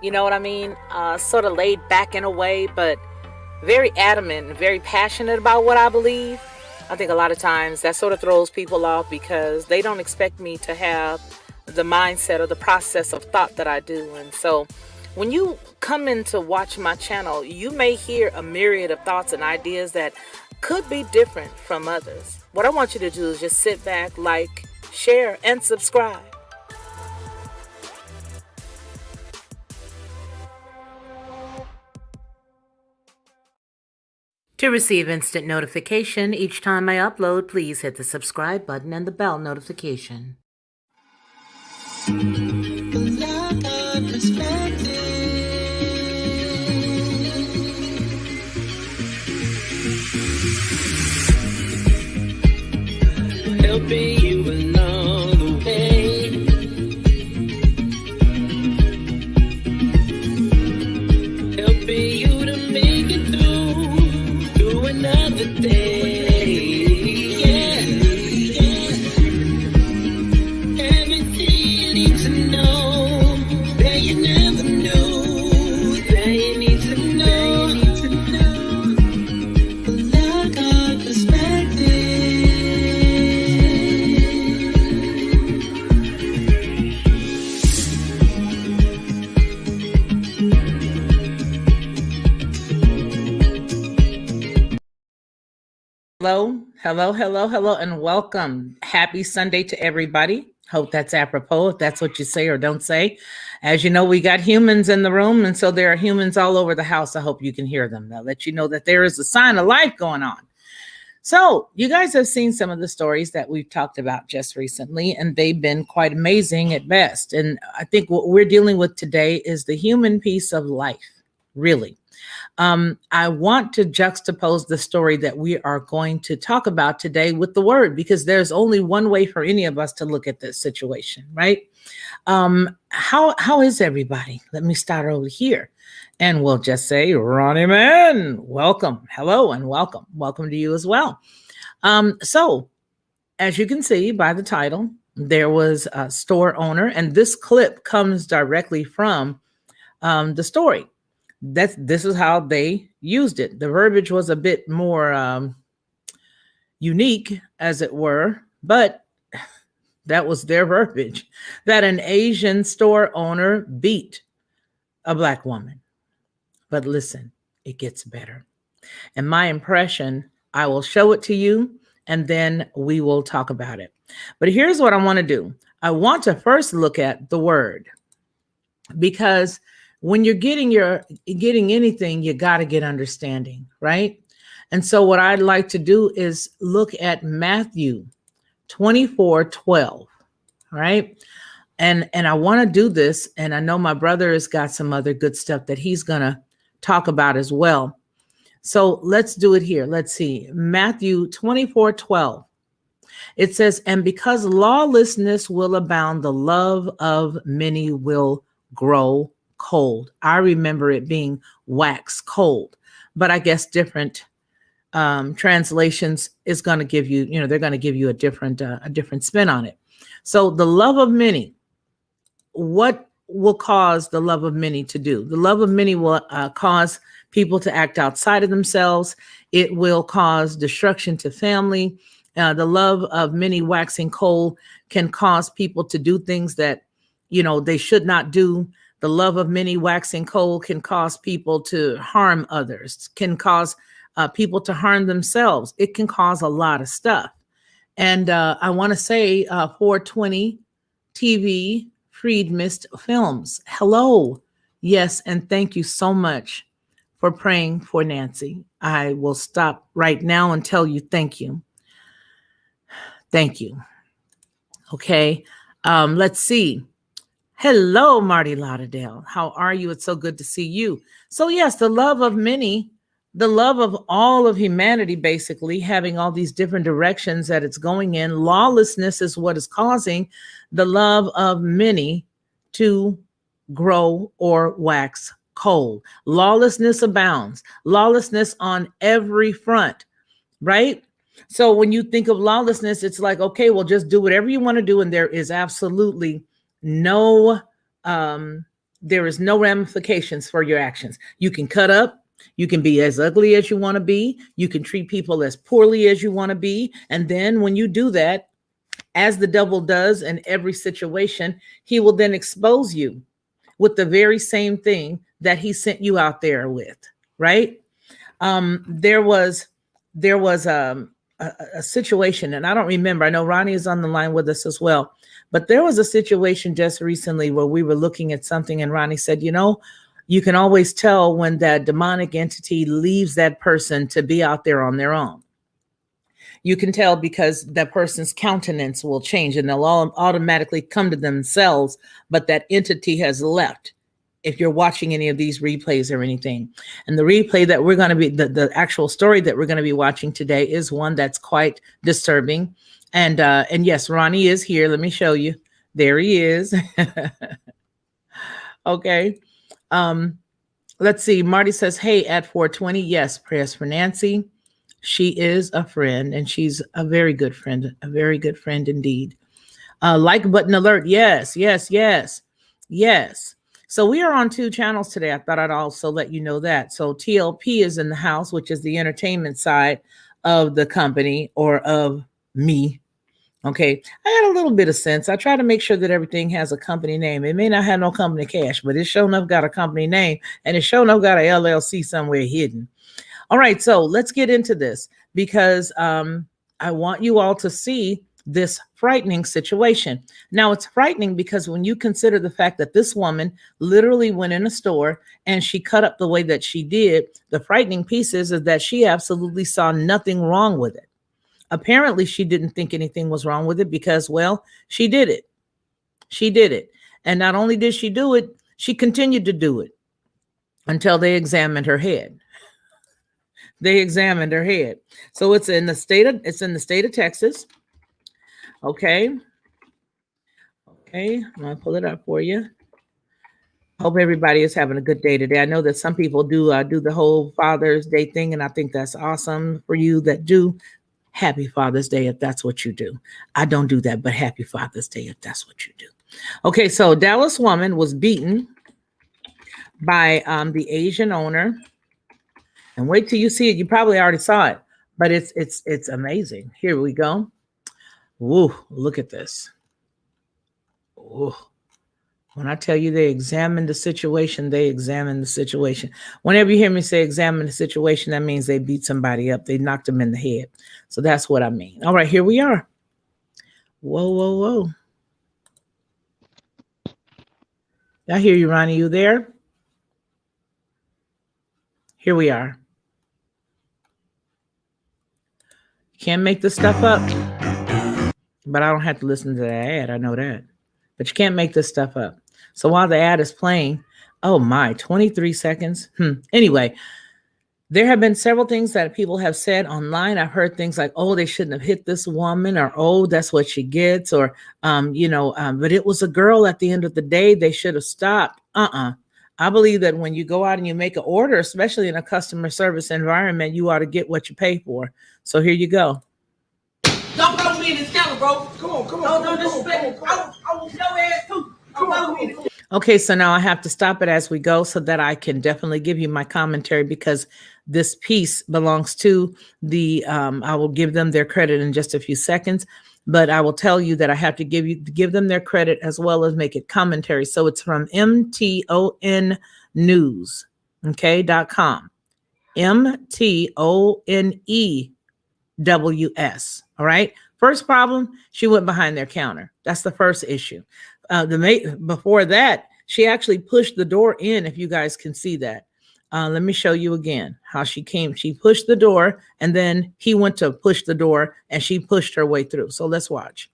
You know what I mean? Sort of laid back in a way, but very adamant and very passionate about what I believe. I think a lot of times that sort of throws people off because they don't expect me to have the mindset or the process of thought that I do. And so when you come in to watch my channel, you may hear a myriad of thoughts and ideas that could be different from others. What I want you to do is just sit back, like, share, and subscribe. To receive instant notification each time I upload, please hit the subscribe button and the bell notification. Helping you along the way. Helping you to make it through another day. Yeah, everything you need to know that you never knew, that you need to know. Look our perspective. Hello, and welcome. Happy Sunday to everybody. Hope that's apropos, if that's what you say or don't say. As you know, we got humans in the room, and so there are humans all over the house. I hope you can hear them. They'll let you know that there is a sign of life going on. So you guys have seen some of the stories that we've talked about just recently, and they've been quite amazing at best. And I think what we're dealing with today is the human piece of life, really. I want to juxtapose the story that we are going to talk about today with the word, because there's only one way for any of us to look at this situation, right? How is everybody? Let me start over here. And we'll just say, Ronnie Man, welcome. Hello and welcome. Welcome to you as well. So, as you can see by the title, there was a store owner, and this clip comes directly from the story. This is how they used it. The verbiage was a bit more unique, as it were, but that was their verbiage. That an Asian store owner beat a Black woman. But listen, it gets better. And my impression, I will show it to you, and then we will talk about it. But here's what I want to do. I want to first look at the word, because when you're getting anything, you got to get understanding, right? And so what I'd like to do is look at Matthew 24:12, right? And I want to do this, and I know my brother has got some other good stuff that he's going to talk about as well. So let's do it here. Let's see. Matthew 24:12. It says, "And because lawlessness will abound, the love of many will grow cold." I remember it being wax cold, but I guess different translations is going to give you, they're going to give you a different spin on it. So the love of many, what will cause the love of many to do? The love of many will cause people to act outside of themselves. It will cause destruction to family. The love of many waxing cold can cause people to do things that, they should not do. The love of many waxing cold can cause people to harm others, can cause people to harm themselves. It can cause a lot of stuff. And I want to say 420 TV, Freed Mist Films. Hello. Yes, and thank you so much for praying for Nancy. I will stop right now and tell you thank you. Thank you. Okay, let's see. Hello, Marty Lauderdale. How are you? It's so good to see you. So yes, the love of many, the love of all of humanity, basically having all these different directions that it's going in. Lawlessness is what is causing the love of many to grow or wax cold. Lawlessness abounds. Lawlessness on every front, right? So when you think of lawlessness, it's like, okay, well, just do whatever you want to do. And there is absolutely no there is no ramifications for your actions. You can cut up. You can be as ugly as you want to be. You can treat people as poorly as you want to be. And then when you do that, as the devil does in every situation, he will then expose you with the very same thing that he sent you out there with, right? There was a situation, and I don't remember. I know Ronnie is on the line with us as well, but there was a situation just recently where we were looking at something, and Ronnie said, you know, you can always tell when that demonic entity leaves that person to be out there on their own. You can tell because that person's countenance will change and they'll all automatically come to themselves, but that entity has left. If you're watching any of these replays or anything. And the replay that we're going to be, the actual story that we're going to be watching today is one that's quite disturbing. And yes, Ronnie is here. Let me show you. There he is. Okay. Let's see. Marty says, hey, at 420. Yes, prayers for Nancy. She is a friend, and she's a very good friend indeed. Like button alert. Yes. So we are on 2 channels today. I thought I'd also let you know that. So TLP is in the house, which is the entertainment side of the company or of me. Okay. I got a little bit of sense. I try to make sure that everything has a company name. It may not have no company cash, but it's sure enough got a company name, and it's sure enough got a LLC somewhere hidden. All right, so let's get into this because I want you all to see this frightening situation. Now, it's frightening because when you consider the fact that this woman literally went in a store and she cut up the way that she did, the frightening piece is that she absolutely saw nothing wrong with it. Apparently, she didn't think anything was wrong with it because, well, she did it. She did it. And not only did she do it, she continued to do it until they examined her head. They examined her head. So it's in the state of Texas. Okay. I'm gonna pull it up for you. Hope everybody is having a good day today. I know that some people do the whole Father's Day thing, and I think that's awesome for you that do. Happy Father's Day if that's what you do. I don't do that, but happy Father's Day if that's what you do. Okay, so Dallas woman was beaten by the Asian owner. And wait till you see it. You probably already saw it, but it's amazing. Here we go. Woo, look at this. Ooh. When I tell you they examined the situation, they examined the situation. Whenever you hear me say examine the situation, that means they beat somebody up. They knocked them in the head. So that's what I mean. All right, here we are. Whoa. I hear you, Ronnie. You there? Here we are. Can't make this stuff up. But I don't have to listen to the ad. I know that. But you can't make this stuff up. So while the ad is playing, oh my, 23 seconds. Anyway, there have been several things that people have said online. I've heard things like, oh, they shouldn't have hit this woman, or, oh, that's what she gets, or, but it was a girl at the end of the day. They should have stopped. I believe that when you go out and you make an order, especially in a customer service environment, you ought to get what you pay for. So here you go. Don't throw me in this camera, bro. Come on. Don't disrespect me. I want your ass too. Okay, so now I have to stop it as we go so that I can definitely give you my commentary, because this piece belongs to the, I will give them their credit in just a few seconds, but I will tell you that I have to give them their credit as well as make it commentary. So it's from MTON News, okay, .com, MTONEWS, all right? First problem, she went behind their counter. That's the first issue. Before that, she actually pushed the door in, if you guys can see that. Let me show you again how she came. She pushed the door, and then he went to push the door, and she pushed her way through. So let's watch.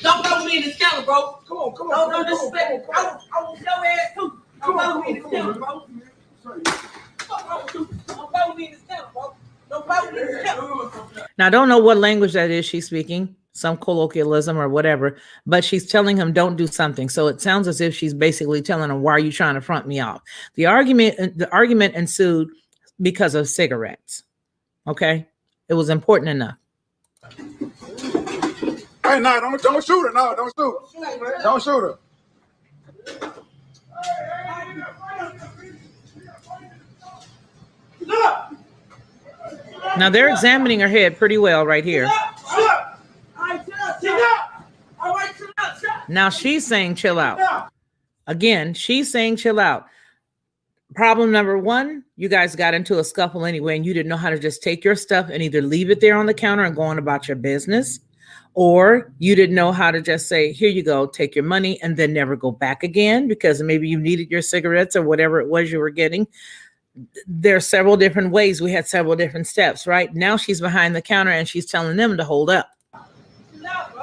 Don't throw me in this camera, bro. Come on. Don't disrespect me. I want your ass too. Don't throw me in this camera, bro. Don't throw me in this camera, bro. Don't throw me in this camera. Now, I don't know what language that is she's speaking, some colloquialism or whatever, but she's telling him don't do something. So it sounds as if she's basically telling him, why are you trying to front me off? The argument ensued because of cigarettes. Okay, it was important enough. Hey, no, don't shoot her. No, don't shoot. Don't shoot her. Now they're examining her head pretty well right here. Now she's saying chill out. Again, she's saying chill out. Problem number one, you guys got into a scuffle anyway, and you didn't know how to just take your stuff and either leave it there on the counter and go on about your business, or you didn't know how to just say, here you go, take your money, and then never go back again because maybe you needed your cigarettes or whatever it was you were getting. There are several different ways. We had several different steps, right? Now she's behind the counter and she's telling them to hold up.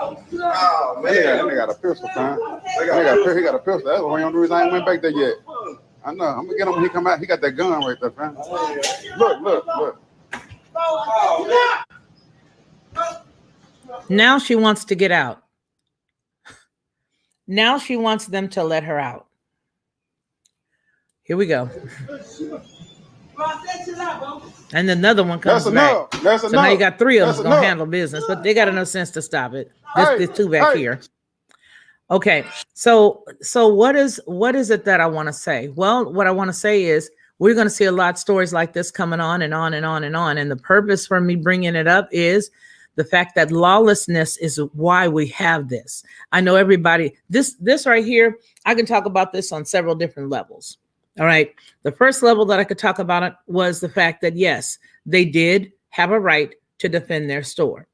Oh, man. They got a pistol, man. He got a pistol. That's the only reason I ain't went back there yet. I know. I'm going to get him when he come out. He got that gun right there, man. Look. Now she wants to get out. Now she wants them to let her out. Here we go. And another one comes back. So now you got three of them going to handle business, but they got enough sense to stop it. There's two back here. Okay, so what is it that I want to say? Well, what I want to say is we're going to see a lot of stories like this coming on and on and on and on. And the purpose for me bringing it up is the fact that lawlessness is why we have this. I know everybody, this right here, I can talk about this on several different levels. All right. The first level that I could talk about it was the fact that, yes, they did have a right to defend their store.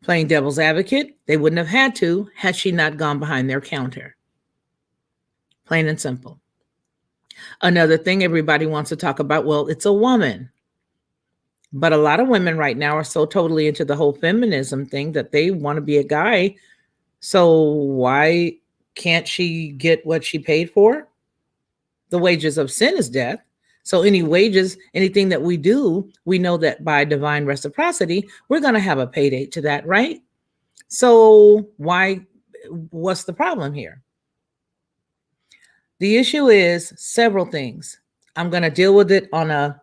Playing devil's advocate, they wouldn't have had to had she not gone behind their counter. Plain and simple. Another thing everybody wants to talk about, well, it's a woman. But a lot of women right now are so totally into the whole feminism thing that they want to be a guy. So why can't she get what she paid for? The wages of sin is death. So any wages, anything that we do, we know that by divine reciprocity, we're going to have a pay date to that, right? So what's the problem here? The issue is several things. I'm going to deal with it on a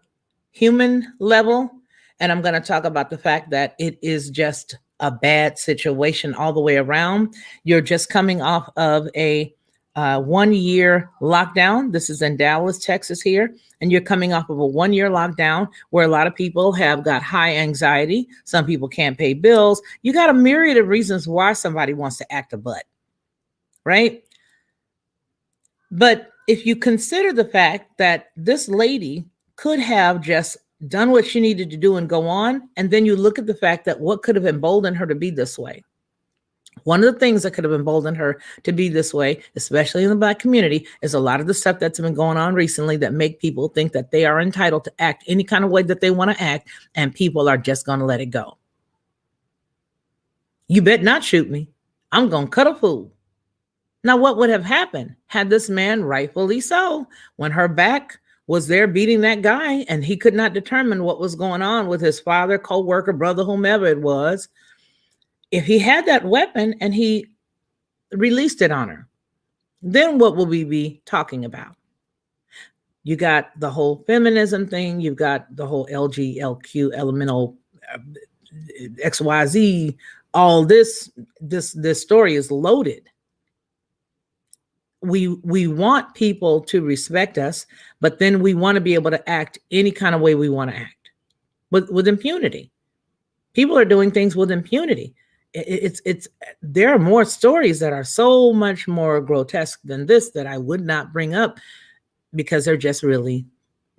human level, and I'm going to talk about the fact that it is just a bad situation all the way around. You're just coming off of a 1-year lockdown. This is in Dallas, Texas here. And you're coming off of a 1-year lockdown where a lot of people have got high anxiety. Some people can't pay bills. You got a myriad of reasons why somebody wants to act a butt, right? But if you consider the fact that this lady could have just done what she needed to do and go on, and then you look at the fact that what could have emboldened her to be this way. One of the things that could have emboldened her to be this way, especially in the Black community, is a lot of the stuff that's been going on recently that make people think that they are entitled to act any kind of way that they want to act, and people are just going to let it go. You bet not shoot me. I'm going to cut a fool. Now, what would have happened had this man, rightfully so, when her back was there beating that guy and he could not determine what was going on with his father, co-worker, brother, whomever it was, if he had that weapon and he released it on her, then what will we be talking about? You got the whole feminism thing. You've got the whole LGLQ, elemental XYZ, all this story is loaded. We want people to respect us, but then we want to be able to act any kind of way we want to act with impunity. People are doing things with impunity. There are more stories that are so much more grotesque than this that I would not bring up because they're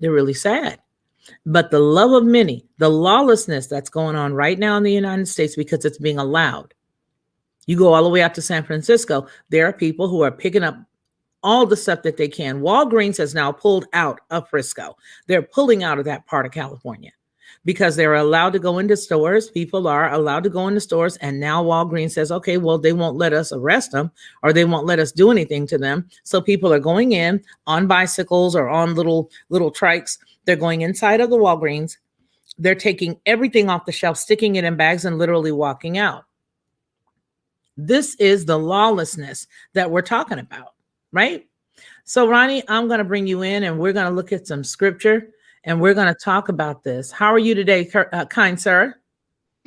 really sad. But the love of many, the lawlessness that's going on right now in the United States because it's being allowed. You go all the way out to San Francisco, there are people who are picking up all the stuff that they can. Walgreens has now pulled out of Frisco. They're pulling out of that part of California because they're allowed to go into stores. People are allowed to go into stores. And now Walgreens says, okay, well, they won't let us arrest them or they won't let us do anything to them. So people are going in on bicycles or on little trikes. They're going inside of the Walgreens. They're taking everything off the shelf, sticking it in bags and literally walking out. This is the lawlessness that we're talking about. Right? So, Ronnie, I'm going to bring you in and we're going to look at some scripture and we're going to talk about this. How are you today, kind sir?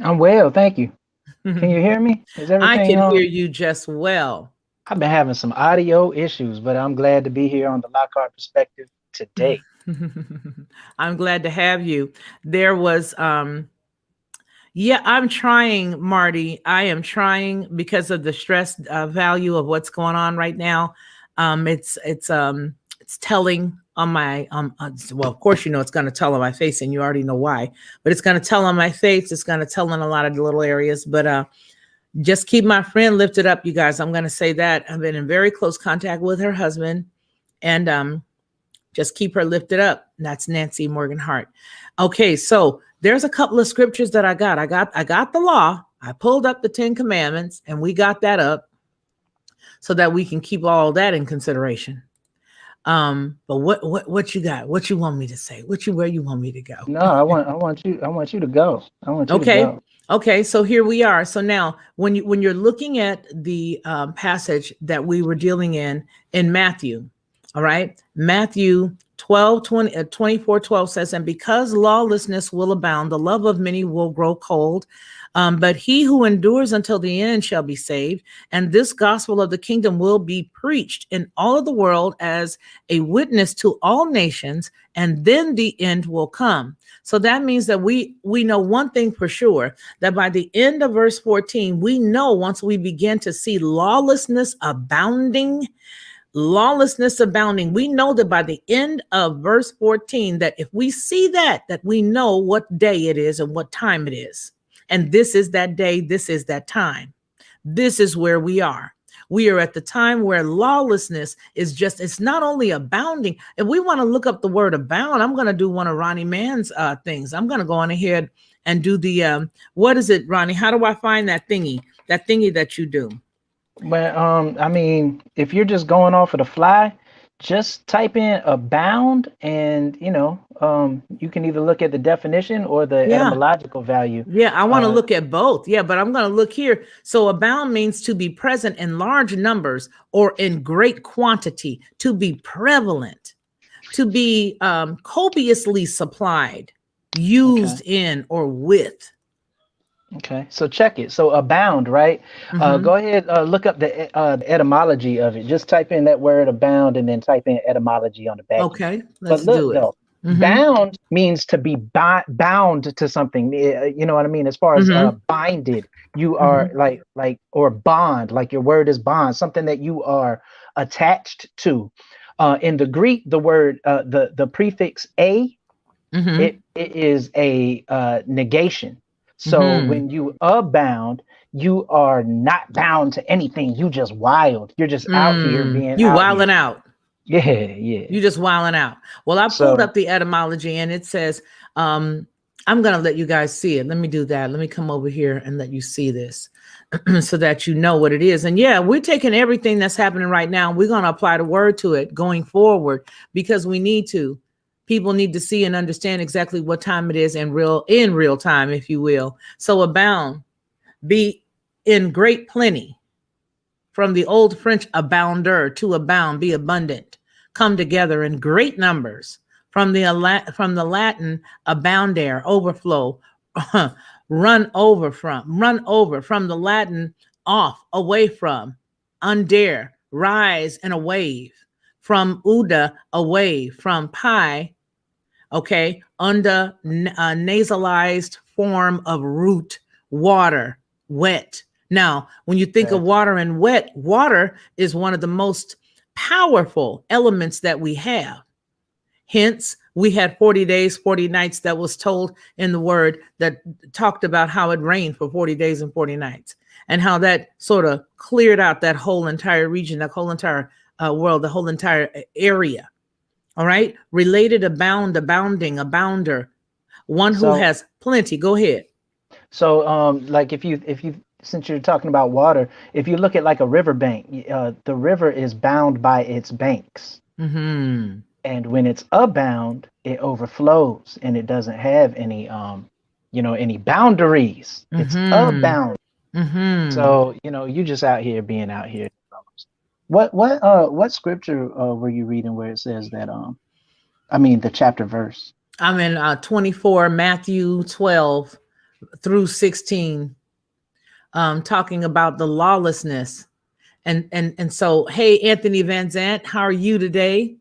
I'm well, thank you. Can you hear me? Is everything I can on? hear you just well. I've been having some audio issues, but I'm glad to be here on the Lockhart Perspective today. I'm glad to have you. There was, yeah, I'm trying, Marty. I am trying because of the stress value of what's going on right now. It's telling on my, well, of course, you know, it's going to tell on my face and you already know why, but it's going to tell on my face. It's going to tell in a lot of the little areas, but, just keep my friend lifted up, you guys. I'm going to say that I've been in very close contact with her husband, and just keep her lifted up. That's Nancy Morgan Hart. Okay, so there's a couple of scriptures that I got. I got the law. I pulled up the 10 Commandments, and we got that up so that we can keep all that in consideration. But what you got? What you want me to say? Where you want me to go? No, I want you to go. I want you to go. Okay, so here we are. So now when you're looking at the passage that we were dealing in Matthew, all right, Matthew 24:12 says, and because lawlessness will abound, the love of many will grow cold. But he who endures until the end shall be saved. And this gospel of the kingdom will be preached in all of the world as a witness to all nations, and then the end will come. So that means that we know one thing for sure, that by the end of verse 14, we know once we begin to see lawlessness abounding, we know that by the end of verse 14, that if we see that we know what day it is and what time it is. And this is that day, this is that time. This is where we are. We are at the time where lawlessness is just, it's not only abounding. If we want to look up the word abound, I'm going to do one of Ronnie Mann's things. I'm going to go on ahead and do the, what is it, Ronnie? How do I find that thingy that you do? But I mean, if you're just going off of the fly, just type in abound, and you can either look at the definition or the etymological value. Yeah, I want to look at both. Yeah, but I'm going to look here. So abound means to be present in large numbers or in great quantity, to be prevalent, to be copiously supplied, used in or with. Okay, so check it. So abound, right? Go ahead, look up the etymology of it. Just type in that word abound and then type in etymology on the back. Okay, let's do it. Though, bound means to be bound to something. You know what I mean? As far as binded, you are like or bond, like your word is bond, something that you are attached to. In the Greek, the word, the prefix a, it is a negation. So when you abound, you are not bound to anything. You just wild. You're just out here being you wilding out. Yeah. You just wilding out. Well, I pulled up the etymology and it says, I'm going to let you guys see it. Let me do that. Let me come over here and let you see this so that you know what it is. And yeah, we're taking everything that's happening right now. We're going to apply the word to it going forward because we need to. People need to see and understand exactly what time it is in real time, if you will. So abound, be in great plenty. From the old French abounder, to abound, be abundant, come together in great numbers. From the Latin aboundere, overflow, run over. From the Latin off, away from, under, rise in a wave. From uda, away. From pi, okay, under nasalized form of root, water, wet. Now, when you think of water and wet, water is one of the most powerful elements that we have. Hence, we had 40 days, 40 nights that was told in the word that talked about how it rained for 40 days and 40 nights and how that sort of cleared out that whole entire region, that whole entire world, the whole entire area. All right. Related, abound, abounding, abounder, one who has plenty. Go ahead. So like if you since you're talking about water, if you look at like a riverbank, the river is bound by its banks. And when it's abound, it overflows and it doesn't have any any boundaries. It's abound. So, you just out here being out here. What scripture were you reading where it says that the chapter verse? I'm in 24 Matthew 12 through 16, talking about the lawlessness. And so, hey, Anthony Van Zant, how are you today?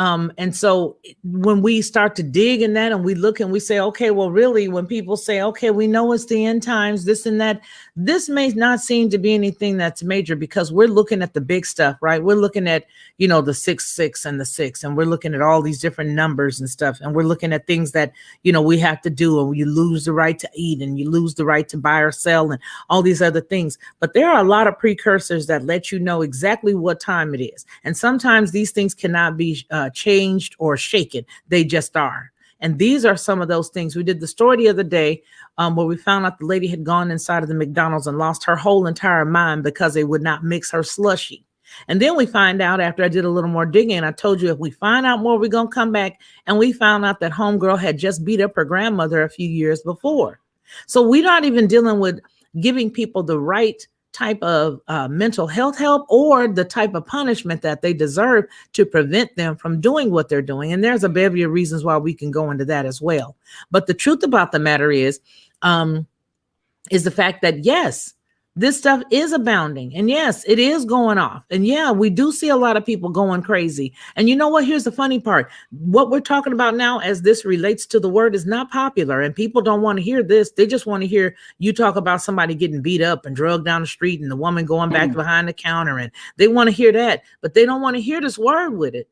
And so when we start to dig in that and we look and we say, okay, well, really, when people say, okay, we know it's the end times, this and that, this may not seem to be anything that's major because we're looking at the big stuff, right? We're looking at, you know, the 666 and the 6, and we're looking at all these different numbers and stuff. And we're looking at things that, you know, we have to do, and you lose the right to eat, and you lose the right to buy or sell, and all these other things. But there are a lot of precursors that let you know exactly what time it is. And sometimes these things cannot be changed or shaken. They just are. And these are some of those things. We did the story the other day where we found out the lady had gone inside of the McDonald's and lost her whole entire mind because they would not mix her slushy. And then we find out, after I did a little more digging, I told you if we find out more, we're going to come back. And we found out that homegirl had just beat up her grandmother a few years before. So we're not even dealing with giving people the right type of mental health help or the type of punishment that they deserve to prevent them from doing what they're doing. And there's a bevy of reasons why we can go into that as well. But the truth about the matter is the fact that, yes, this stuff is abounding. And yes, it is going off. And yeah, we do see a lot of people going crazy. And you know what? Here's the funny part. What we're talking about now as this relates to the word is not popular. And people don't want to hear this. They just want to hear you talk about somebody getting beat up and drugged down the street and the woman going back behind the counter. And they want to hear that, but they don't want to hear this word with it.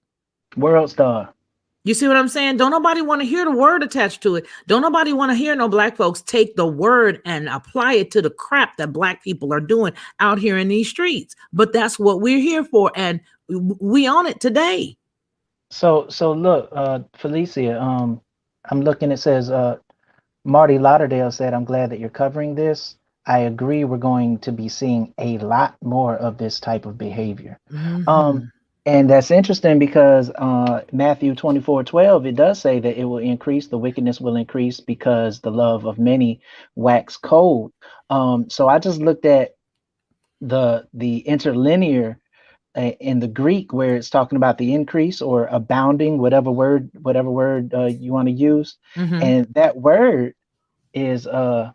World Star. You see what I'm saying? Don't nobody want to hear the word attached to it. Don't nobody want to hear no black folks take the word and apply it to the crap that black people are doing out here in these streets. But that's what we're here for. And we on it today. So look, Felicia, I'm looking, it says, Marty Lauderdale said, I'm glad that you're covering this. I agree. We're going to be seeing a lot more of this type of behavior. Mm-hmm. And that's interesting because Matthew 24:12, it does say that it will increase, the wickedness will increase because the love of many wax cold. So I just looked at the interlinear in the Greek where it's talking about the increase or abounding, whatever word you want to use. Mm-hmm. And that word is the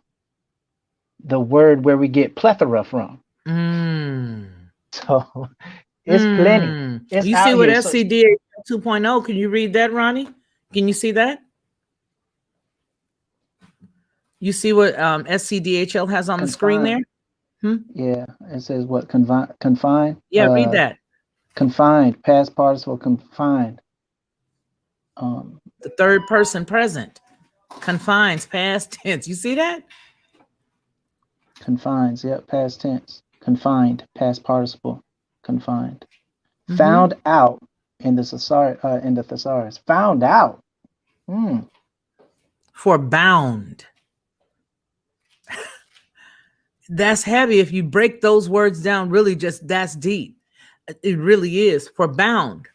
word where we get plethora from. So it's plenty. It's you see what SCDHL 2.0, can you read that, Ronnie? Can you see that? You see what SCDHL has on the screen there? Yeah, it says what, confined? Yeah, read that. Confined, past participle, confined. The third person present. Confines, past tense. You see that? Confines, yep, past tense. Confined, past participle. Confined. Mm-hmm. Found out in the thesaurus. Found out. For bound. That's heavy. If you break those words down, really just that's deep. It really is. For bound.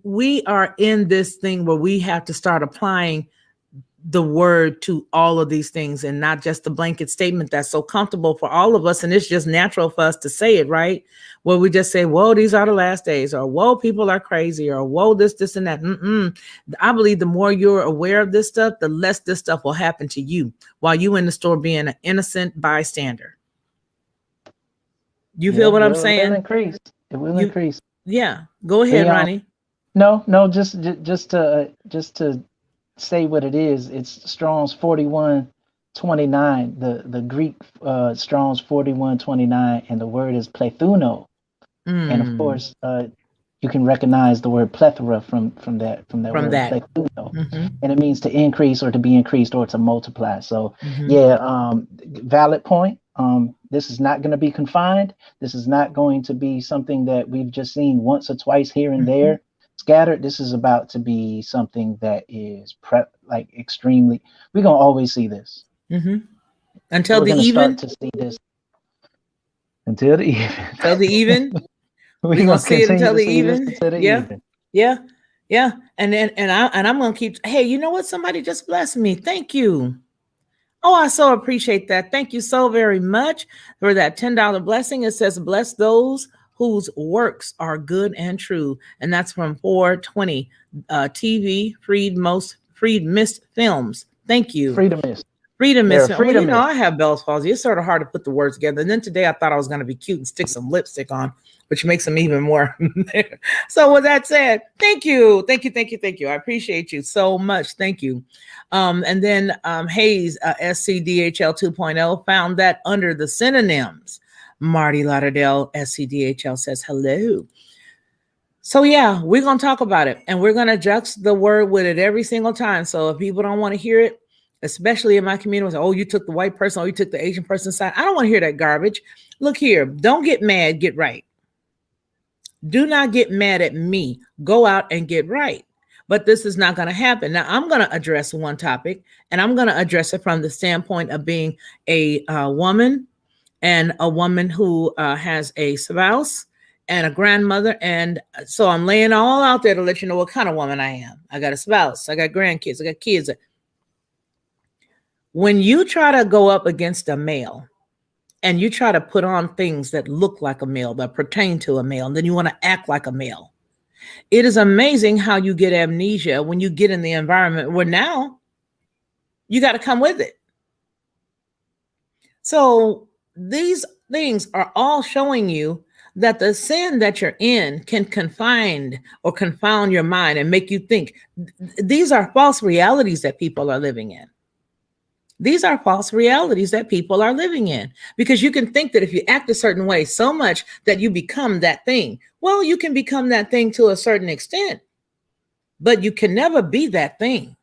We are in this thing where we have to start applying the word to all of these things and not just the blanket statement that's so comfortable for all of us. And it's just natural for us to say it, right? Where we just say, whoa, these are the last days, or whoa, people are crazy, or whoa, this and that. I believe the more you're aware of this stuff, the less this stuff will happen to you while you in the store being an innocent bystander. You feel what I'm saying? It will increase. It will increase. Yeah. Go ahead, Ronnie. No, just to say what it is. It's Strong's 4129. The Greek Strong's 4129, and the word is plethuno. And of course, you can recognize the word plethora from that word plethuno. And it means to increase or to be increased or to multiply. So valid point. This is not going to be confined. This is not going to be something that we've just seen once or twice here and there scattered. This is about to be something that is extremely. We're gonna always see this until the even. Start to see this until the even. Until the even. We're gonna see it until the even. Yeah. And I'm gonna keep. Hey, you know what? Somebody just blessed me. Thank you. Oh, I so appreciate that. Thank you so very much for that $10 blessing. It says, bless those whose works are good and true. And that's from 420 TV, Freed Mist Films. Thank you. Freedom Mist. Freedom-ism. Well, freedom. I have Bell's palsy. It's sort of hard to put the words together. And then today I thought I was going to be cute and stick some lipstick on, which makes them even more. So with that said, thank you. I appreciate you so much. Thank you. And then Hayes, SCDHL 2.0, found that under the synonyms. Marty Lauderdale, SCDHL, says hello. So yeah, we're going to talk about it, and we're going to juxtapose the word with it every single time. So if people don't want to hear it, especially in my community, oh, you took the white person, oh, you took the Asian person's side. I don't want to hear that garbage. Look here, don't get mad, get right. Do not get mad at me. Go out and get right. But this is not going to happen. Now, I'm going to address one topic, and I'm going to address it from the standpoint of being a woman, and a woman who has a spouse and a grandmother. And so I'm laying all out there to let you know what kind of woman I am. I got a spouse, I got grandkids, I got kids. When you try to go up against a male and you try to put on things that look like a male, that pertain to a male, and then you want to act like a male, it is amazing how you get amnesia when you get in the environment where now you got to come with it. So these things are all showing you that the sin that you're in can confine or confound your mind and make you think. These are false realities that people are living in. These are false realities that people are living in, because you can think that if you act a certain way so much that you become that thing. Well, you can become that thing to a certain extent, but you can never be that thing.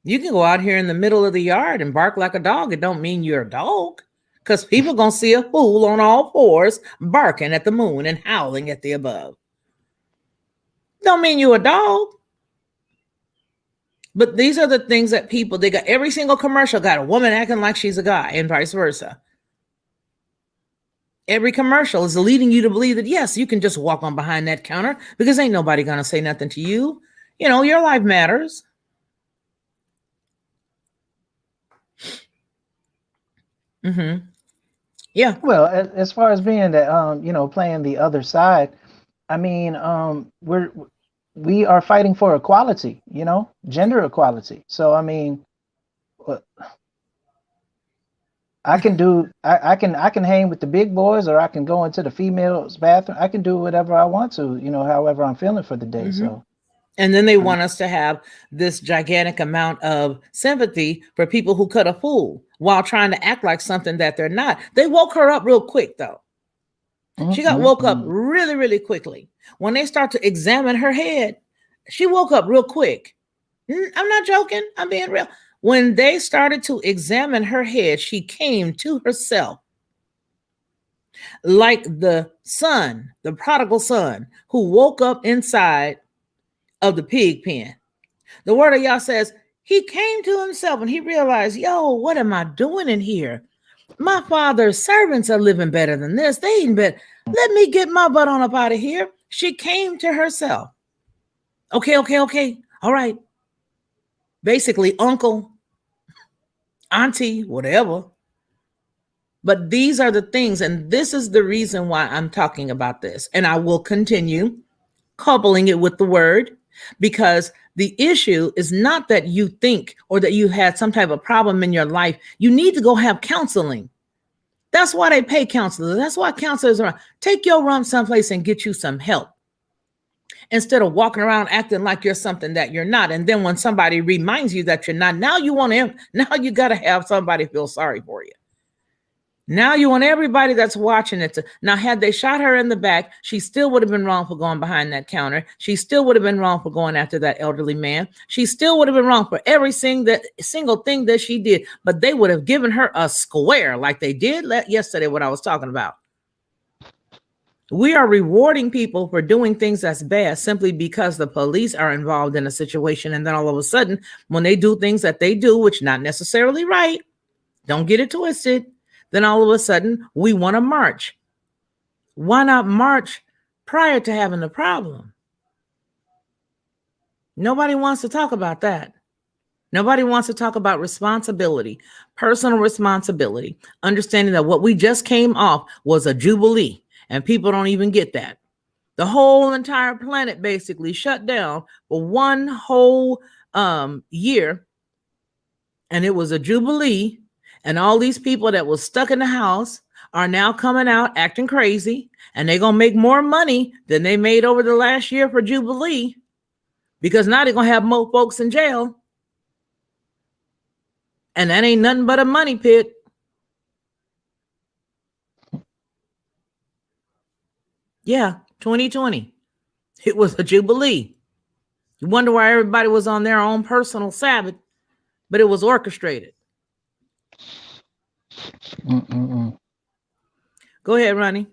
You can go out here in the middle of the yard and bark like a dog. It don't mean you're a dog. Because people going to see a fool on all fours barking at the moon and howling at the above. Don't mean you a dog. But these are the things that people, they got every single commercial got a woman acting like she's a guy and vice versa. Every commercial is leading you to believe that, yes, you can just walk on behind that counter because ain't nobody going to say nothing to you. You know, your life matters. Mm-hmm. Yeah. Well, as far as being that, playing the other side, I mean, we are fighting for equality, gender equality. So, I mean, I can hang with the big boys, or I can go into the female's bathroom. I can do whatever I want to, however I'm feeling for the day. Mm-hmm. So. And then they want us to have this gigantic amount of sympathy for people who cut a fool while trying to act like something that they're not. They woke her up real quick, though. Mm-hmm. She got woke up really, really quickly. When they start to examine her head, she woke up real quick. I'm not joking. I'm being real. When they started to examine her head, she came to herself like the son, the prodigal son, who woke up inside of the pig pen. The word of Yah says he came to himself and he realized, yo, what am I doing in here? My father's servants are living better than this. They ain't better. Let me get my butt on up out of here. She came to herself. Okay. All right. Basically, uncle, auntie, whatever. But these are the things, and this is the reason why I'm talking about this. And I will continue coupling it with the word, because the issue is not that you think or that you had some type of problem in your life. You need to go have counseling. That's why they pay counselors. That's why counselors are. Take your rump someplace and get you some help, instead of walking around acting like you're something that you're not. And then when somebody reminds you that you're not, now you got to have somebody feel sorry for you. Now you want everybody that's watching it to. Now, had they shot her in the back, she still would have been wrong for going behind that counter. She still would have been wrong for going after that elderly man. She still would have been wrong for every single thing that she did. But they would have given her a square like they did yesterday, what I was talking about. We are rewarding people for doing things that's bad simply because the police are involved in a situation. And then all of a sudden, when they do things that they do, which not necessarily right, don't get it twisted. Then all of a sudden we want to march. Why not march prior to having the problem? Nobody wants to talk about that. Nobody wants to talk about responsibility, personal responsibility, understanding that what we just came off was a jubilee, and people don't even get that. The whole entire planet basically shut down for one whole year and it was a jubilee, and all these people that was stuck in the house are now coming out acting crazy, and they're gonna make more money than they made over the last year for jubilee, because now they're gonna have more folks in jail, and that ain't nothing but a money pit. Yeah, 2020, it was a jubilee. You wonder why everybody was on their own personal Sabbath, but it was orchestrated. Go ahead, Ronnie.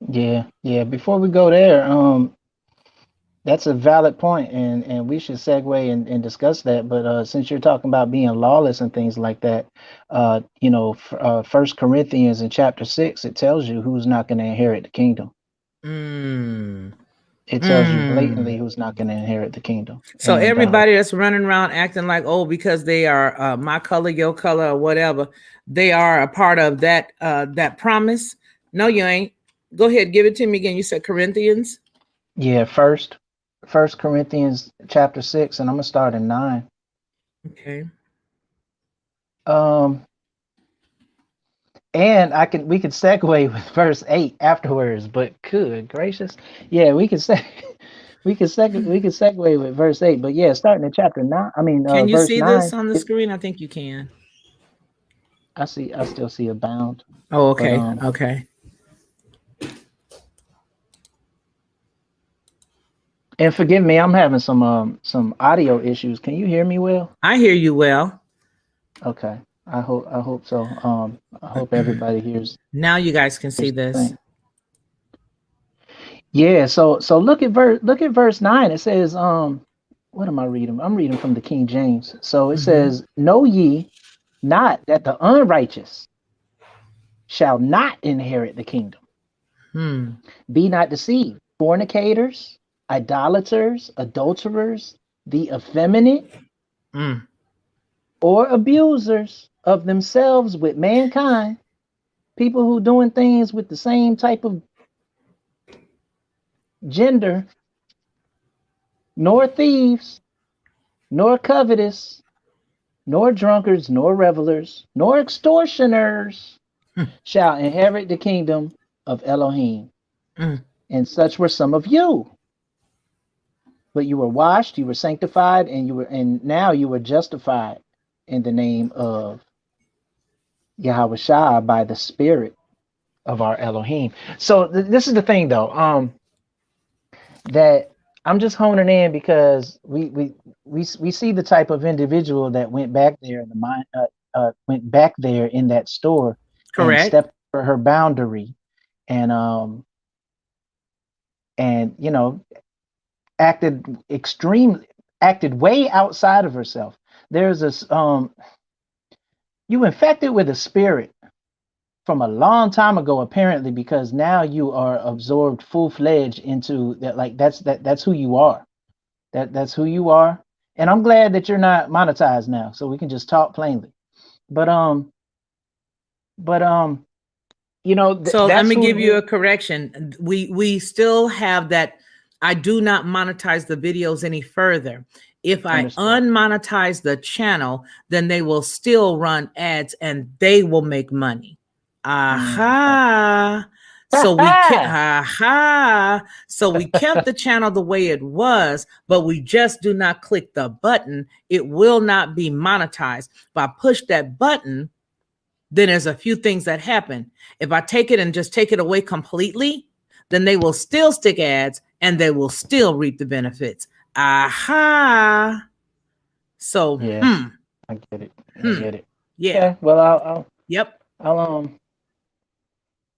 Yeah. Before we go there, that's a valid point, and we should segue and discuss that. But since you're talking about being lawless and things like that, First Corinthians in chapter 6, it tells you who's not going to inherit the kingdom. It tells you blatantly who's not going to inherit the kingdom. So everybody that's running around acting like, oh, because they are my color, your color, or whatever, they are a part of that promise. No, you ain't. Go ahead, give it to me again. You said Corinthians. Yeah, First Corinthians chapter 6, and I'm gonna start in 9. Okay. And we could segue with verse 8 afterwards, but good gracious. Yeah, we could segue with verse 8, but yeah, starting at chapter 9. Can you verse see 9, this on the screen? I think you can. I still see abound. Oh, okay. But, okay. And forgive me, I'm having some audio issues. Can you hear me well? I hear you well. Okay. I hope so. I hope everybody hears. Now you guys can see this. Yeah, so look at verse 9. It says, what am I reading? I'm reading from the King James. So it says, know ye not that the unrighteous shall not inherit the kingdom. Be not deceived. Fornicators, idolaters, adulterers, the effeminate, or abusers of themselves with mankind, people who doing things with the same type of gender, nor thieves, nor covetous, nor drunkards, nor revelers, nor extortioners shall inherit the kingdom of Elohim. And such were some of you. But you were washed, you were sanctified, and now you were justified in the name of Yahweh Shah by the Spirit of our Elohim. So this is the thing, though, that I'm just honing in because we see the type of individual that went back there in the mind, went back there in that store, correct, and stepped over her boundary, and acted way outside of herself. There's this you infected with a spirit from a long time ago, apparently, because now you are absorbed full-fledged into that. Like that's who you are. That's who you are. And I'm glad that you're not monetized now, so we can just talk plainly. But so let me give you a correction. We still have that. I do not monetize the videos any further. If I unmonetize the channel, then they will still run ads and they will make money. Aha. So we kept the channel the way it was, but we just do not click the button. It will not be monetized. If I push that button, then there's a few things that happen. If I take it and just take it away completely, then they will still stick ads and they will still reap the benefits. Aha. So, yeah, I get it. I get it. Yeah. Okay, well,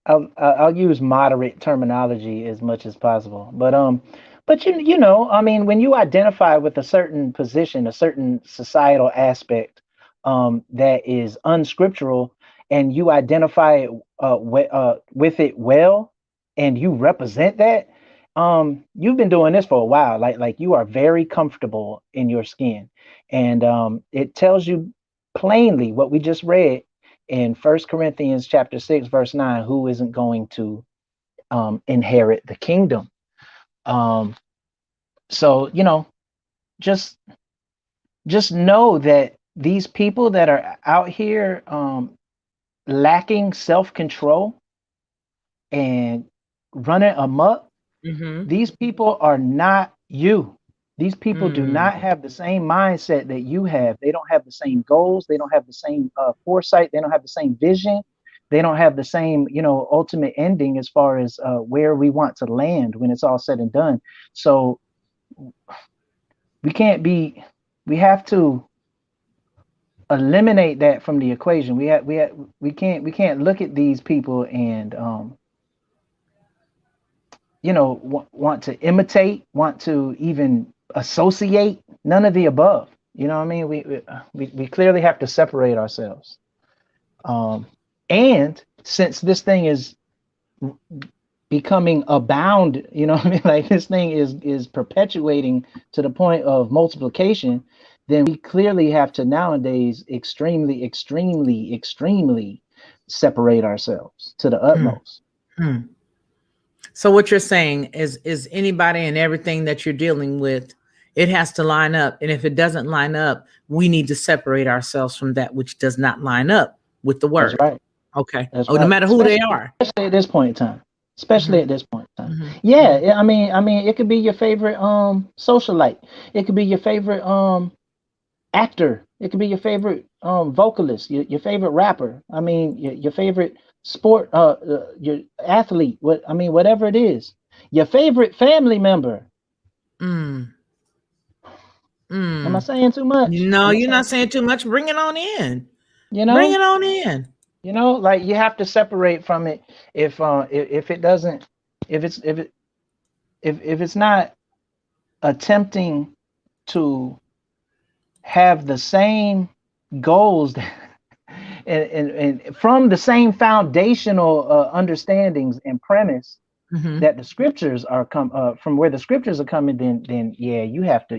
I'll use moderate terminology as much as possible. But you know, I mean, when you identify with a certain position, a certain societal aspect that is unscriptural, and you identify with it well, and you represent that, you've been doing this for a while. Like you are very comfortable in your skin, and it tells you plainly what we just read in First Corinthians chapter 6, verse 9, who isn't going to inherit the kingdom. So, you know, just know that these people that are out here lacking self-control and running amok, these people are not you. These people do not have the same mindset that you have. They don't have the same goals. They don't have the same foresight. They don't have the same vision. They don't have the same, ultimate ending as far as where we want to land when it's all said and done. So we have to eliminate that from the equation. We can't look at these people and want to imitate, want to even associate. None of the above. You know what I mean? We clearly have to separate ourselves. And since this thing is becoming abound, you know what I mean? Like this thing is perpetuating to the point of multiplication, then we clearly have to nowadays extremely, extremely, extremely separate ourselves to the utmost. So what you're saying is anybody and everything that you're dealing with, it has to line up. And if it doesn't line up, we need to separate ourselves from that which does not line up with the word. That's right. Okay. That's no matter who they are. Especially at this point in time. Yeah. I mean, it could be your favorite socialite. It could be your favorite actor. It could be your favorite vocalist, your favorite rapper. I mean, your favorite sport, your athlete. Whatever it is, your favorite family member. Am I saying too much? No, you're not saying too much. Bring it on in. Bring it on in. Like you have to separate from it. If it's not attempting to have the same goals and from the same foundational understandings and premise that the scriptures are from where the scriptures are coming, then yeah, you got to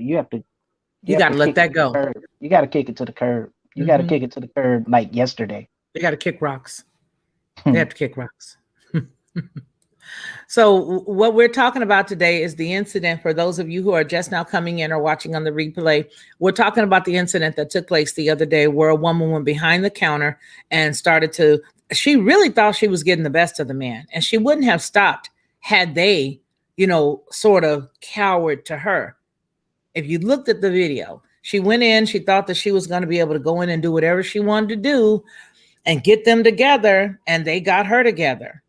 let that go. You got to kick it to the curb. You got to kick it to the curb like yesterday. They got to kick rocks. They have to kick rocks. So what we're talking about today is the incident. For those of you who are just now coming in or watching on the replay, we're talking about the incident that took place the other day where a woman went behind the counter and she really thought she was getting the best of the man, and she wouldn't have stopped had they, sort of cowered to her. If you looked at the video, she went in, she thought that she was going to be able to go in and do whatever she wanted to do and get them together, and they got her together.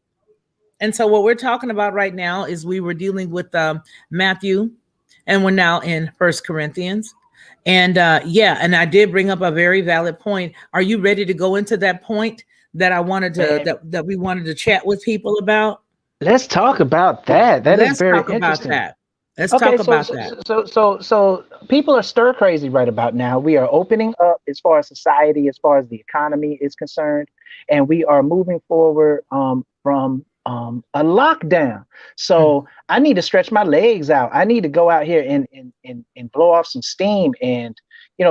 And so what we're talking about right now is we were dealing with Matthew, and we're now in 1 Corinthians. And and I did bring up a very valid point. Are you ready to go into that point that I wanted to that we wanted to chat with people about? Let's talk about that. Let's talk about that. So people are stir crazy right about now. We are opening up as far as society, as far as the economy is concerned, and we are moving forward from a lockdown. So I need to stretch my legs out. I need to go out here and blow off some steam and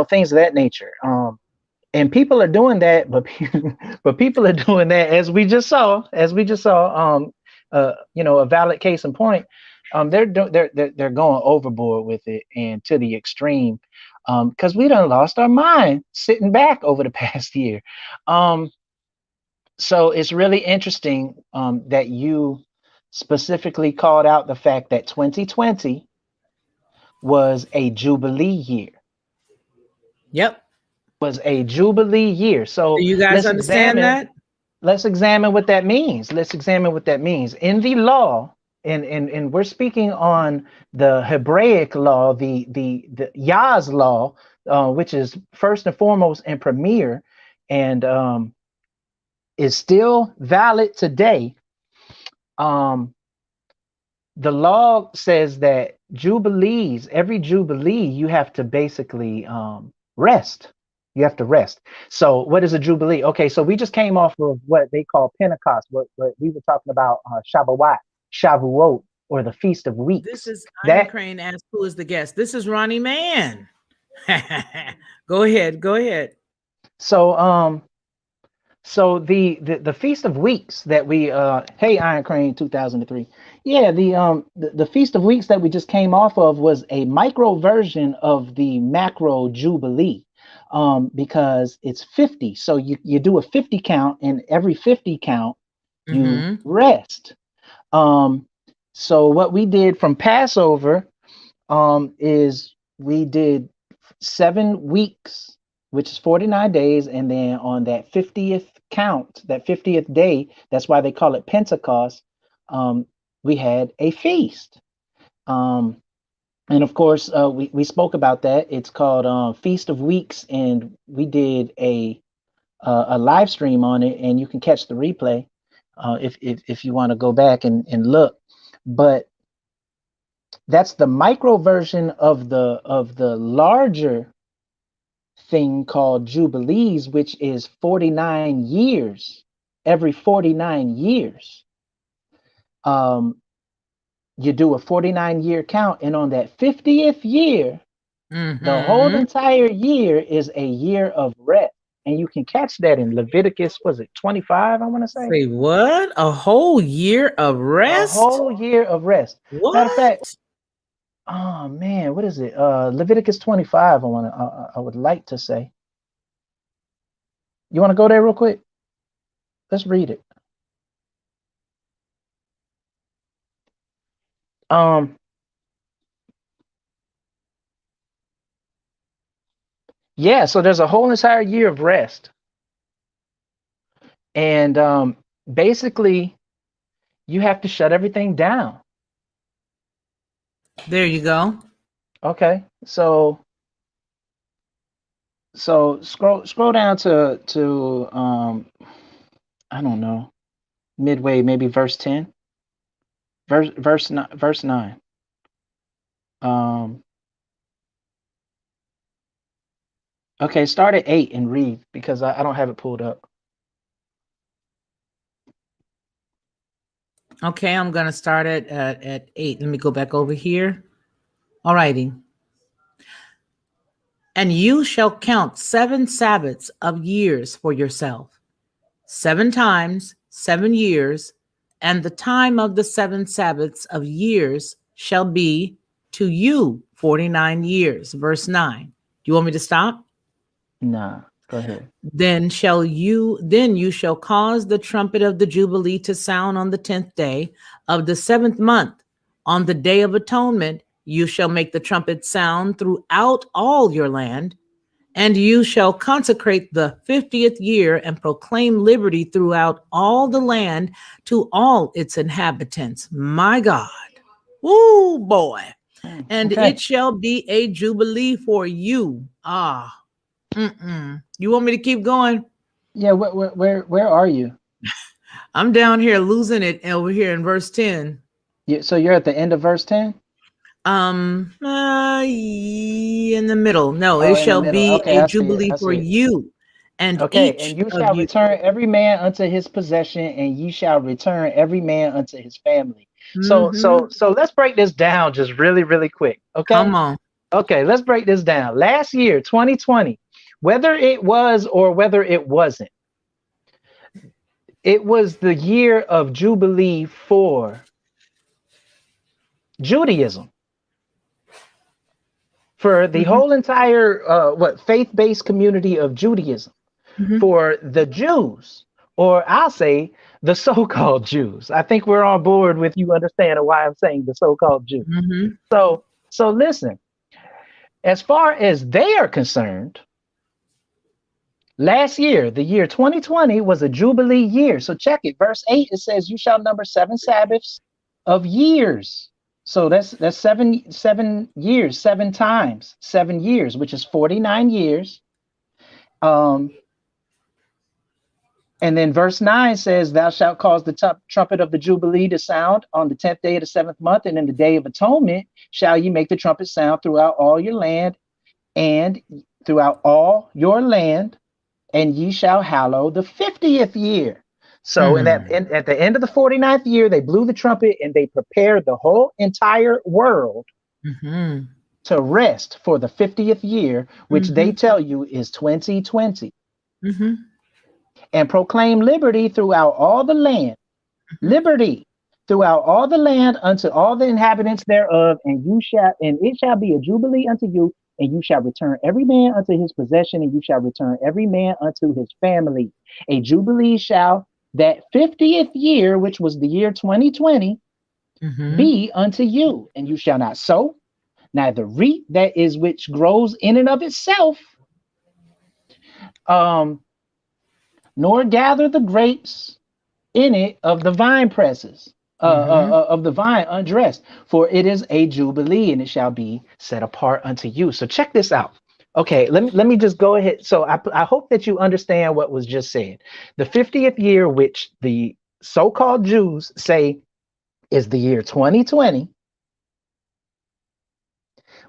things of that nature. And people are doing that, but people are doing that as we just saw. A valid case in point. They're going overboard with it and to the extreme, because we done lost our mind sitting back over the past year. So it's really interesting that you specifically called out the fact that 2020 was a Jubilee year. Yep. Was a Jubilee year. So do you guys understand that? Let's examine what that means. In the law, and we're speaking on the Hebraic law, the Yah's law, which is first and foremost and premier, and is still valid today. The law says that every Jubilee, you have to basically rest. You have to rest. So what is a Jubilee? Okay, so we just came off of what they call Pentecost, what we were talking about, Shavuot, or the Feast of Weeks. This is Iron Crane asked who is the guest. This is Ronnie Mann. Go ahead. So the Feast of Weeks that we hey Iron Crane 2003. Yeah, the Feast of Weeks that we just came off of was a micro version of the macro Jubilee. because it's 50. So you do a 50 count, and every 50 count you Mm-hmm. rest. So what we did from Passover is we did 7 weeks, which is 49 days, and then on that 50th count, that 50th day, that's why they call it Pentecost, we had a feast. And of course, we spoke about that. It's called Feast of Weeks, and we did a live stream on it, and you can catch the replay if you want to go back and look. But that's the micro version of the larger thing called Jubilees, which is 49 years. Every 49 years, you do a 49-year count, and on that 50th year, the whole Mm-hmm. entire year is a year of rest. And you can catch that in Leviticus, was it 25, I want to say? Say what? A whole year of A rest? whole year of rest. What? Matter of fact, oh man, what is it? Leviticus 25, I would like to say. You want to go there real quick? Let's read it. Yeah, so there's a whole entire year of rest. And basically you have to shut everything down. There you go. Okay. So scroll down to I don't know, midway, maybe verse 10. Verse 9. Okay, start at 8 and read, because I don't have it pulled up. Okay, I'm gonna start at 8. Let me go back over here. All righty. And you shall count 7 Sabbaths of years for yourself, 7 times 7 years, and the time of the 7 Sabbaths of years shall be to you 49 years. Verse 9. Do you want me to stop? Nah, go ahead. Then you shall cause the trumpet of the Jubilee to sound on the 10th day of the 7th month. On the Day of Atonement, you shall make the trumpet sound throughout all your land, and you shall consecrate the 50th year and proclaim liberty throughout all the land to all its inhabitants. My God. Woo, boy. And Okay. it shall be a jubilee for you. You want me to keep going? Yeah, where are you? I'm down here losing it over here in verse 10. So you're at the end of verse 10? In the middle. No, it shall be okay, a jubilee for you. And okay, each and you shall return every man unto his possession, and ye shall return every man unto his family. So let's break this down just really, really quick. Okay. Come on. Okay, let's break this down. Last year, 2020, whether it was or whether it wasn't, it was the year of Jubilee for Judaism. For the whole entire faith-based community of Judaism. For the Jews, or I'll say the so-called Jews. I think we're on board with you understanding why I'm saying the so-called Jews. So listen, as far as they are concerned, last year, the year 2020, was a Jubilee year. So check it. Verse 8, it says, you shall number 7 Sabbaths of years. So that's 7 years, 7 times 7 years, which is 49 years. And then verse 9 says, thou shalt cause the trumpet of the Jubilee to sound on the 10th day of the 7th month, and in the Day of Atonement shall ye make the trumpet sound throughout all your land, and throughout all your land, and ye shall hallow the 50th year. So at the end of the 49th year, they blew the trumpet, and they prepared the whole entire world to rest for the 50th year, which they tell you is 2020. And proclaim liberty throughout all the land, liberty throughout all the land unto all the inhabitants thereof, and it shall be a jubilee unto you and you shall return every man unto his possession, and you shall return every man unto his family. A jubilee shall that 50th year, which was the year 2020, be unto you, and you shall not sow, neither reap that is which grows in and of itself, nor gather the grapes in it of the vine presses, of the vine undressed, for it is a jubilee, and it shall be set apart unto you. So check this out. Okay, let me just go ahead. So I hope that you understand what was just said. The 50th year, which the so-called Jews say is the year 2020,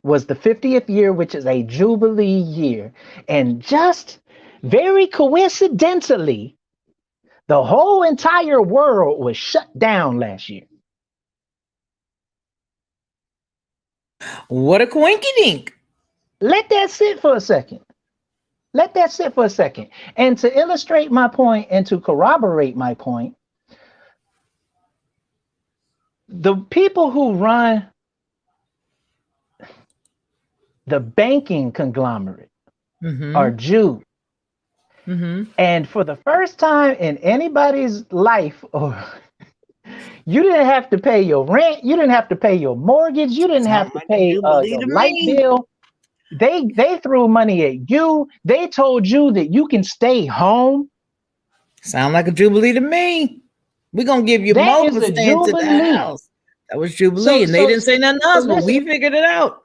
was the 50th year, which is a jubilee year. And just very coincidentally, the whole entire world was shut down last year. What a coinkydink. Let that sit for a second. Let that sit for a second. And to illustrate my point and to corroborate my point, the people who run the banking conglomerate are Jews. And for the first time in anybody's life, you didn't have to pay your rent, you didn't have to pay your mortgage, you didn't have to pay your light bill. They threw money at you. They told you that you can stay home. Sound like a jubilee to me. We're gonna give you more for staying to the house. That was jubilee, and they didn't say nothing to us, but we figured it out.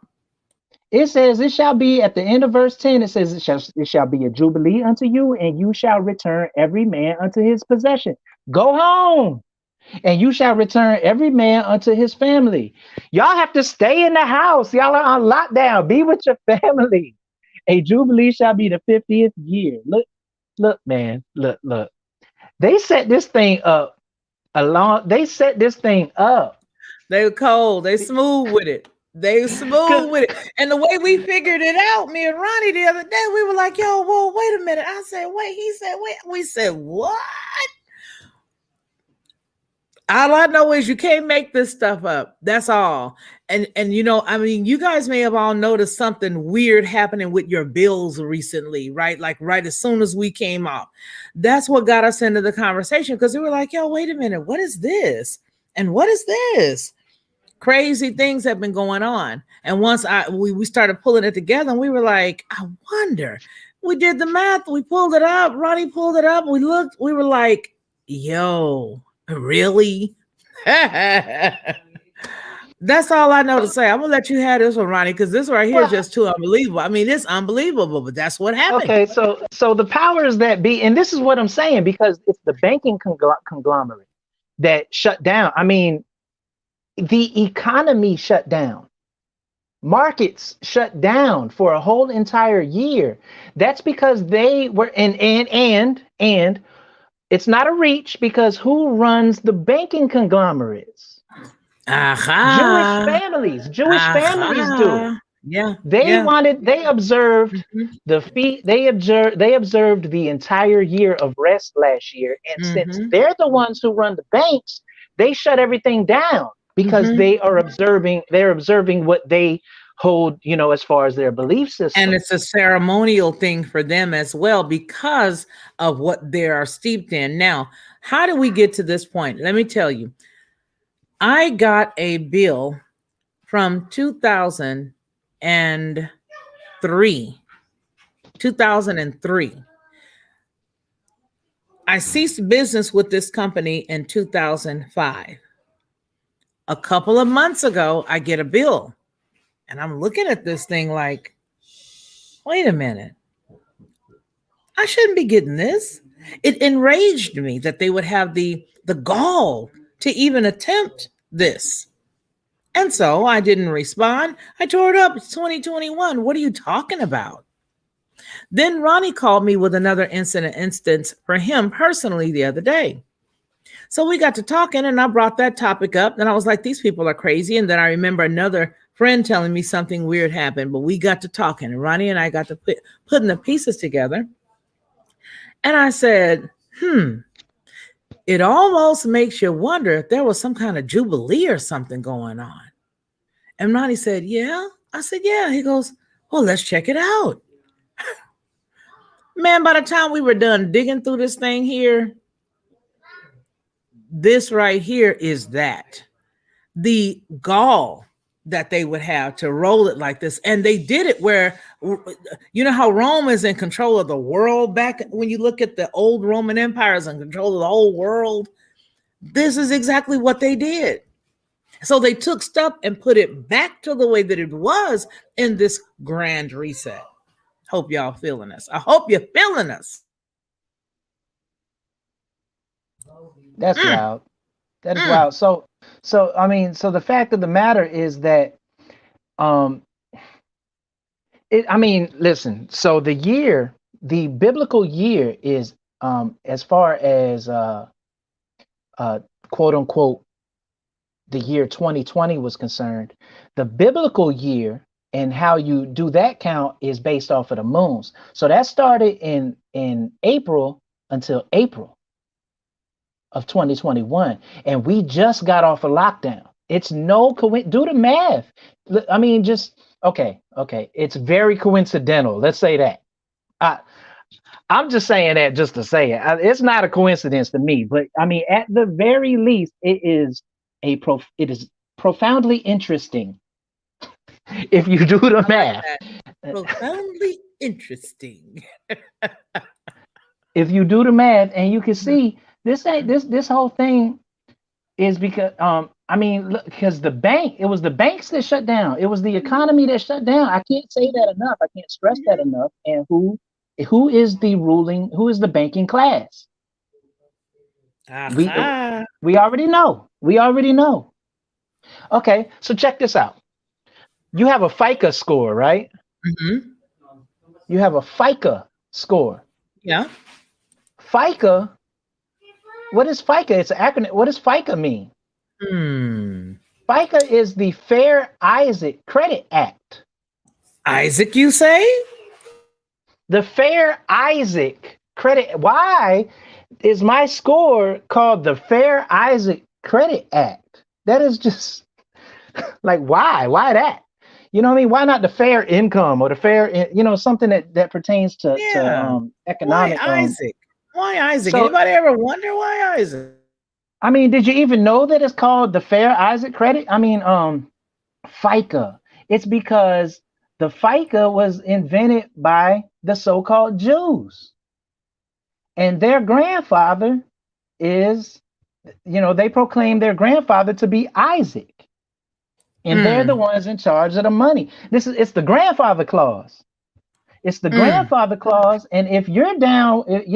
It says it shall be at the end of verse 10. It says it shall be a jubilee unto you, and you shall return every man unto his possession. Go home, and you shall return every man unto his family. Y'all have to stay in the house. Y'all are on lockdown. Be with your family. A jubilee shall be the 50th year. Look, man. Look. They set this thing up They set this thing up. They were cold. They smooth with it. They smooth with it. And the way we figured it out, me and Ronnie the other day, we were like, yo, whoa, wait a minute. I said, wait. He said, wait. We said, what? All I know is you can't make this stuff up. That's all. And you know, I mean, you guys may have all noticed something weird happening with your bills recently, right? Like right as soon as we came off. That's what got us into the conversation, because we were like, yo, wait a minute. What is this? And what is this? Crazy things have been going on. And once we started pulling it together, and we were like, I wonder. We did the math. We pulled it up. Ronnie pulled it up. We looked. We were like, yo, really? That's all I know to say. I'm gonna let you have this one, Ronnie, because this right here is just too unbelievable. I mean, it's unbelievable, but that's what happened. Okay, so the powers that be, and this is what I'm saying, because it's the banking conglomerate that shut down. I mean, the economy shut down. Markets shut down for a whole entire year. That's because they were and it's not a reach, because who runs the banking conglomerates? Jewish families do. Yeah. They observed the feet. They observed the entire year of rest last year. And since they're the ones who run the banks, they shut everything down, because they're observing what they hold, you know, as far as their belief system. And it's a ceremonial thing for them as well, because of what they are steeped in. Now, how do we get to this point? Let me tell you. I got a bill from 2003. I ceased business with this company in 2005. A couple of months ago, I get a bill, and I'm looking at this thing like, wait a minute. I shouldn't be getting this. It enraged me that they would have the gall to even attempt this. And so I didn't respond. I tore it up. It's 2021. What are you talking about? Then Ronnie called me with another instance for him personally the other day. So we got to talking, and I brought that topic up, and I was like, these people are crazy. And then I remember another friend telling me something weird happened, but we got to talking, and Ronnie and I got to putting the pieces together. And I said, it almost makes you wonder if there was some kind of jubilee or something going on. And Ronnie said, yeah. I said, yeah. He goes, Well, let's check it out. Man, by the time we were done digging through this thing here, this right here is that. The gall that they would have to roll it like this. And they did it where, you know how Rome is in control of the world back when you look at the old Roman Empire is in control of the whole world. This is exactly what they did. So they took stuff and put it back to the way that it was in this grand reset. Hope y'all feeling us. I hope you're feeling us. That's wild. That is wild. So I mean, so the fact of the matter is that, listen. So the biblical year is, as far as quote unquote, the year 2020 was concerned, the biblical year and how you do that count is based off of the moons. So that started in April until April of 2021, and we just got off of lockdown. It's no do the math. I mean, just okay. It's very coincidental. Let's say that. I'm just saying that just to say it. It's not a coincidence to me, but I mean, at the very least, it is profoundly interesting if you do the math. Profoundly interesting. If you do the math, and you can see. This whole thing is because because it was the banks that shut down. It was the economy that shut down. I can't say that enough. I can't stress that enough. And who is the banking class? We already know. Okay, so check this out. You have a FICA score, right? Mm-hmm. You have a FICA score. Yeah. FICA. What is FICA? It's an acronym. What does FICA mean? FICA is the Fair Isaac Credit Act. Isaac, you say? The Fair Isaac Credit. Why is my score called the Fair Isaac Credit Act? That is just like, why? Why that? You know what I mean? Why not the fair income or the fair, something that pertains to economic. Why Isaac? Why Isaac? Anybody ever wonder why Isaac? I mean, did you even know that it's called the Fair Isaac Credit? I mean, FICA. It's because the FICA was invented by the so-called Jews. And their grandfather is, they proclaim their grandfather to be Isaac. And they're the ones in charge of the money. It's the grandfather clause. It's the grandfather clause. And if you're down, if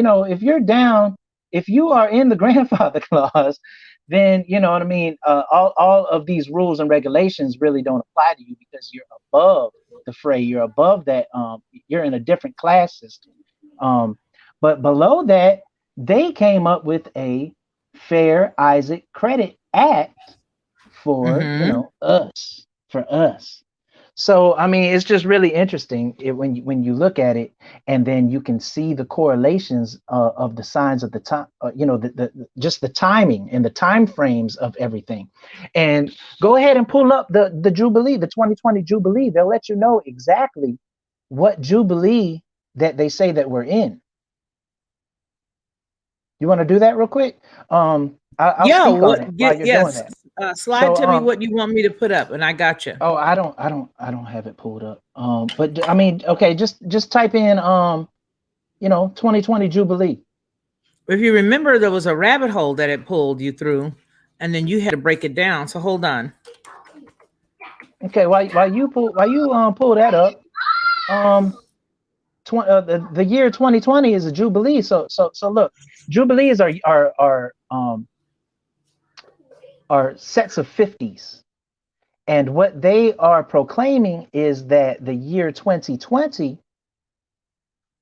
you are in the grandfather clause, then, you know what I mean? All of these rules and regulations really don't apply to you because you're above the fray. You're above that. You're in a different class system. But below that, they came up with a Fair Isaac Credit Act for, for us. So, I mean, it's just really interesting when you look at it, and then you can see the correlations of the signs of the time, just the timing and the time frames of everything. And go ahead and pull up the Jubilee, the 2020 Jubilee. They'll let you know exactly what Jubilee that they say that we're in. You want to do that real quick? I'll speak on it while you're doing that. Slide to me what you want me to put up, and I got you. Oh, I don't have it pulled up. But I mean, okay, just type in 2020 Jubilee. If you remember, there was a rabbit hole that it pulled you through, and then you had to break it down. So hold on. Okay, while you pull that up, the year 2020 is a Jubilee. So look, Jubilees are sets of 50s. And what they are proclaiming is that the year 2020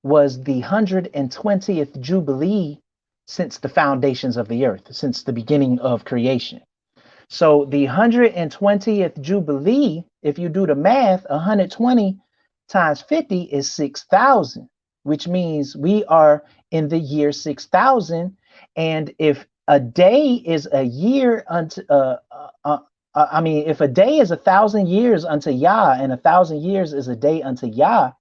was the 120th Jubilee since the foundations of the earth, since the beginning of creation. So the 120th Jubilee, if you do the math, 120 times 50 is 6,000, which means we are in the year 6,000. And if a day is a year I mean, if a day is 1,000 years unto Yah, and 1,000 years is a day unto Yah,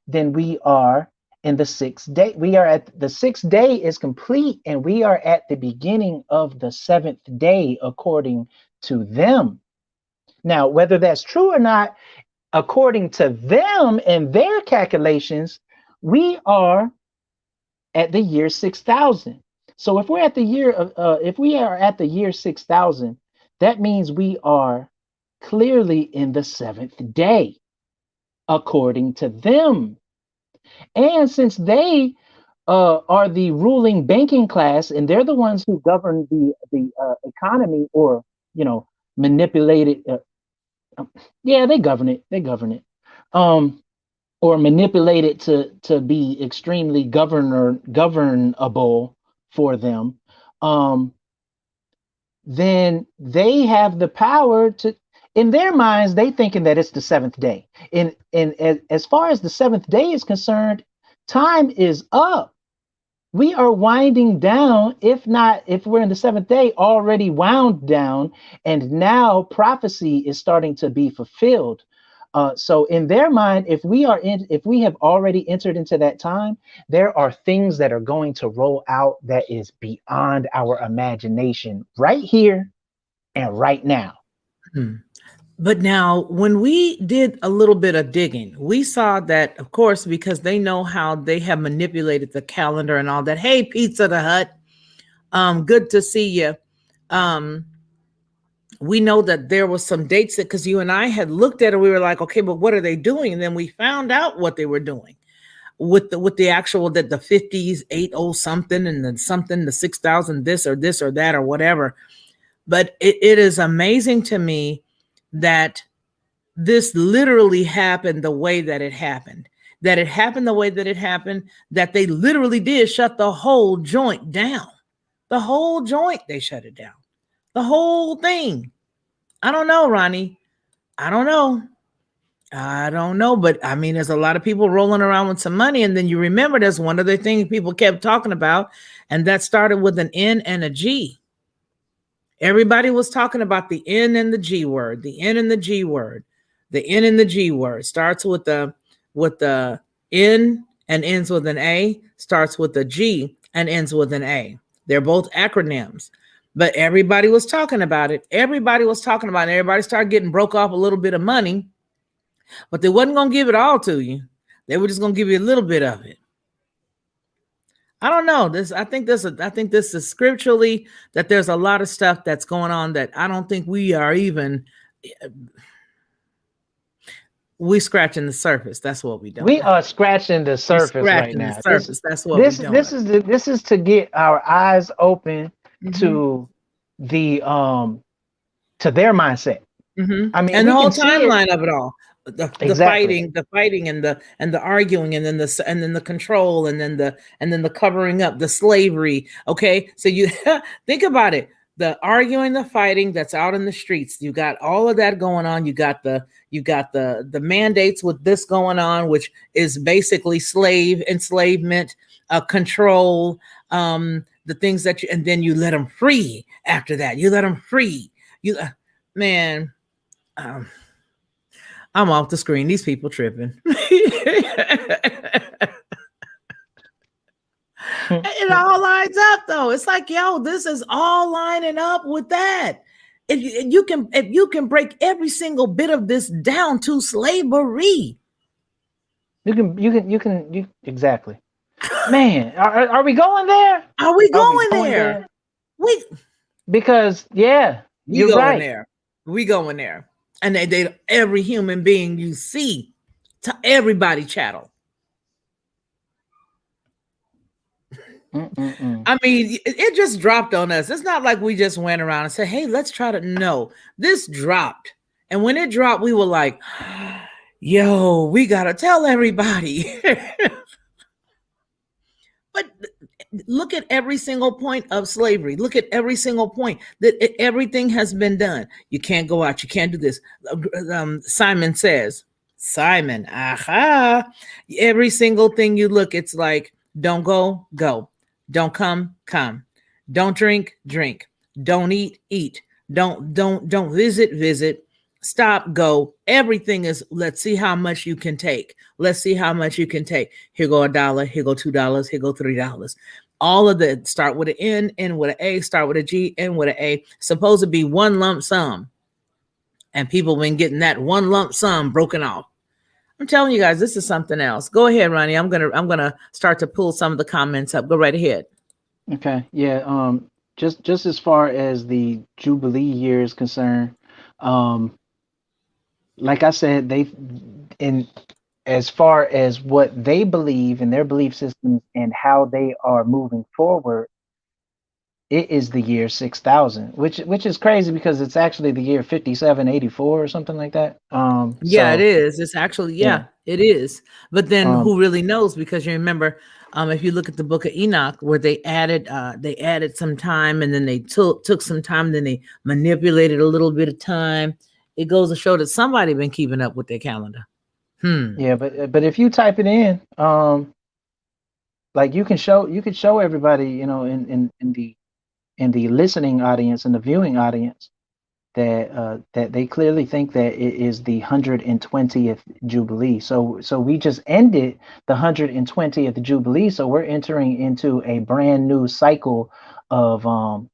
then we are in the 6th day. We are at the 6th day is complete, and we are at the beginning of the 7th day, according to them. Now, whether that's true or not, according to them and their calculations, we are at the year 6,000. So if we're at the year of, if we are at the year 6,000, that means we are clearly in the 7th day, according to them. And since they are the ruling banking class, and they're the ones who govern the economy, or manipulate it. Yeah, they govern it. They govern it. Or manipulate it to be extremely governable for them. Then they have the power to. In their minds, they thinking that it's the 7th day. And as far as the 7th day is concerned, time is up. We are winding down, if we're in the 7th day, already wound down, and now prophecy is starting to be fulfilled. So in their mind, if we have already entered into that time, there are things that are going to roll out that is beyond our imagination right here and right now. But now, when we did a little bit of digging, we saw that, of course, because they know how they have manipulated the calendar and all that. Hey, Pizza the Hut, good to see you. We know that there was some dates that, because you and I had looked at it, we were like, okay, but what are they doing? And then we found out what they were doing with the actual, that the 50s, 80 something, and then something, the 6,000, this or that or whatever. But it is amazing to me that this literally happened the way that it happened, that they literally did shut the whole joint down. The whole joint, they shut it down. The whole thing. I don't know, Ronnie. I don't know. But I mean, there's a lot of people rolling around with some money. And then you remember there's one other thing people kept talking about, and that started with an N and a G. Everybody was talking about the N and the G word, the N and the G word. The N and the G word starts with the N and ends with an A, starts with a G and ends with an A. They're both acronyms, but everybody was talking about it. Everybody started getting broke off a little bit of money, but they wasn't going to give it all to you. They were just going to give you a little bit of it. I don't know. I think this is scripturally that there's a lot of stuff that's going on that I don't think we are even. We scratching the surface. That's what we do. We are scratching the surface right now. That's what we're doing. This is to get our eyes open to the to their mindset. I mean, and the whole timeline of it all. The fighting and the arguing, and then the control, and then the covering up, the slavery. Okay, so you think about it: the arguing, the fighting that's out in the streets. You got all of that going on. You got the mandates with this going on, which is basically enslavement, control, the things that and then you let them free after that. You let them free. Man. I'm off the screen. These people tripping. It all lines up, though. It's like, yo, this is all lining up with that. If you can break every single bit of this down to slavery, you can exactly. Man, are we going there? Are we going there? Because you're right. There. We going there. And they every human being you see, to everybody chattel. I mean, it just dropped on us. It's not like we just went around and said, hey, let's try to. No, this dropped. And when it dropped, we were like, yo, we got to tell everybody. But look at every single point of slavery. Look at every single point that everything has been done. You can't go out. You can't do this. Simon says, every single thing you look, it's like, don't go, go. Don't come, come. Don't drink, drink. Don't eat, eat. Don't visit, stop, go. Everything is, let's see how much you can take. Let's see how much you can take. Here go $1, here go $2, here go $3. All of the start with an N, end with an A, start with a G, end with an A. Supposed to be one lump sum. And people been getting that one lump sum broken off. I'm telling you guys, this is something else. Go ahead, Ronnie. I'm gonna start to pull some of the comments up. Go right ahead. Okay. Yeah. Just as far as the Jubilee year is concerned, like I said, as far as what they believe in their belief systems and how they are moving forward, it is the year 6000, which is crazy because it's actually the year 5784 or something like that. Yeah, it is. It's actually, yeah, it is. But then who really knows? Because you remember, if you look at the book of Enoch, where they added some time, and then they took some time, then they manipulated a little bit of time. It goes to show that somebody been keeping up with their calendar. Yeah, but if you type it in, like you can show everybody, you know, in the listening audience and the viewing audience that they clearly think that it is the 120th Jubilee. So we just ended the 120th Jubilee. So we're entering into a brand new cycle of a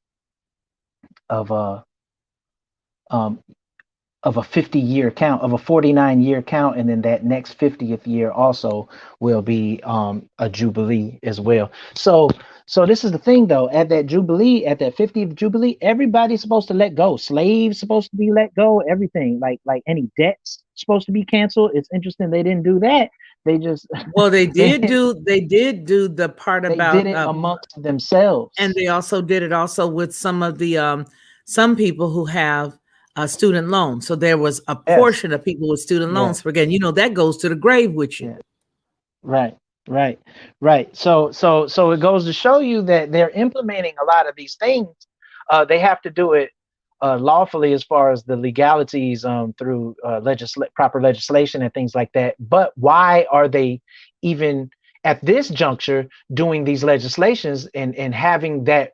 50-year count, of a 49-year count, and then that next 50th year also will be a Jubilee as well. So this is the thing though, at that Jubilee, at that 50th Jubilee, everybody's supposed to let go. Slaves supposed to be let go, everything, like any debts supposed to be canceled. It's interesting they didn't do that. They just they did do the part about they did it amongst themselves. And they also did it also with some of the some people who have student loans. So there was a portion of people with student loans. Again, you know, that goes to the grave with you. Right. So it goes to show you that they're implementing a lot of these things. They have to do it lawfully as far as the legalities through proper legislation and things like that. But why are they even at this juncture doing these legislations and having that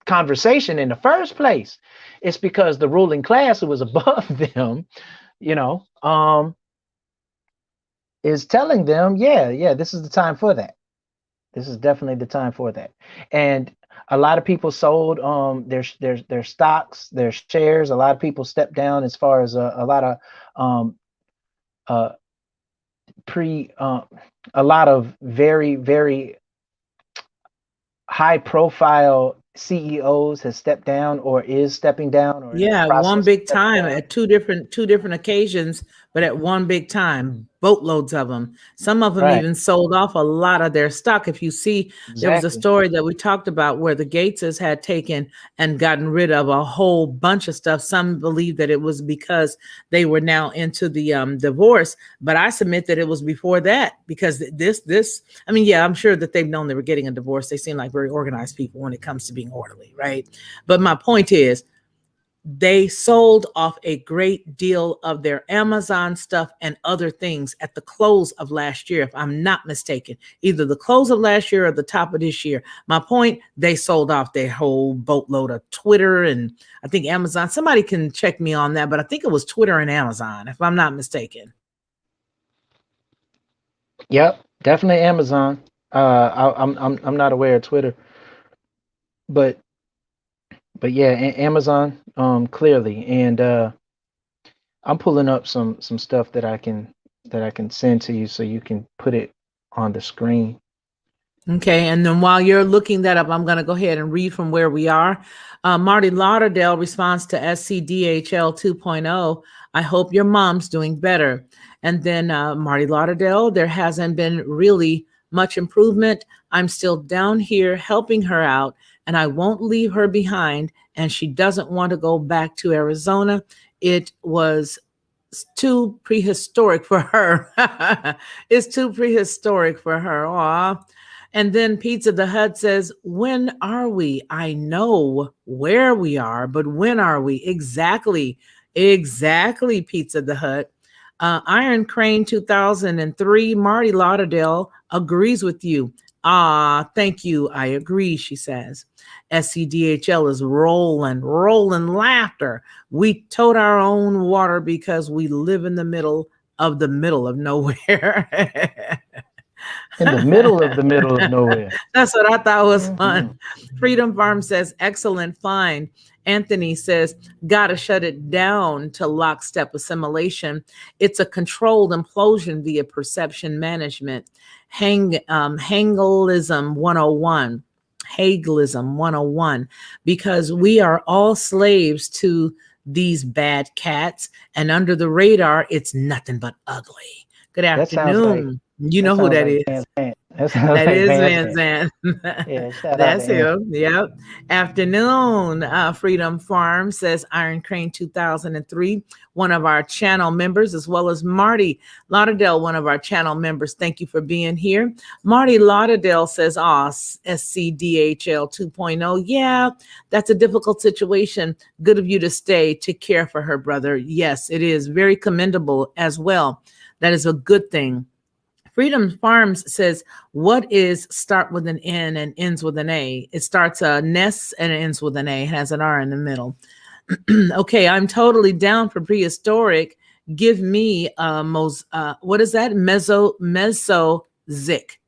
conversation in the first place? It's because the ruling class who was above them, you know, is telling them, yeah, this is the time for that. This is definitely the time for that. And a lot of people sold their stocks, their shares. A lot of people stepped down as far as a lot of very, very high profile CEOs has stepped down or is stepping down. Or one big time at two different occasions, but at one big time, boatloads of them. Some of them even sold off a lot of their stock. If you see, there was a story that we talked about where the Gateses had taken and gotten rid of a whole bunch of stuff. Some believe that it was because they were now into the divorce, but I submit that it was before that, because this, I mean, yeah, I'm sure that they've known they were getting a divorce. They seem like very organized people when it comes to being orderly, right? But my point is, they sold off a great deal of their Amazon stuff and other things at the close of last year, if I'm not mistaken, either the close of last year or the top of this year. My point, they sold off their whole boatload of Twitter and I think Amazon. Somebody can check me on that, but I think it was Twitter and Amazon, if I'm not mistaken. Yep, definitely Amazon. I'm not aware of Twitter, but yeah, Amazon clearly. And I'm pulling up some stuff that I can send to you so you can put it on the screen. Okay, and then while you're looking that up, I'm going to go ahead and read from where we are. Marty Lauderdale responds to SCDHL 2.0. I hope your mom's doing better. And then Marty Lauderdale, there hasn't been really much improvement. I'm still down here helping her out, and I won't leave her behind. And she doesn't want to go back to Arizona. It was too prehistoric for her. It's too prehistoric for her. Aw. And then Pizza the Hut says, when are we? I know where we are, but when are we? Exactly, Pizza the Hut. Iron Crane 2003, Marty Lauderdale agrees with you. Ah, thank you. I agree, she says. SCDHL is rolling laughter. We tote our own water because we live in the middle of nowhere. In the middle of nowhere. That's what I thought was fun. Freedom Farm says, excellent find. Anthony says, gotta shut it down to lockstep assimilation. It's a controlled implosion via perception management. Hegelianism 101. Hegelianism 101. Because we are all slaves to these bad cats, and under the radar, it's nothing but ugly. Good afternoon. You know who that is. That is Van Zandt. Yeah, that's him. Yep. Afternoon. Freedom Farm says Iron Crane 2003, one of our channel members, as well as Marty Lauderdale, one of our channel members. Thank you for being here. Marty Lauderdale says, SCDHL 2.0. Yeah, that's a difficult situation. Good of you to stay to care for her, brother. Yes, it is very commendable as well. That is a good thing. Freedom Farms says, what is start with an N and ends with an A? It starts a Ness and it ends with an A. It has an R in the middle. Okay, I'm totally down for prehistoric. Give me what is that?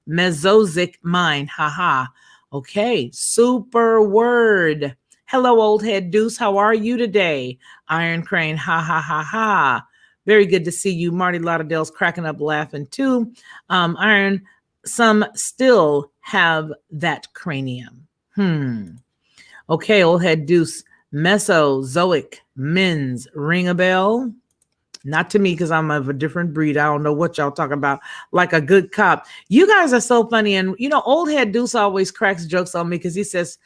Mesozoic mind. Haha. Okay, super word. Hello, old head Deuce. How are you today? Iron Crane. Ha ha ha ha. Very good to see you. Marty Lauderdale's cracking up laughing too. Iron, some still have that cranium. Okay, old head Deuce. Mesozoic men's ring a bell? Not to me, because I'm of a different breed. I don't know what y'all talking about. Like a good cop. You guys are so funny. And, old head Deuce always cracks jokes on me because he says,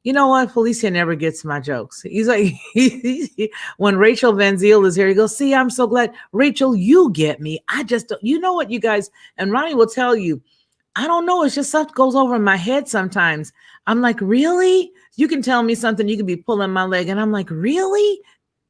you know what? Felicia never gets my jokes. He's like, when Rachel Van Ziel is here, he goes, see, I'm so glad. Rachel, you get me. I just don't. You know what, you guys, and Ronnie will tell you, I don't know. It's just stuff goes over in my head sometimes. I'm like, really? You can tell me something. You can be pulling my leg. And I'm like, really?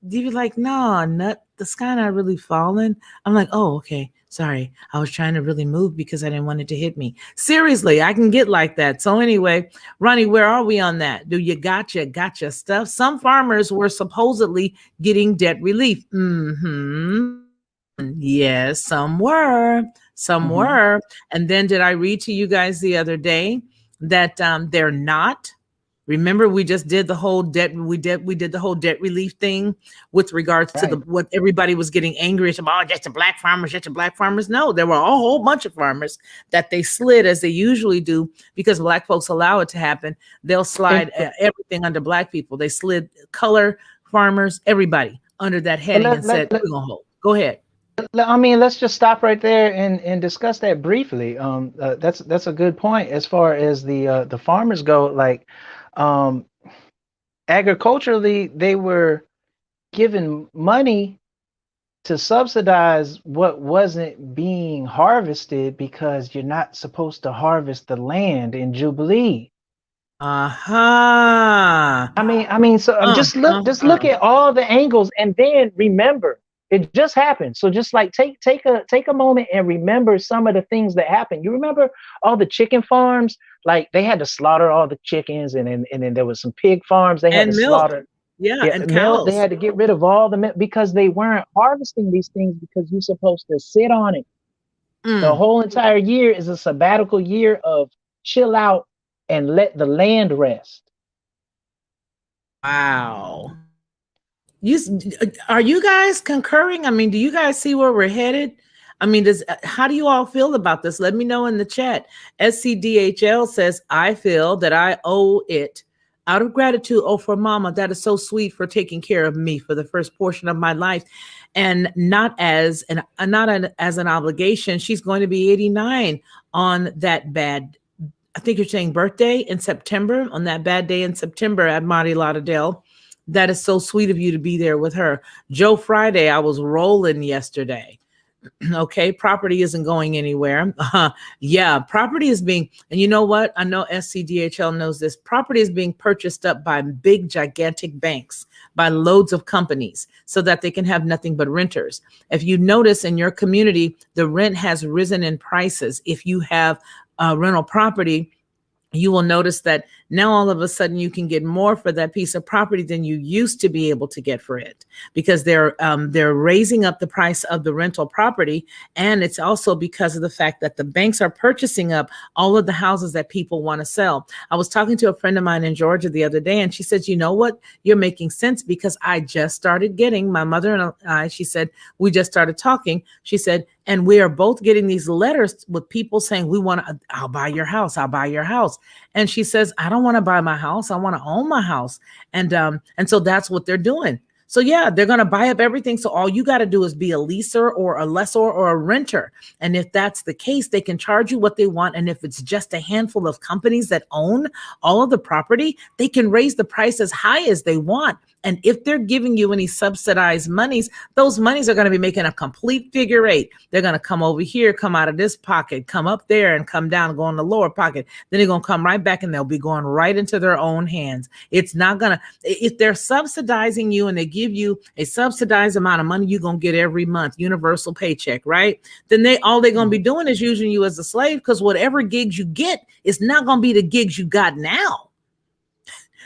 You'd be like, no, the sky not really falling. I'm like, oh, okay. Sorry, I was trying to really move because I didn't want it to hit me. Seriously, I can get like that. So anyway, Ronnie, where are we on that? Do you gotcha stuff? Some farmers were supposedly getting debt relief. Yes, some were. Some were. And then did I read to you guys the other day that they're not? Remember, we just did the whole debt. We did the whole debt relief thing with regards to what everybody was getting angry about. Oh, just the black farmers. No, there were a whole bunch of farmers that they slid, as they usually do, because black folks allow it to happen. They'll slide everything under black people. They slid color farmers, everybody under that heading and said, we're gonna hold. Go ahead. I mean, let's just stop right there and discuss that briefly. That's a good point as far as the farmers go. Like, agriculturally, they were given money to subsidize what wasn't being harvested because you're not supposed to harvest the land in Jubilee. I mean, so just look at all the angles and then remember it just happened. So just like take a moment and remember some of the things that happened. You remember all the chicken farms? Like they had to slaughter all the chickens, and then there was some pig farms they had to slaughter. And milk. They had to get rid of all the milk because they weren't harvesting these things because you're supposed to sit on it. The whole entire year is a sabbatical year of chill out and let the land rest. Wow. Are you guys concurring? I mean, do you guys see where we're headed? I mean, how do you all feel about this? Let me know in the chat. SCDHL says, I feel that I owe it out of gratitude. Oh, for mama, that is so sweet for taking care of me for the first portion of my life, and not as an obligation. She's going to be 89 on that bad, I think you're saying birthday in September, on that bad day in September at Marty Lauderdale. That is so sweet of you to be there with her. Joe Friday, I was rolling yesterday. Okay, property isn't going anywhere. Yeah, property is being, and you know what? I know SCDHL knows this. Property is being purchased up by big, gigantic banks, by loads of companies, so that they can have nothing but renters. If you notice in your community, the rent has risen in prices. If you have rental property, you will notice that now all of a sudden you can get more for that piece of property than you used to be able to get for it, because they're raising up the price of the rental property. And it's also because of the fact that the banks are purchasing up all of the houses that people want to sell. I was talking to a friend of mine in Georgia the other day, and she said, you know what, you're making sense, because I just started getting, my mother and I, she said, we just started talking. She said, and we are both getting these letters with people saying, I'll buy your house. I'll buy your house. And she says, I don't want to buy my house. I want to own my house. And so that's what they're doing. So yeah, they're going to buy up everything. So all you got to do is be a leaser or a lessor or a renter. And if that's the case, they can charge you what they want. And if it's just a handful of companies that own all of the property, they can raise the price as high as they want. And if they're giving you any subsidized monies, those monies are going to be making a complete figure eight. They're going to come over here, come out of this pocket, come up there, and come down and go in the lower pocket. Then they're going to come right back, and they'll be going right into their own hands. It's not going to, if they're subsidizing you and they give you a subsidized amount of money you're going to get every month, universal paycheck, right? Then all they're going to be doing is using you as a slave, because whatever gigs you get is not going to be the gigs you got now.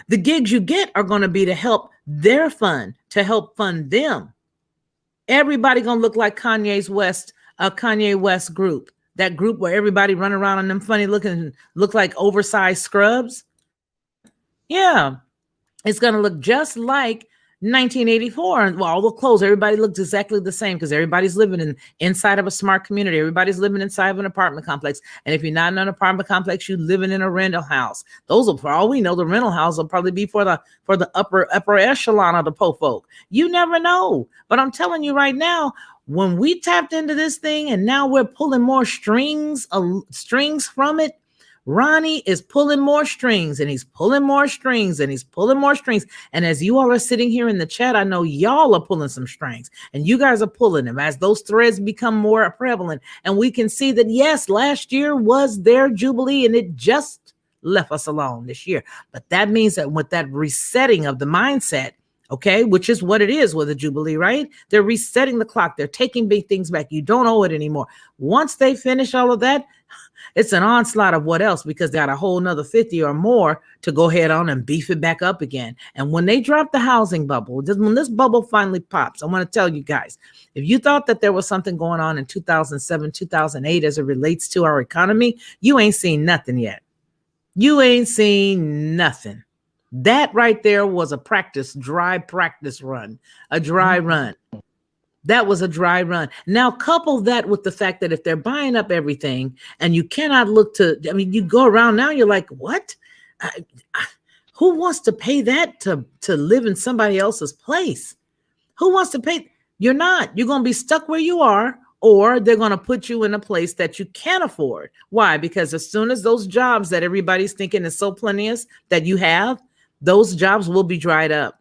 The gigs you get are going to be to help their fund, to help fund them. Everybody going to look like Kanye West group, that group where everybody run around in them funny look like oversized scrubs. Yeah, it's going to look just like 1984, and all the clothes, everybody looks exactly the same, because everybody's living inside of a smart community. Everybody's living inside of an apartment complex. And if you're not in an apartment complex, you're living in a rental house. Those will, for all we know, the rental house will probably be for the upper echelon of the po folk. You never know. But I'm telling you right now, when we tapped into this thing and now we're pulling more strings from it, Ronnie is pulling more strings, and he's pulling more strings, and he's pulling more strings. And as you all are sitting here in the chat, I know y'all are pulling some strings, and you guys are pulling them as those threads become more prevalent. And we can see that, yes, last year was their Jubilee, and it just left us alone this year. But that means that with that resetting of the mindset, okay, which is what it is with a Jubilee, right? They're resetting the clock. They're taking big things back. You don't owe it anymore. Once they finish all of that, it's an onslaught of what else, because they got a whole nother 50 or more to go ahead on and beef it back up again. And when they drop the housing bubble, when this bubble finally pops, I want to tell you guys, if you thought that there was something going on in 2007, 2008 as it relates to our economy, you ain't seen nothing yet. You ain't seen nothing. That right there was a dry practice run, a dry run. That was a dry run. Now, couple that with the fact that if they're buying up everything and you cannot look to, I mean, you go around now, you're like, what? Who wants to pay that to live in somebody else's place? Who wants to pay? You're not. You're going to be stuck where you are, or they're going to put you in a place that you can't afford. Why? Because as soon as those jobs that everybody's thinking is so plenteous that you have, those jobs will be dried up.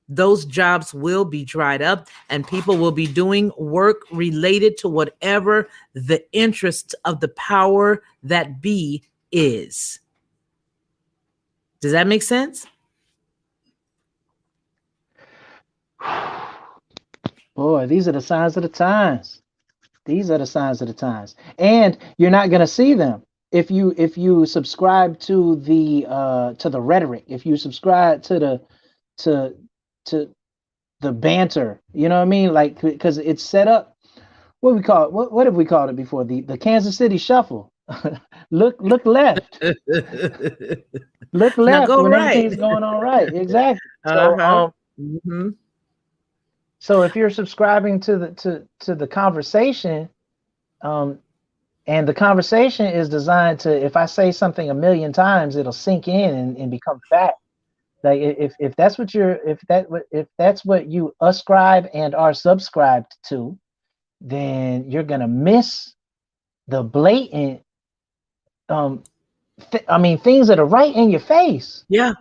Those jobs will be dried up, and people will be doing work related to whatever the interest of the power that be is. Does that make sense? Boy, these are the signs of the times. These are the signs of the times. And you're not going to see them if you subscribe to the rhetoric, if you subscribe to the banter, you know what I mean? Like, because it's set up. What we call it? What have we called it before? The Kansas City Shuffle. look left. Look left go when right. everything's going on right. Exactly. So, so if you're subscribing to the conversation, and the conversation is designed to, if I say something 1,000,000 times, it'll sink in and become fact. Like if that's what you ascribe and are subscribed to, then you're gonna miss the blatant things that are right in your face. Yeah.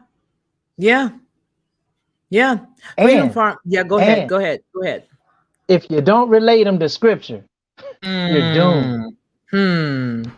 Freedom Farm. Yeah, go ahead. If you don't relate them to scripture, you're doomed.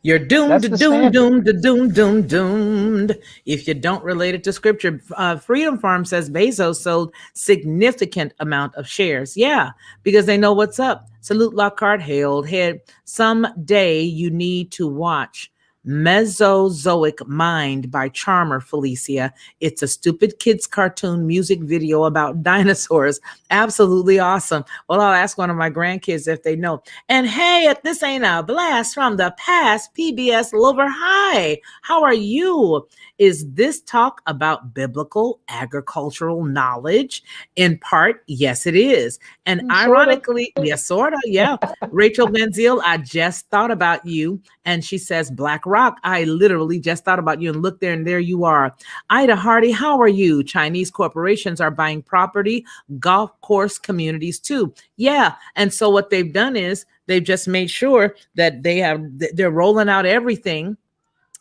You're doomed, That's the doomed, standard. doomed. If you don't relate it to scripture, Freedom Farm says Bezos sold significant amount of shares. Yeah, because they know what's up. Salute Lockhart hailed head. Someday you need to watch Mesozoic Mind by Charmer Felicia. It's a stupid kids cartoon music video about dinosaurs. Absolutely awesome. Well, I'll ask one of my grandkids if they know. And hey, if this ain't a blast from the past, PBS Lover, hi, how are you? Is this talk about biblical agricultural knowledge? In part, yes, it is. And Sorta. ironically, yes, sort of, yeah. Rachel Benziel, I just thought about you. And she says, Black Rock, I literally just thought about you, and look there, and there you are. Ida Hardy, how are you? Chinese corporations are buying property, golf course communities too. Yeah. And so what they've done is they've just made sure that they're rolling out everything.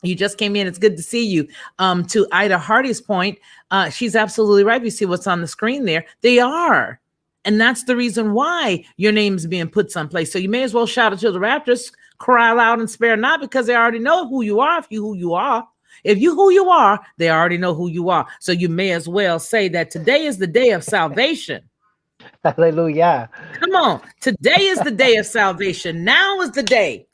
You just came in. It's good to see you. To Ida Hardy's point, she's absolutely right. You see what's on the screen there. They are. And that's the reason why your name's being put someplace. So you may as well shout it to the Raptors, cry loud and spare not, because they already know who you are. If you who you are, who you are, they already know who you are. So you may as well say that today is the day of salvation. Hallelujah. Come on. Today is the day of salvation. Now is the day.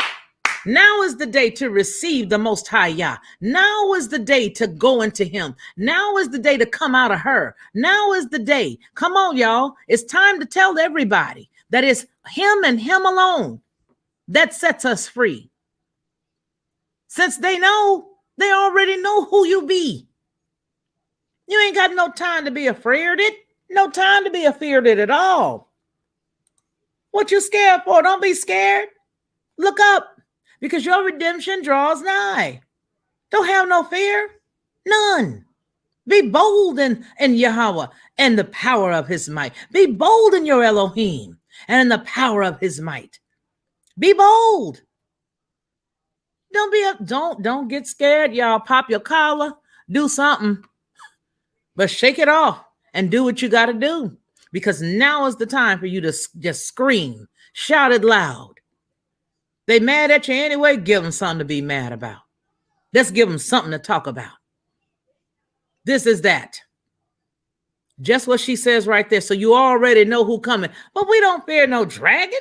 Now is the day to receive the Most High Yah. Now is the day to go into Him. Now is the day to come out of her. Now is the day. Come on, y'all. It's time to tell everybody that it's Him and Him alone that sets us free. Since they already know who you be. You ain't got no time to be afraid of it. No time to be afraid of it at all. What you scared for? Don't be scared. Look up. Because your redemption draws nigh. Don't have no fear. None. Be bold in Yahweh and the power of his might. Be bold in your Elohim and in the power of his might. Be bold. Don't get scared, y'all. Pop your collar. Do something. But shake it off and do what you got to do. Because now is the time for you to just scream. Shout it loud. They mad at you anyway, give them something to be mad about. Let's give them something to talk about. This is that. Just what she says right there. So you already know who coming. But we don't fear no dragon.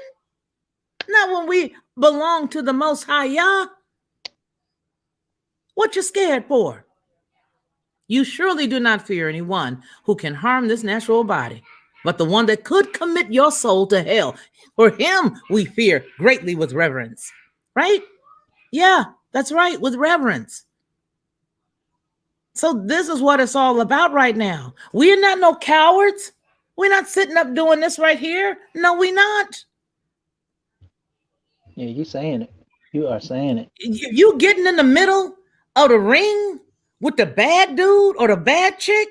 Not when we belong to the Most High Yah. What you scared for? You surely do not fear anyone who can harm this natural body, but the one that could commit your soul to hell. For him we fear greatly with reverence. Right? Yeah, that's right, with reverence. So this is what it's all about right now. We're not no cowards. We're not sitting up doing this right here. No, we're not. Yeah, you saying it. You are saying it. You getting in the middle of the ring with the bad dude or the bad chick,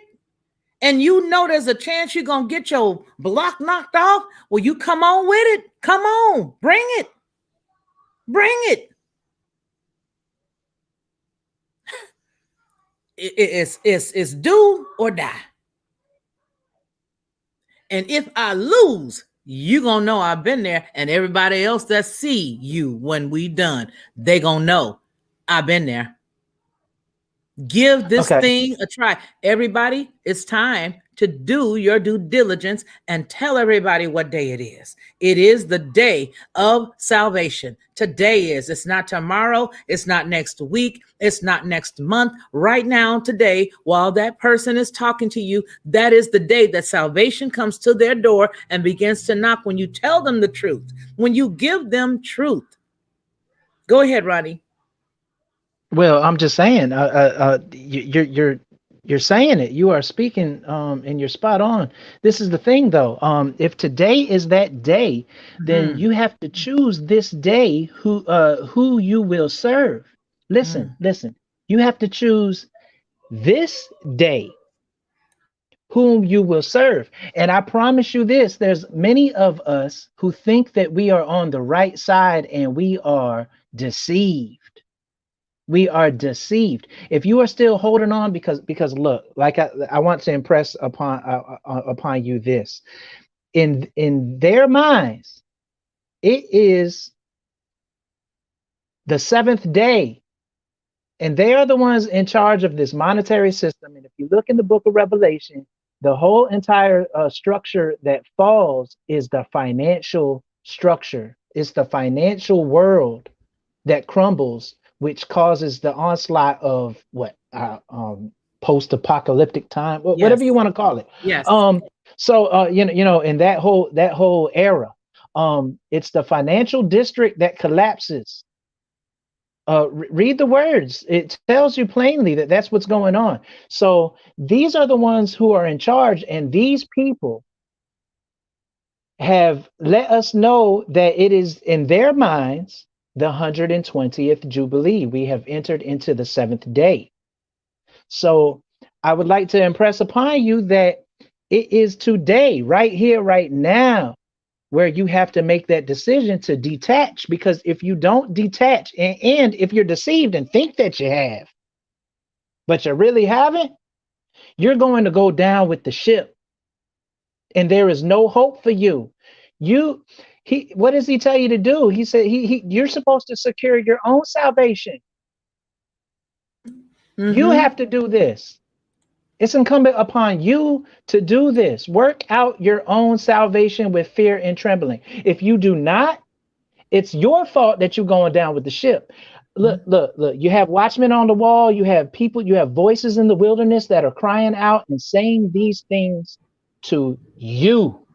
and you know there's a chance you're going to get your block knocked off, well, you come on with it. Come on. Bring it. Bring it. It's do or die. And if I lose, you going to know I've been there, and everybody else that see you when we done, they going to know I've been there. Give this thing a try. Everybody, it's time to do your due diligence and tell everybody what day it is. It is the day of salvation. Today is. It's not tomorrow. It's not next week. It's not next month. Right now, today, while that person is talking to you, that is the day that salvation comes to their door and begins to knock when you tell them the truth, when you give them truth. Go ahead, Ronnie. Well, I'm just saying, you're saying it. You are speaking, and you're spot on. This is the thing, though. If today is that day, then you have to choose this day who you will serve. Listen. You have to choose this day whom you will serve. And I promise you this: there's many of us who think that we are on the right side, and we are deceived. We are deceived. If you are still holding on, because look, like I want to impress upon you this, in their minds, it is the seventh day. And they are the ones in charge of this monetary system. And if you look in the book of Revelation, the whole entire structure that falls is the financial structure. It's the financial world that crumbles, which causes the onslaught of post-apocalyptic time, whatever you want to call it. Yes. So in that whole era, it's the financial district that collapses. Read the words. It tells you plainly that that's what's going on. So these are the ones who are in charge, and these people have let us know that it is in their minds the 120th Jubilee. We have entered into the seventh day. So I would like to impress upon you that it is today, right here, right now, where you have to make that decision to detach, because if you don't detach, and if you're deceived and think that you have, but you really haven't, you're going to go down with the ship, and there is no hope for you. What does he tell you to do? He said you're supposed to secure your own salvation. You have to do this. It's incumbent upon you to do this. Work out your own salvation with fear and trembling. If you do not, it's your fault that you're going down with the ship. Look, you have watchmen on the wall. You have people, you have voices in the wilderness that are crying out and saying these things to you.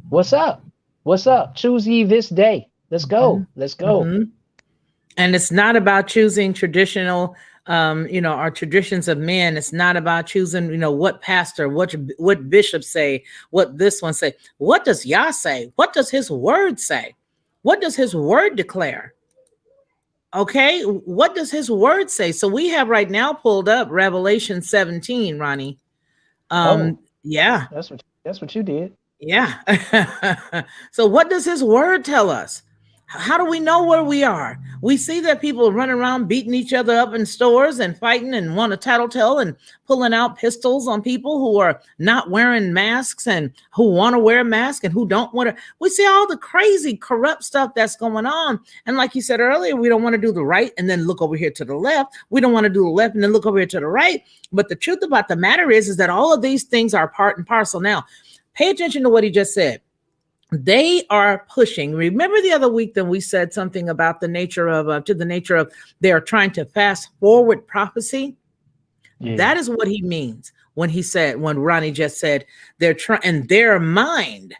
What's up? What's up? Choose ye this day. Let's go. Let's go. And it's not about choosing traditional our traditions of men. It's not about choosing, what pastor, what bishop say, what this one say. What does Yah say? What does his word say? What does his word declare? Okay, what does his word say? So we have right now pulled up Revelation 17, Ronnie. Yeah. That's what you did. Yeah. So what does his word tell us? How do we know where we are? We see that people run around beating each other up in stores and fighting and want to tattletale and pulling out pistols on people who are not wearing masks and who want to wear a mask and who don't want to. We see all the crazy, corrupt stuff that's going on. And like you said earlier, we don't want to do the right and then look over here to the left. We don't want to do the left and then look over here to the right. But the truth about the matter is that all of these things are part and parcel. Now, pay attention to what he just said. They are pushing. Remember the other week that we said something about the nature of they are trying to fast forward prophecy. Yeah. That is what he means when Ronnie just said they're trying in their mind.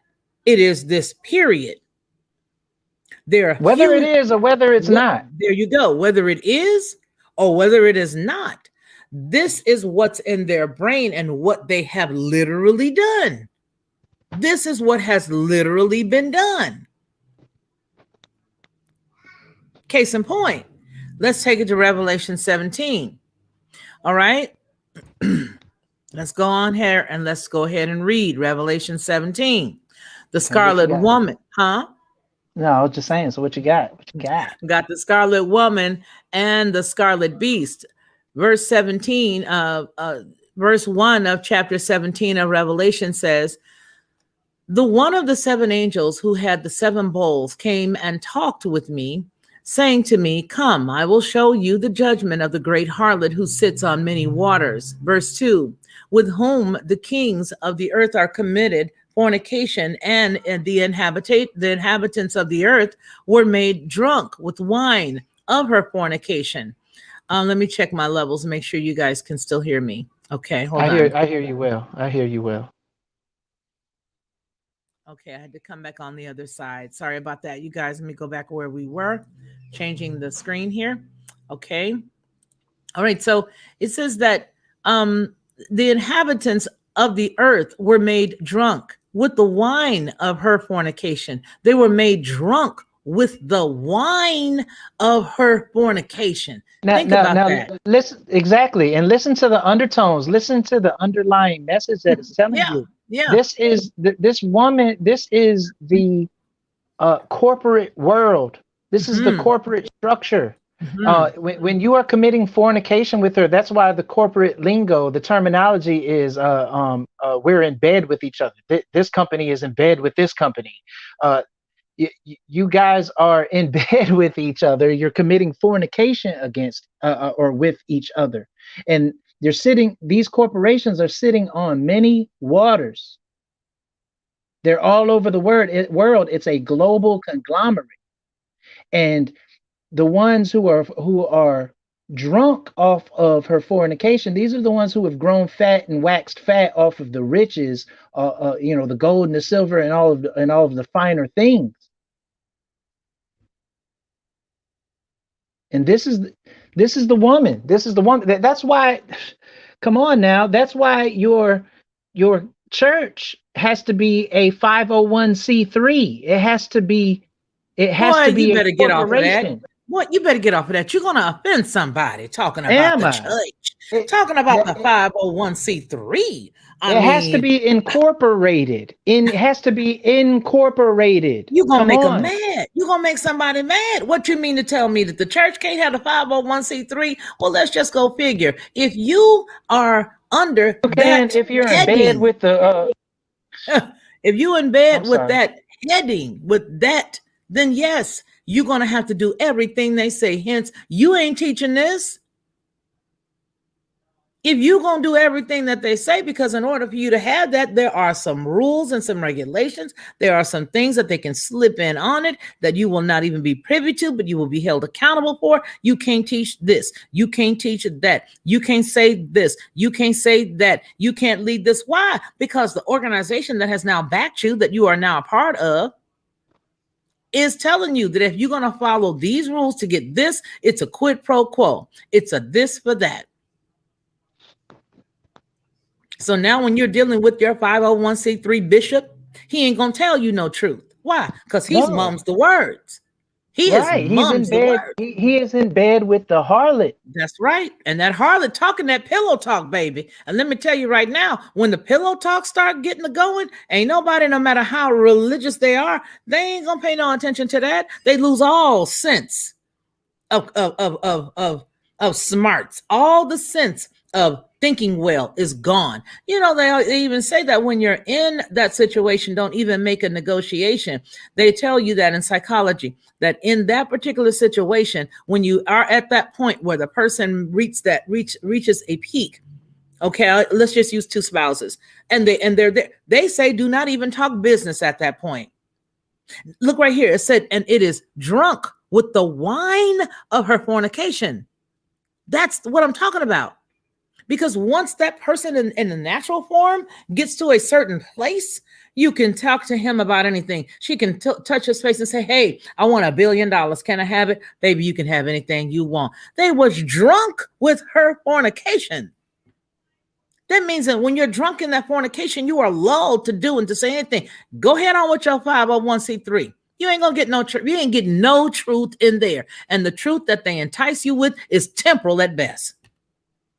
It is this period. Whether it is or whether it's not. There you go. Whether it is or whether it is not. This is what's in their brain and what they have literally done. This is what has literally been done. Case in point, let's take it to Revelation 17. All right. Let's go on here and let's go ahead and read Revelation 17. The Scarlet Woman, huh? No, I was just saying. So what you got? Got the Scarlet Woman and the Scarlet Beast. Verse 17, verse 1 of chapter 17 of Revelation says, the one of the seven angels who had the seven bowls came and talked with me, saying to me, come, I will show you the judgment of the great harlot who sits on many waters. Verse 2, with whom the kings of the earth are committed fornication, and the inhabitants of the earth were made drunk with wine of her fornication. Let me check my levels and make sure you guys can still hear me. Okay, hold on. I hear you well. Okay, I had to come back on the other side. Sorry about that, you guys. Let me go back where we were, changing the screen here. Okay. All right, so it says that the inhabitants of the earth were made drunk with the wine of her fornication. They were made drunk with the wine of her fornication. Think about that. Listen, exactly. And listen to the undertones. Listen to the underlying message that it's telling you. Yeah. This is this woman. This is the corporate world. This is the corporate structure. When you are committing fornication with her, that's why the corporate lingo, the terminology is we're in bed with each other. This company is in bed with this company. you guys are in bed with each other. You're committing fornication against or with each other, and these corporations are sitting on many waters. They're all over the world. It's a global conglomerate, and the ones who are drunk off of her fornication, these are the ones who have grown fat and waxed fat off of the riches, the gold and the silver and all of the finer things. And this is the woman. This is the woman. That's why. Come on now. That's why your church has to be a 501c3. It has to be. It has Boy, to be. You better get off of that. corporation. What? You better get off of that. You're gonna offend somebody talking about the church, talking about the 501c3. It has to be incorporated. It has to be incorporated. You're gonna make them mad. You're gonna make somebody mad. What you mean to tell me that the church can't have a 501c3? Well, let's just go figure. If you are under if you're in bed with the if you're in bed with that heading, with that, then yes, you're gonna have to do everything they say. Hence, you ain't teaching this. If you're going to do everything that they say, because in order for you to have that, there are some rules and some regulations. There are some things that they can slip in on it that you will not even be privy to, but you will be held accountable for. You can't teach this. You can't teach that. You can't say this. You can't say that. You can't lead this. Why? Because the organization that has now backed you, that you are now a part of, is telling you that if you're going to follow these rules to get this, it's a quid pro quo. It's a this for that. So now when you're dealing with your 501c3 bishop, he ain't going to tell you no truth. Why? Because he's mums the words. He is mums the words. He is in bed with the harlot. That's right. And that harlot talking that pillow talk, baby. And let me tell you right now, when the pillow talk start getting to going, ain't nobody, no matter how religious they are, they ain't going to pay no attention to that. They lose all sense of smarts. All the sense of thinking well is gone. You know, they even say that when you're in that situation, don't even make a negotiation. They tell you that in psychology, that in that particular situation, when you are at that point where the person reaches a peak, okay, let's just use two spouses, and they're there. They say do not even talk business at that point. Look right here. It said, and it is drunk with the wine of her fornication. That's what I'm talking about. Because once that person in the natural form gets to a certain place, you can talk to him about anything. She can touch his face and say, hey, I want $1 billion. Can I have it? Baby, you can have anything you want. They was drunk with her fornication. That means that when you're drunk in that fornication, you are lulled to do and to say anything. Go ahead on with your 501c3. You ain't gonna get no truth. You ain't getting no truth in there. And the truth that they entice you with is temporal at best.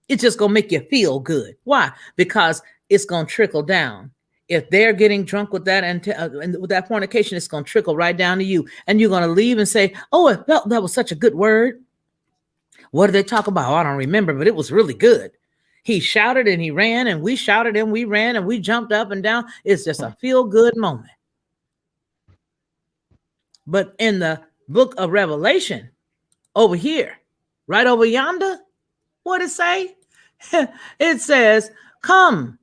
It's just going to make you feel good. Why? Because it's going to trickle down. If they're getting drunk with that and with that fornication, it's going to trickle right down to you. And you're going to leave and say, oh, it felt that was such a good word. What did they talk about? Oh, I don't remember, but it was really good. He shouted and he ran, and we shouted and we ran and we jumped up and down. It's just a feel good moment. But in the book of Revelation, over here, right over yonder, what it say? It says, come,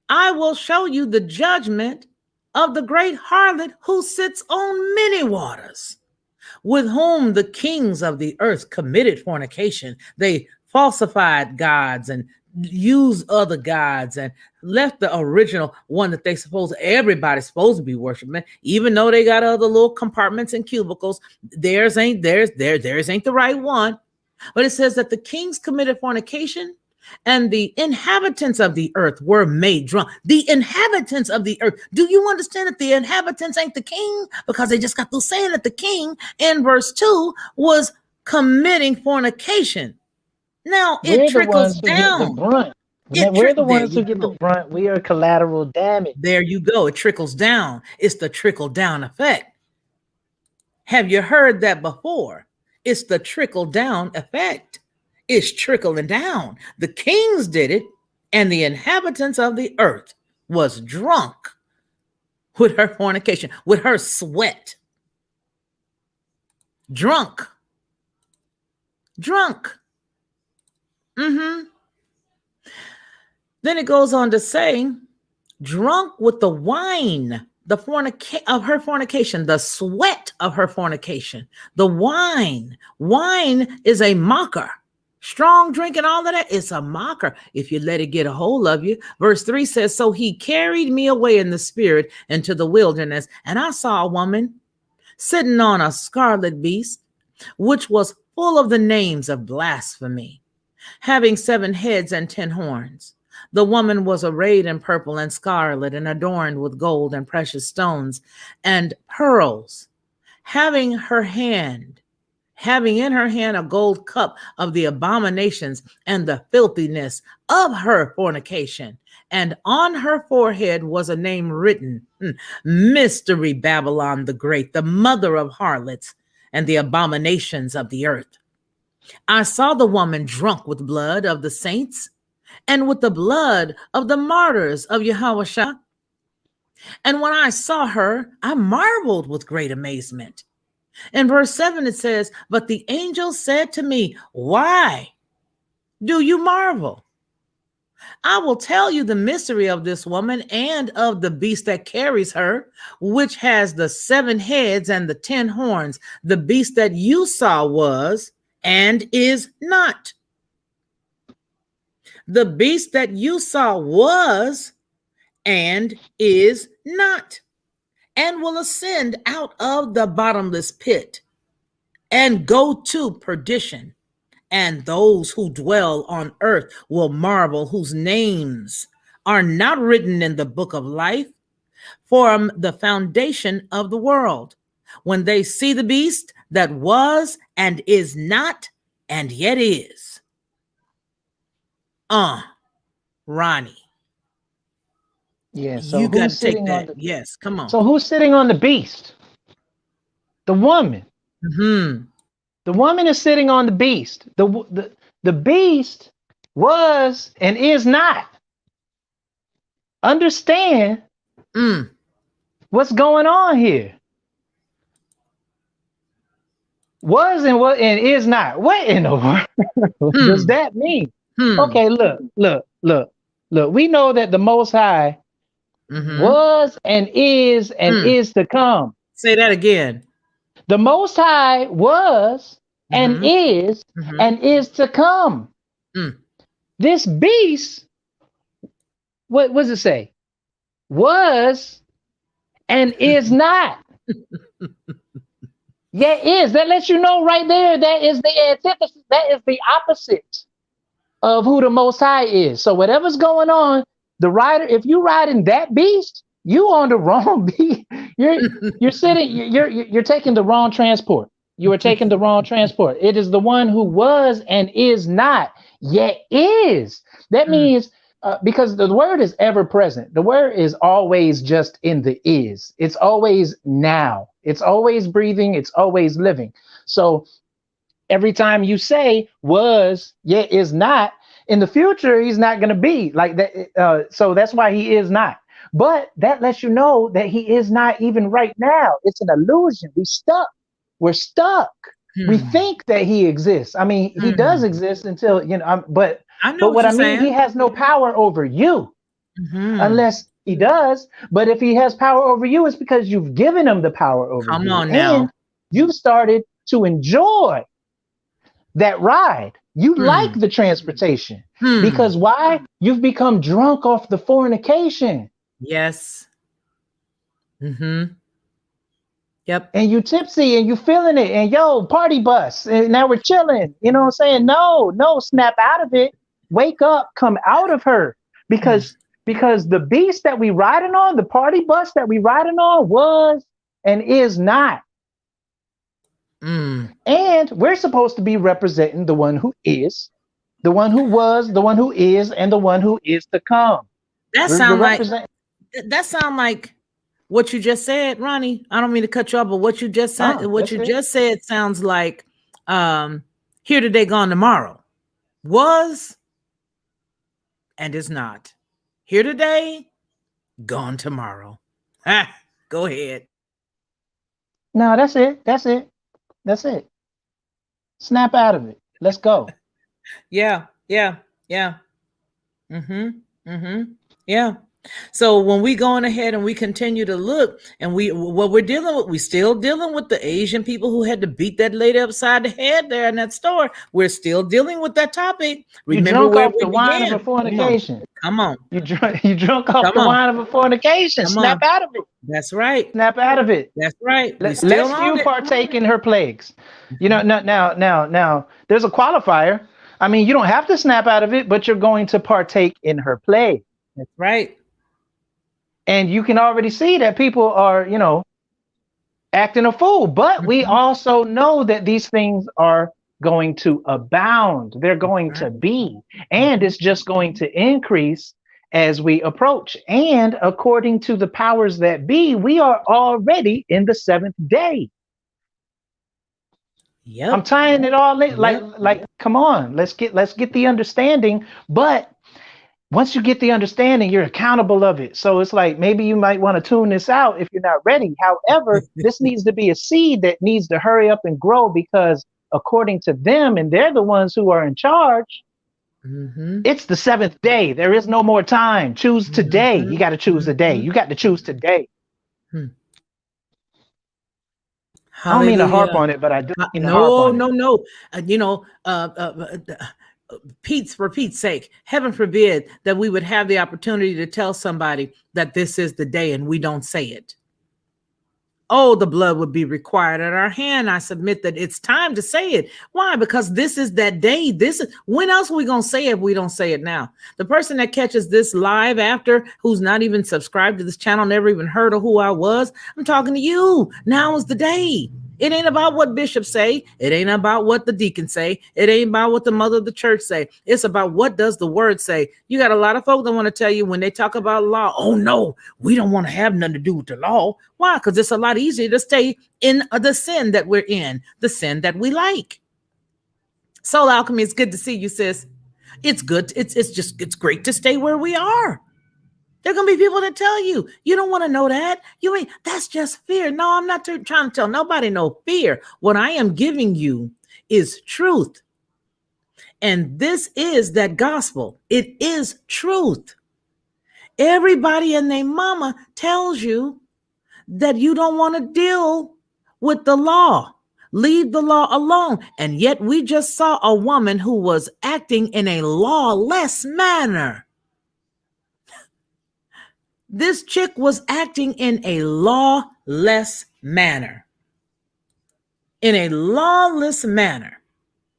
I will show you the judgment of the great harlot who sits on many waters, with whom the kings of the earth committed fornication. They falsified gods and used other gods and left the original one that everybody's supposed to be worshiping, even though they got other little compartments and cubicles. Theirs ain't the right one. But it says that the kings committed fornication and the inhabitants of the earth were made drunk. The inhabitants of the earth. Do you understand that the inhabitants ain't the king? Because they just got through saying that the king in verse 2 was committing fornication. Now it trickles down. We're the ones who get the brunt. We are collateral damage. There you go. It trickles down. It's the trickle down effect. Have you heard that before? It's the trickle down effect. It's trickling down. The kings did it, and the inhabitants of the earth was drunk. with her fornication, with her sweat. Drunk. Mm-hmm. Then it goes on to say, drunk with the wine, of her fornication, the sweat of her fornication, the wine. Wine is a mocker. Strong drink and all of that, it's a mocker if you let it get a hold of you. Verse 3 says, so he carried me away in the spirit into the wilderness, and I saw a woman sitting on a scarlet beast, which was full of the names of blasphemy, having 7 heads and 10 horns. The woman was arrayed in purple and scarlet and adorned with gold and precious stones and pearls, having in her hand a gold cup of the abominations and the filthiness of her fornication. And on her forehead was a name written, Mystery Babylon the Great, the mother of harlots and the abominations of the earth. I saw the woman drunk with blood of the saints and with the blood of the martyrs of Yahushua. And when I saw her, I marveled with great amazement. In verse 7, it says, but the angel said to me, why do you marvel? I will tell you the mystery of this woman and of the beast that carries her, which has the 7 heads and the 10 horns. The beast that you saw was and is not. The beast that you saw was and is not, and will ascend out of the bottomless pit and go to perdition. And those who dwell on earth will marvel, whose names are not written in the book of life from the foundation of the world, when they see the beast that was and is not and yet is. Ronnie. Yeah, so You got who's to take sitting on that. the, Yes, come on. so who's sitting on the beast? The woman. Mm-hmm. The woman is sitting on the beast. The beast was and is not. Understand what's going on here. Was and what and is not. What in the world does that mean? Okay, look. We know that the Most High was and is to come. Say that again. The Most High was and is to come. This beast, what does it say? Was and is not. Yet is. That lets you know right there that is the antithesis. That is the opposite of who the Most High is. So whatever's going on, the rider, if you riding that beast, you on the wrong beast. You're taking the wrong transport. You are taking the wrong transport. It is the one who was and is not, yet is. That means because the word is ever present. The word is always just in the is. It's always now. It's always breathing. It's always living. So every time you say was, yet is not, in the future, he's not going to be like that. So that's why he is not. But that lets you know that he is not even right now. It's an illusion. We're stuck. We think that he exists. I mean, he does exist until, but what I mean, he has no power over you unless he does. But if he has power over you, it's because you've given him the power over you. Come on now. And you've started to enjoy that ride. You like the transportation because why? You've become drunk off the fornication. Yes. Yep. And you tipsy and you feeling it and party bus. And now we're chilling. You know what I'm saying? No, snap out of it. Wake up, come out of her. Because the beast that we riding on, the party bus that we riding on was and is not. And we're supposed to be representing the one who is, the one who was, the one who is, and the one who is to come. That sound like what you just said, Ronnie. I don't mean to cut you off, but what you just said, just said sounds like here today, gone tomorrow. Was and is not. Here today, gone tomorrow. Go ahead. No, that's it. That's it. That's it. Snap out of it. Let's go. Yeah. Yeah. So when we going ahead and we continue to look, and what we're dealing with, we still dealing with the Asian people who had to beat that lady upside the head there in that store. We're still dealing with that topic. Remember you drunk where off we the wine began. of a fornication. Come on. You drunk off Come the on. wine of a fornication. Come Snap on. out of it. That's right. Snap out of it. That's right. We Lest still on you it. partake in her plagues. You know, now, there's a qualifier. I mean, you don't have to snap out of it, but you're going to partake in her plague. That's right. And you can already see that people are, acting a fool. But we also know that these things are going to abound. They're going to be. And it's just going to increase as we approach. And according to the powers that be, we are already in the 7th day. Yep. I'm tying it all in. Like, come on, let's get the understanding. But once you get the understanding, you're accountable of it. So it's like, maybe you might want to tune this out if you're not ready. However, this needs to be a seed that needs to hurry up and grow, because according to them, and they're the ones who are in charge, it's the 7th day. There is no more time. Choose today. You got to choose the day. You got to choose today. I don't mean to harp on it, but I do mean to harp on it. For Pete's sake, heaven forbid that we would have the opportunity to tell somebody that this is the day and we don't say it. Oh, the blood would be required at our hand. I submit that it's time to say it. Why? Because this is that day. When else are we going to say it if we don't say it now? The person that catches this live after, who's not even subscribed to this channel, never even heard of who I was, I'm talking to you. Now is the day. It ain't about what bishops say. It ain't about what the deacons say. It ain't about what the mother of the church say. It's about what does the word say. You got a lot of folks that want to tell you when they talk about law, oh no, we don't want to have nothing to do with the law. Why? Because it's a lot easier to stay in the sin that we're in, the sin that we like. Soul Alchemy, it's good to see you, sis. It's good. It's great to stay where we are. There are going to be people that tell you, you don't want to know that. That's just fear. No, I'm not trying to tell nobody no fear. What I am giving you is truth. And this is that gospel. It is truth. Everybody and their mama tells you that you don't want to deal with the law. Leave the law alone. And yet we just saw a woman who was acting in a lawless manner. This chick was acting in a lawless manner. In a lawless manner.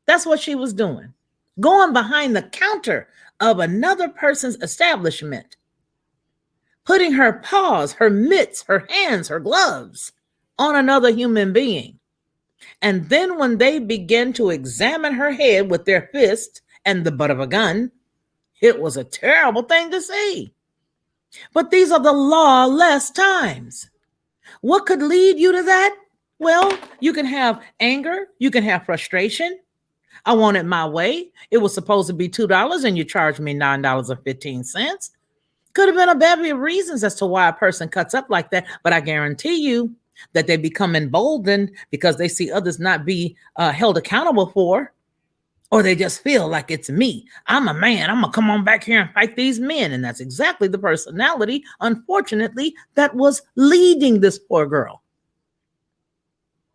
That's what she was doing. Going behind the counter of another person's establishment. Putting her paws, her mitts, her hands, her gloves on another human being. And then when they began to examine her head with their fist and the butt of a gun, it was a terrible thing to see. But these are the lawless times. What could lead you to that? Well, you can have anger. You can have frustration. I want it my way. It was supposed to be $2 and you charged me $9.15. Could have been a bevy of reasons as to why a person cuts up like that. But I guarantee you that they become emboldened because they see others not be held accountable for. Or they just feel like it's me. I'm a man. I'm going to come on back here and fight these men. And that's exactly the personality, unfortunately, that was leading this poor girl.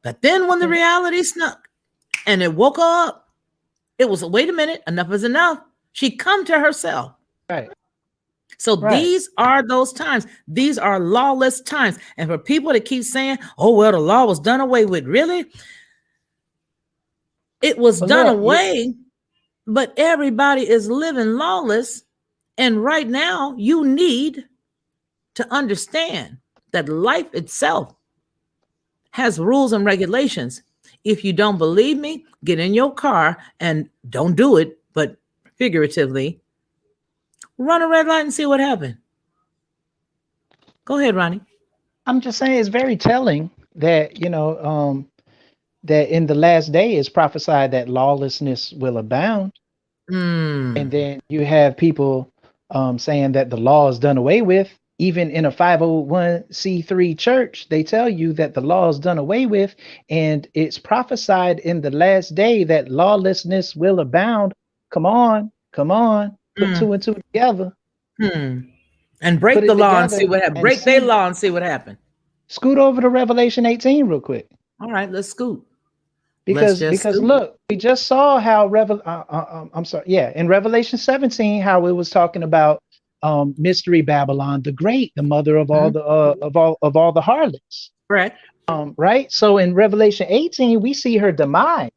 But then when the reality snuck and it woke her up, it was, wait a minute, enough is enough. She come to herself. Right. So these are those times. These are lawless times. And for people to keep saying, oh, well, the law was done away with. Really? It was done away, but everybody is living lawless. And right now, you need to understand that life itself has rules and regulations. If you don't believe me, get in your car and don't do it, but figuratively, run a red light and see what happened. Go ahead, Ronnie. I'm just saying it's very telling that, that in the last day it's prophesied that lawlessness will abound. And then you have people saying that the law is done away with. even in a 501c3 church, they tell you that the law is done away with, and it's prophesied in the last day that lawlessness will abound. Come on, put two and two together. And break Put it the law and see together what happens. and Break their see. law and see what happened. Scoot over to Revelation 18 real quick. All right, let's scoot. Because look, we just saw how in Revelation 17 how it was talking about Mystery Babylon the Great, the mother of all the of all the harlots. Correct. Right. So in Revelation 18 we see her demise.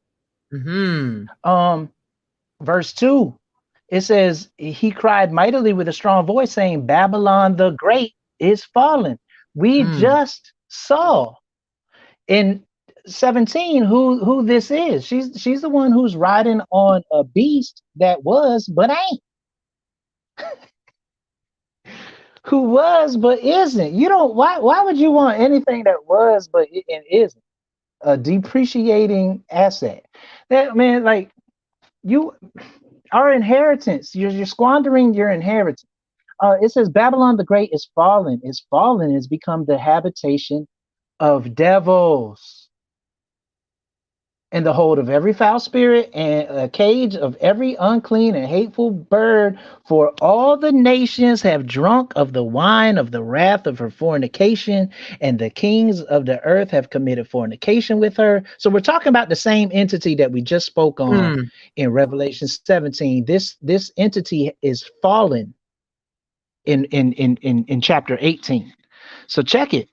Verse 2, it says, he cried mightily with a strong voice, saying, Babylon the Great is fallen. We just saw in 17 who this is. She's the one who's riding on a beast that was but ain't. Who was but isn't. You don't why would you want anything that was but and isn't? A depreciating asset. That, man, like, our inheritance, you're squandering your inheritance. It says Babylon the Great is fallen. It's fallen, it's become the habitation of devils, and the hold of every foul spirit, and a cage of every unclean and hateful bird. For all the nations have drunk of the wine of the wrath of her fornication, and the kings of the earth have committed fornication with her. So we're talking about the same entity that we just spoke on in Revelation 17. This entity is fallen in chapter 18. So check it.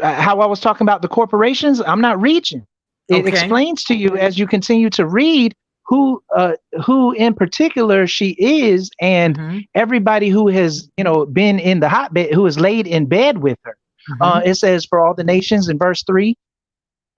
How I was talking about the corporations, I'm not reaching. It explains to you as you continue to read who in particular she is, and everybody who has been in the hotbed, who is laid in bed with her. It says, for all the nations in verse 3,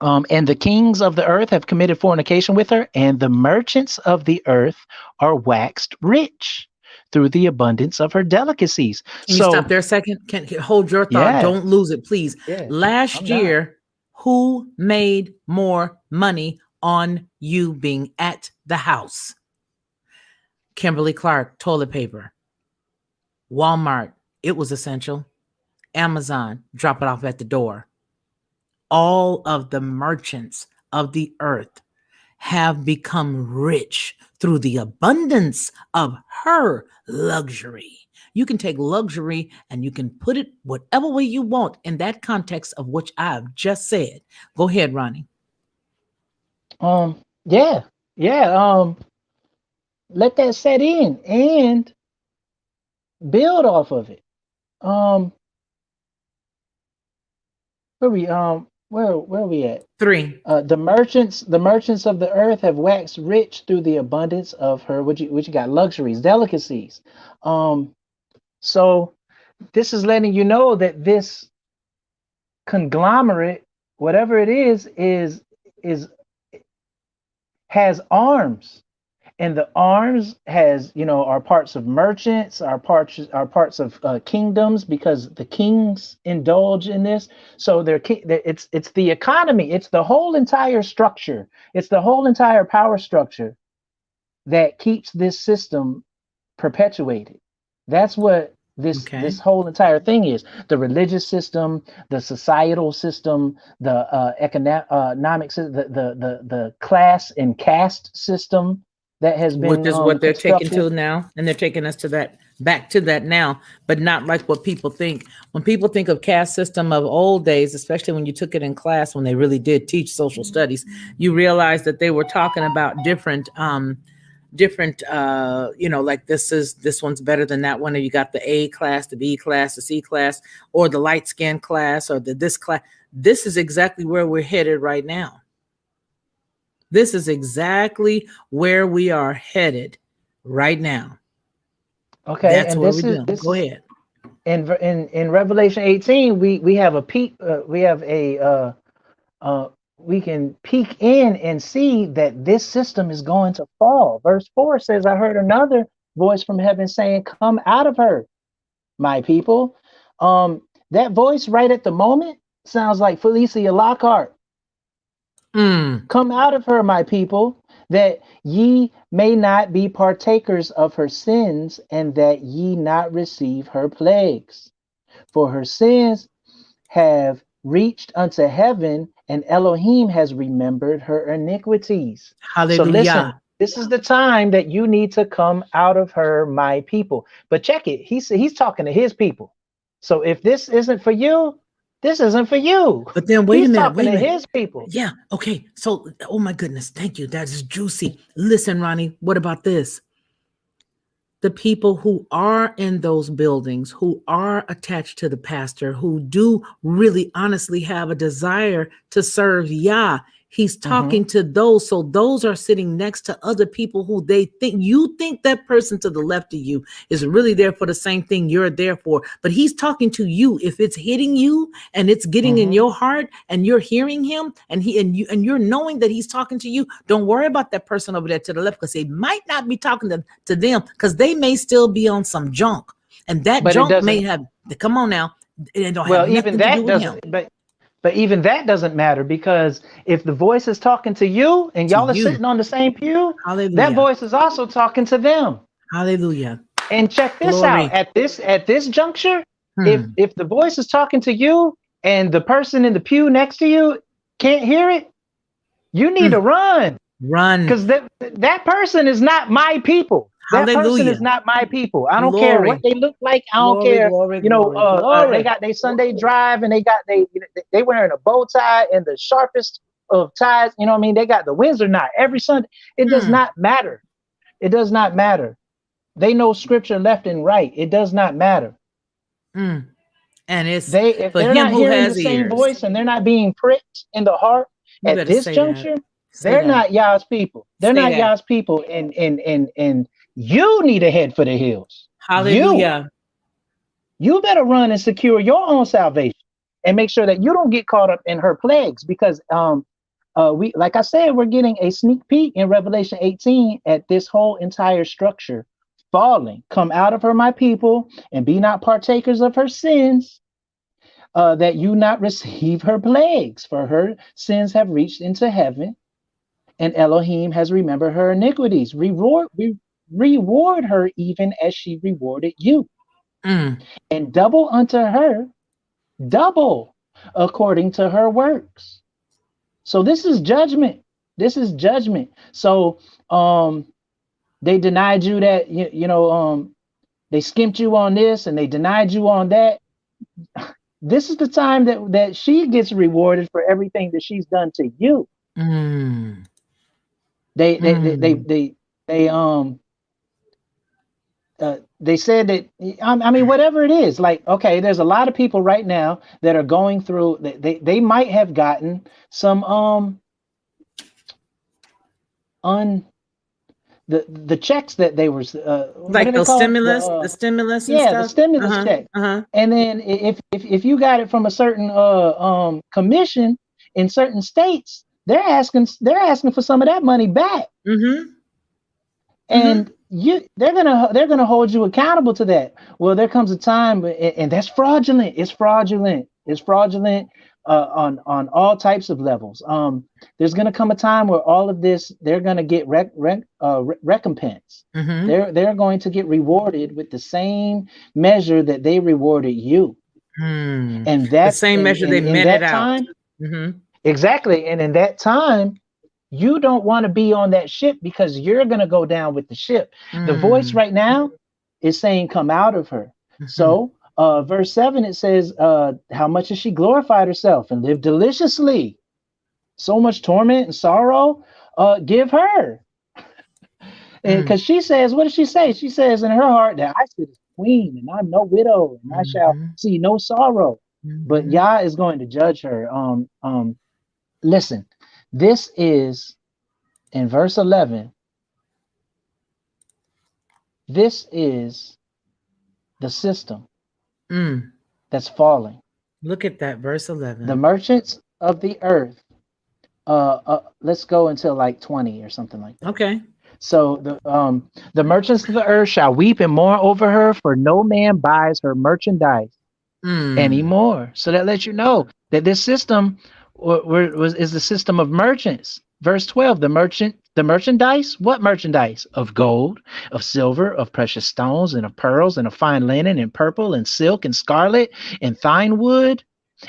and the kings of the earth have committed fornication with her, and the merchants of the earth are waxed rich through the abundance of her delicacies. Can you stop there a second? Can hold your thought. Yeah. Don't lose it, please. Yeah, Last year, who made more money on you being at the house? Kimberly-Clark toilet paper. Walmart, it was essential. Amazon, drop it off at the door. All of the merchants of the earth have become rich through the abundance of her luxury. You can take luxury and you can put it whatever way you want in that context of which I've just said. Go ahead, Ronnie. Yeah. Let that set in and build off of it. Where are we at? 3. The merchants of the earth have waxed rich through the abundance of her. What you got? Luxuries, delicacies. So this is letting you know that this conglomerate, whatever it is has arms, and the arms has are parts of merchants, are parts of kingdoms, because the kings indulge in this. So it's the economy, it's the whole entire structure, it's the whole entire power structure that keeps this system perpetuated. That's what this whole entire thing is: the religious system, the societal system, the economic system, the class and caste system that has been, which is what they're taking to now, and they're taking us to that, back to that now, but not like what people think. When people think of caste system of old days, especially when you took it in class, when they really did teach social studies, you realize that they were talking about different like this one's better than that one, or you got the A class, the B class, the C class, or the light skin class, or this class. This is exactly where we're headed right now. This is exactly where we are headed right now. Okay, that's and what we're doing. Go ahead. In Revelation 18, we have a peek. We can peek in and see that this system is going to fall. Verse 4 says, I heard another voice from heaven saying, come out of her, my people. That voice right at the moment sounds like Felicia Lockhart. Come out of her, my people, that ye may not be partakers of her sins, and that ye not receive her plagues. For her sins have reached unto heaven, and Elohim has remembered her iniquities. Hallelujah. So listen, this is the time that you need to come out of her, my people. But check it. He's talking to his people. So if this isn't for you, this isn't for you. But then wait a minute. Talking to his people. Yeah. Okay. So, oh my goodness. Thank you. That is juicy. Listen, Ronnie, what about this? The people who are in those buildings, who are attached to the pastor, who do really honestly have a desire to serve Yah, he's talking to those. So those are sitting next to other people who they think, you think that person to the left of you is really there for the same thing you're there for. But he's talking to you. If it's hitting you and it's getting in your heart and you're hearing him and you're knowing that he's talking to you, don't worry about that person over there to the left, because they might not be talking to them, because they may still be on some junk. And that junk may have, come on now. It don't have even that doesn't, but even that doesn't matter, because if the voice is talking to you and y'all are sitting on the same pew, that voice is also talking to them. Hallelujah. And check this out. At this juncture, if the voice is talking to you and the person in the pew next to you can't hear it, you need to run. Because that person is not my people. That person is not my people. I don't care what they look like. I don't care. They got their Sunday drive and they wearing a bow tie and the sharpest of ties. You know what I mean? They got the Windsor knot every Sunday. It does not matter. It does not matter. They know scripture left and right. It does not matter. And if they're not hearing the same voice and they're not being pricked in the heart at this juncture, they're not Yah's people. They're not Yah's people. And you need to head for the hills. Hallelujah. You better run and secure your own salvation and make sure that you don't get caught up in her plagues, because we, like I said, we're getting a sneak peek in Revelation 18 at this whole entire structure falling. Come out of her, my people, and be not partakers of her sins, that you not receive her plagues, for her sins have reached into heaven, and Elohim has remembered her iniquities. Reward her even as she rewarded you, and double unto her, double according to her works. So this is judgment. This is judgment. So they denied you that, they skimped you on this and they denied you on that. This is the time that she gets rewarded for everything that she's done to you. They said that, I mean, whatever it is, like, okay, there's a lot of people right now that are going through, they might have gotten some, the checks that they were, like the stimulus, the stimulus. And stuff? The stimulus check. And then if you got it from a certain, commission in certain states, they're asking for some of that money back. And they're gonna hold you accountable to that. Well, there comes a time, and that's fraudulent. It's fraudulent. It's fraudulent on all types of levels. There's gonna come a time where all of this, they're gonna get recompense. They're going to get rewarded with the same measure that they rewarded you. And that's the same measure they meted out. Exactly. And in that time, you don't want to be on that ship, because you're going to go down with the ship. The voice right now is saying, come out of her. So verse 7, it says, how much has she glorified herself and lived deliciously? So much torment and sorrow, give her. And because she says, what does she say? She says in her heart that I sit as queen and I'm no widow and I shall see no sorrow. But Yah is going to judge her. Listen. This is in verse 11. This is the system that's falling. Look at that, verse 11. The merchants of the earth. Let's go until like 20 or something like that. Okay. So the merchants of the earth shall weep and mourn over her, for no man buys her merchandise anymore. So that lets you know that this system is the system of merchants. Verse 12, the merchandise, what merchandise? Of gold, of silver, of precious stones, and of pearls, and of fine linen, and purple, and silk, and scarlet, and fine wood,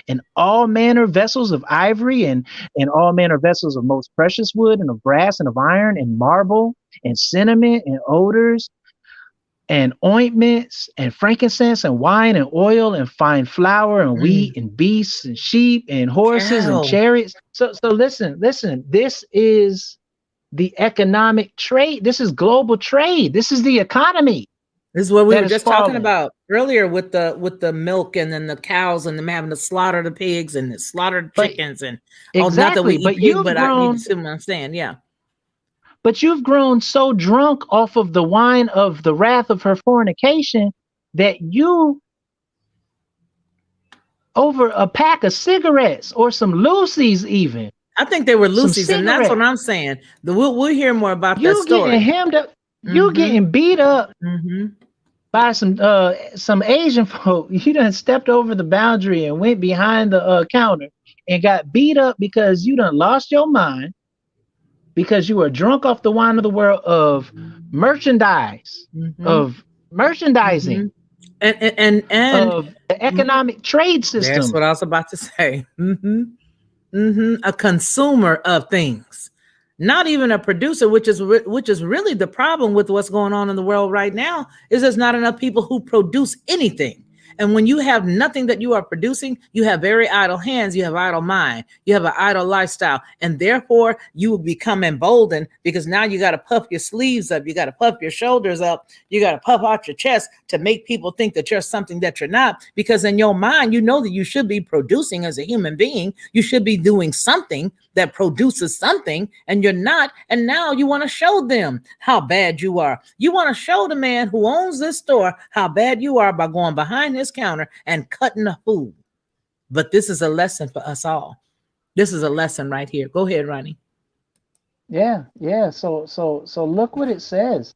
and all manner vessels of ivory, and all manner vessels of most precious wood, and of brass, and of iron, and marble, and cinnamon, and odors, and ointments, and frankincense, and wine, and oil, and fine flour, and wheat, and beasts, and sheep, and horses, and chariots. So listen, this is the economic trade. This is global trade. This is the economy. This is what we were just talking about earlier with the milk, and then the cows, and them having to slaughter the pigs and the slaughtered chickens, and exactly. Not that we eat pig, but I need to understand, yeah. But you've grown so drunk off of the wine of the wrath of her fornication that you, over a pack of cigarettes or some Lucy's even. I think they were Lucy's, and that's what I'm saying. We'll hear more about that story. Getting hemmed up, you getting beat up by some Asian folk. You done stepped over the boundary and went behind the counter and got beat up because you done lost your mind, because you were drunk off the wine of the world of merchandise, of merchandising, and of the economic trade system. That's what I was about to say. A consumer of things, not even a producer, which is really the problem with what's going on in the world right now. Is there's not enough people who produce anything. And when you have nothing that you are producing, you have very idle hands, you have idle mind, you have an idle lifestyle, and therefore you will become emboldened, because now you got to puff your sleeves up, you got to puff your shoulders up, you got to puff out your chest to make people think that you're something that you're not, because in your mind, you know that you should be producing as a human being, you should be doing something that produces something, and you're not. And now you want to show them how bad you are. You want to show the man who owns this store how bad you are by going behind his counter and cutting the food. But this is a lesson for us all. This is a lesson right here. Go ahead, Ronnie. Yeah. So look what it says.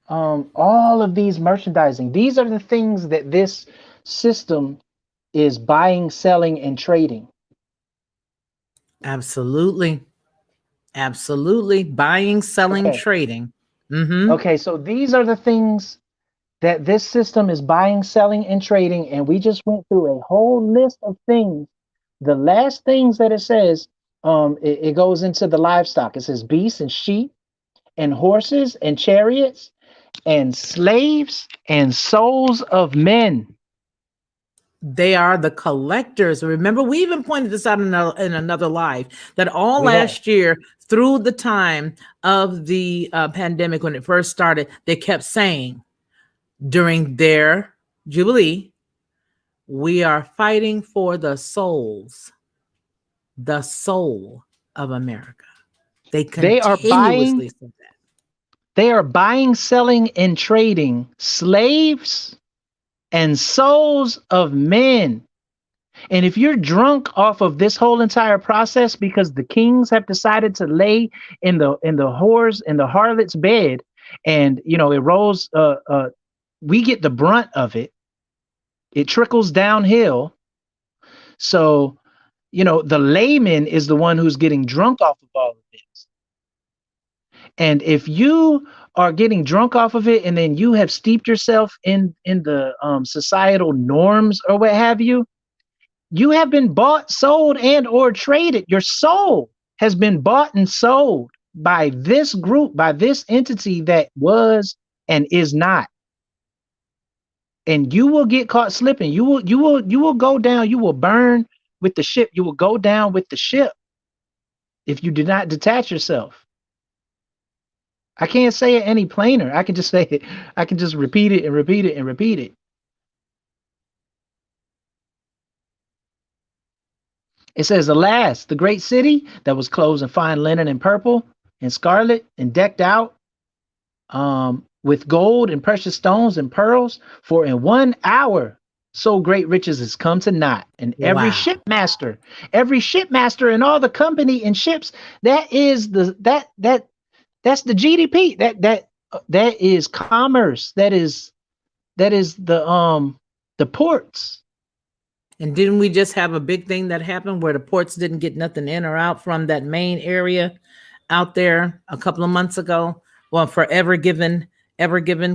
All of these merchandising, these are the things that this system is buying, selling, and trading. Absolutely. Buying, selling, trading. Okay, so these are the things that this system is buying, selling, and trading. And we just went through a whole list of things. The last things that it says, it goes into the livestock. It says beasts and sheep and horses and chariots and slaves and souls of men. They are the collectors. Remember, we even pointed this out in another live, that all last year, through the time of the pandemic, when it first started, they kept saying during their Jubilee, we are fighting for the soul of America. They are buying, selling, and trading slaves and souls of men. And if you're drunk off of this whole entire process because the kings have decided to lay in the whore's and the harlot's bed, and it rolls, we get the brunt of it. It trickles downhill. So, the layman is the one who's getting drunk off of all of this. And if you are getting drunk off of it, and then you have steeped yourself in the societal norms or what have you, you have been bought, sold, and or traded. Your soul has been bought and sold by this group, by this entity that was and is not. And you will get caught slipping. You will go down. You will burn with the ship. You will go down with the ship if you do not detach yourself. I can't say it any plainer. I can just say it. I can just repeat it and repeat it and repeat it. It says, alas, the great city that was clothed in fine linen and purple and scarlet and decked out with gold and precious stones and pearls, for in 1 hour so great riches has come to naught. And every shipmaster and all the company and ships, that's the GDP. That is commerce. That is the ports. And didn't we just have a big thing that happened where the ports didn't get nothing in or out from that main area out there a couple of months ago? Well, for Ever Given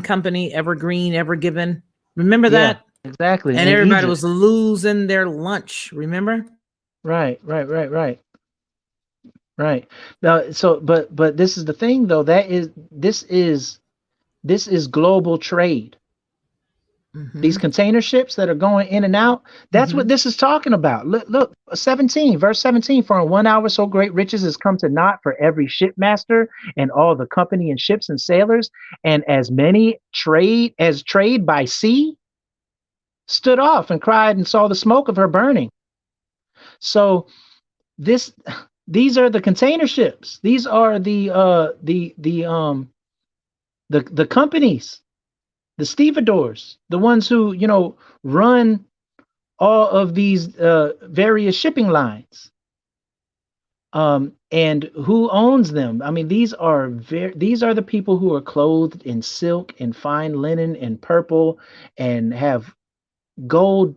company, Evergreen, Ever Given. Remember that? Exactly. And everybody was losing their lunch. Remember? Right. Now, so, but this is the thing, though. This is global trade. Mm-hmm. These container ships that are going in and out, that's what this is talking about. Look, 17, verse 17, for in 1 hour so great riches has come to naught for every shipmaster and all the company and ships and sailors, and as many trade by sea stood off and cried and saw the smoke of her burning. So these are the container ships. These are the companies, the stevedores, the ones who, run all of these various shipping lines. And who owns them? I mean, these are the people who are clothed in silk and fine linen and purple and have gold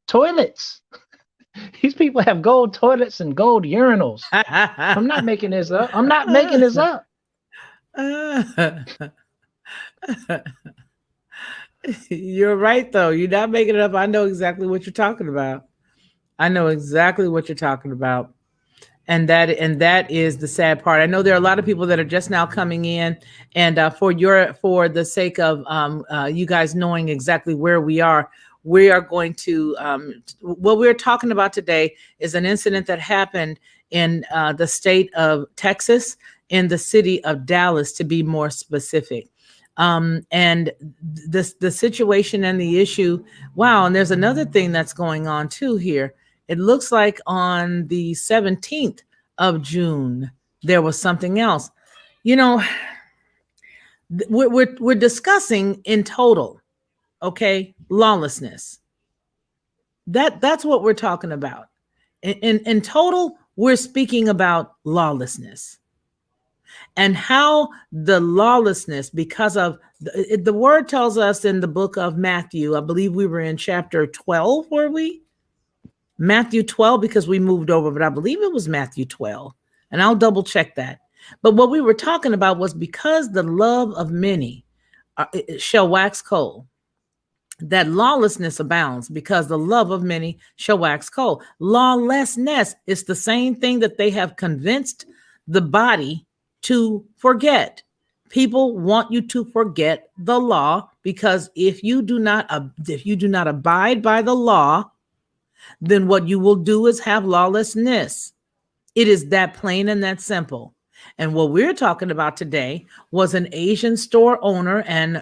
toilets. These people have gold toilets and gold urinals. I'm not making this up. You're right, though. You're not making it up. I know exactly what you're talking about. And that is the sad part. I know there are a lot of people that are just now coming in, and for the sake of you guys knowing exactly where we are going to what we're talking about today is an incident that happened in the state of Texas, in the city of Dallas, to be more specific. And the situation and the issue. Wow. And there's another thing that's going on too here. It looks like on the 17th of June, there was something else. We're discussing in total, okay, lawlessness. That's what we're talking about. In total, we're speaking about lawlessness. And how the lawlessness, because of the word tells us in the book of Matthew, I believe we were in chapter 12, were we? Matthew 12, because we moved over, but I believe it was Matthew 12. And I'll double check that. But what we were talking about was because the love of many shall wax cold, that lawlessness abounds because the love of many shall wax cold. Lawlessness is the same thing that they have convinced the body to forget. People want you to forget the law, because if you do not abide by the law, then what you will do is have lawlessness. It is that plain and that simple. And what we're talking about today was an Asian store owner and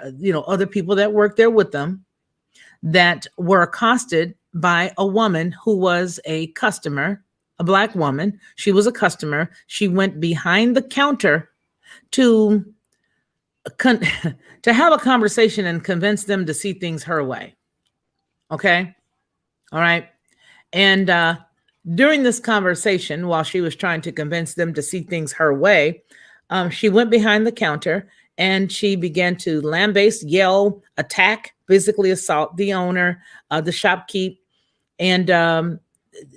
other people that work there with them that were accosted by a woman who was a customer, a Black woman. She was a customer. She went behind the counter to have a conversation and convince them to see things her way. Okay. All right. And during this conversation, while she was trying to convince them to see things her way, she went behind the counter and she began to lambaste, yell, attack, physically assault the owner, the shopkeep. And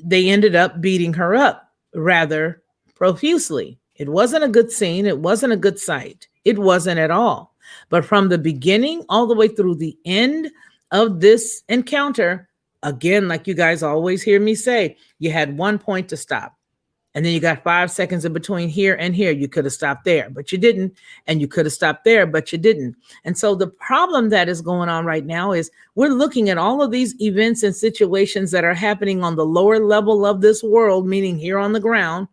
they ended up beating her up rather profusely. It wasn't a good scene. It wasn't a good sight. It wasn't at all. But from the beginning all the way through the end of this encounter, again, like you guys always hear me say, you had one point to stop. And then you got 5 seconds in between here and here. You could have stopped there, but you didn't. And you could have stopped there, but you didn't. And so the problem that is going on right now is we're looking at all of these events and situations that are happening on the lower level of this world, meaning here on the ground.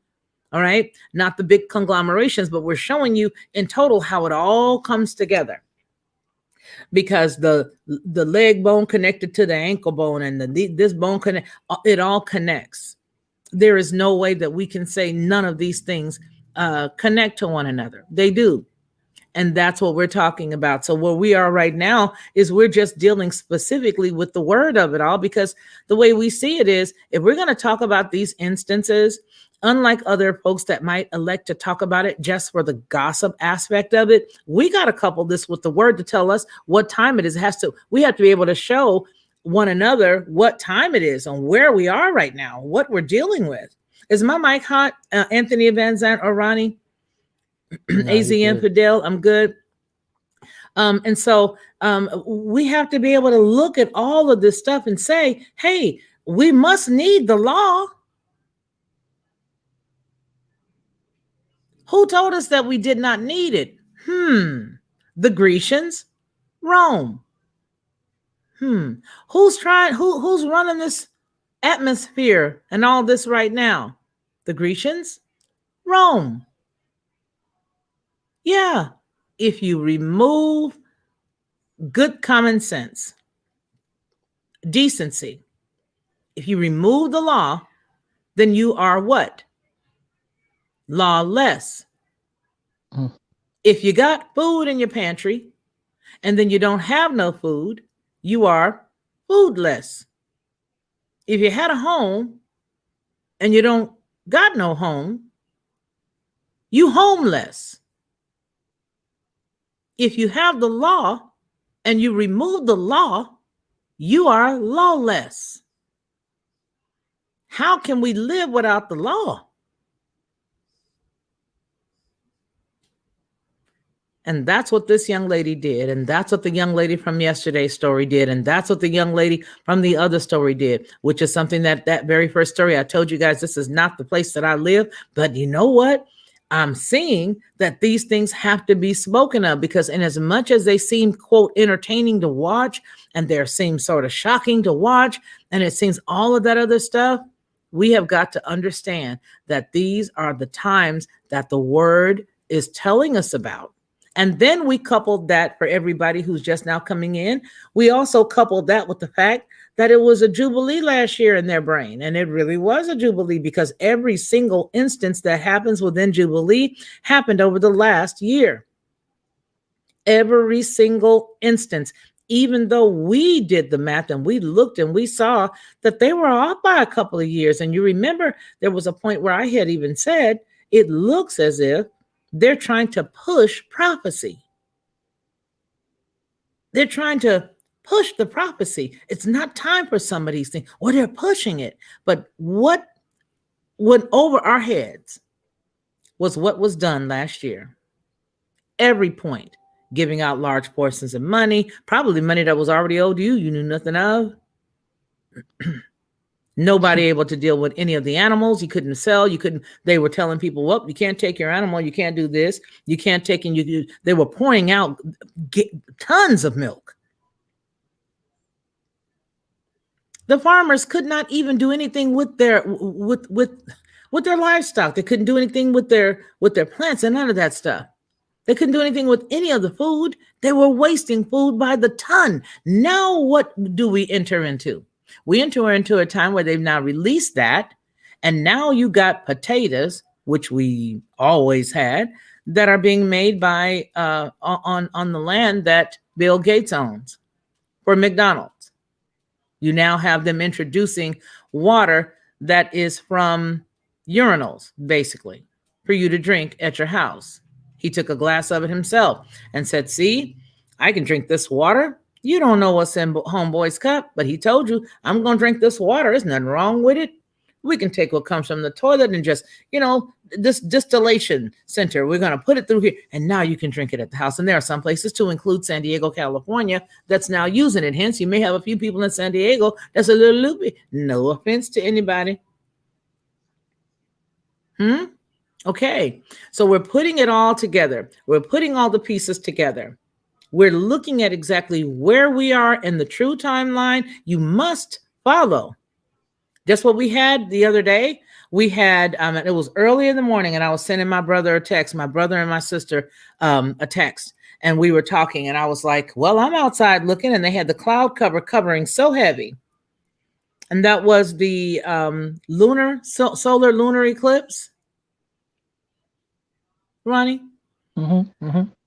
All right. Not the big conglomerations, but we're showing you in total how it all comes together. Because the leg bone connected to the ankle bone and this bone it all connects. There is no way that we can say none of these things connect to one another. They do. And that's what we're talking about. So where we are right now is we're just dealing specifically with the word of it all, because the way we see it is, if we're going to talk about these instances, unlike other folks that might elect to talk about it just for the gossip aspect of it, we got to couple this with the word to tell us what time it is. We have to be able to show one another what time it is and where we are right now, what we're dealing with. Is my mic hot, Anthony Van Zant or Ronnie? No, AZM Fidel, I'm good. And so we have to be able to look at all of this stuff and say, hey, we must need the law. Who told us that we did not need it? The Grecians, Rome. Who's running this atmosphere and all this right now? The Grecians, Rome. Yeah, if you remove good common sense, decency, if you remove the law, then you are what? Lawless. If you got food in your pantry and then you don't have no food, you are foodless. If you had a home and you don't got no home, you homeless. If you have the law and you remove the law, you are lawless. How can we live without the law? And that's what this young lady did. And that's what the young lady from yesterday's story did. And that's what the young lady from the other story did, which is something that very first story, I told you guys, this is not the place that I live. But you know what? I'm seeing that these things have to be spoken of, because in as much as they seem, quote, entertaining to watch, and they seem sort of shocking to watch, and it seems all of that other stuff, we have got to understand that these are the times that the word is telling us about. And then we coupled that, for everybody who's just now coming in, we also coupled that with the fact that it was a Jubilee last year in their brain. And it really was a Jubilee, because every single instance that happens within Jubilee happened over the last year. Every single instance, even though we did the math and we looked and we saw that they were off by a couple of years. And you remember there was a point where I had even said, it looks as if they're trying to push prophecy. They're trying to push the prophecy. It's not time for some of these things, or they're pushing it. But what went over our heads was what was done last year. Every point, giving out large portions of money, probably money that was already owed you knew nothing of. Nobody able to deal with any of the animals. You couldn't sell. They were telling people, well, you can't take your animal. You can't do this. You can't take, and they were pouring out tons of milk. The farmers could not even do anything with their livestock. They couldn't do anything with their plants and none of that stuff. They couldn't do anything with any of the food. They were wasting food by the ton. Now what do we enter into? We enter into a time where they've now released that. And now you got potatoes, which we always had, that are being made by on the land that Bill Gates owns for McDonald's. You now have them introducing water that is from urinals, basically, for you to drink at your house. He took a glass of it himself and said, see, I can drink this water. You don't know what's in homeboy's cup, but he told you, I'm going to drink this water. There's nothing wrong with it. We can take what comes from the toilet and just, this distillation center, we're going to put it through here. And now you can drink it at the house. And there are some places, to include San Diego, California, that's now using it. Hence, you may have a few people in San Diego that's a little loopy. No offense to anybody. Okay. So we're putting it all together. We're putting all the pieces together. We're looking at exactly where we are in the true timeline. You must follow. Just what we had the other day. We had, it was early in the morning, and I was sending my brother a text, my brother and my sister a text, and we were talking, and I was like, well, I'm outside looking, and they had the cloud covering so heavy. And that was the solar lunar eclipse. Ronnie?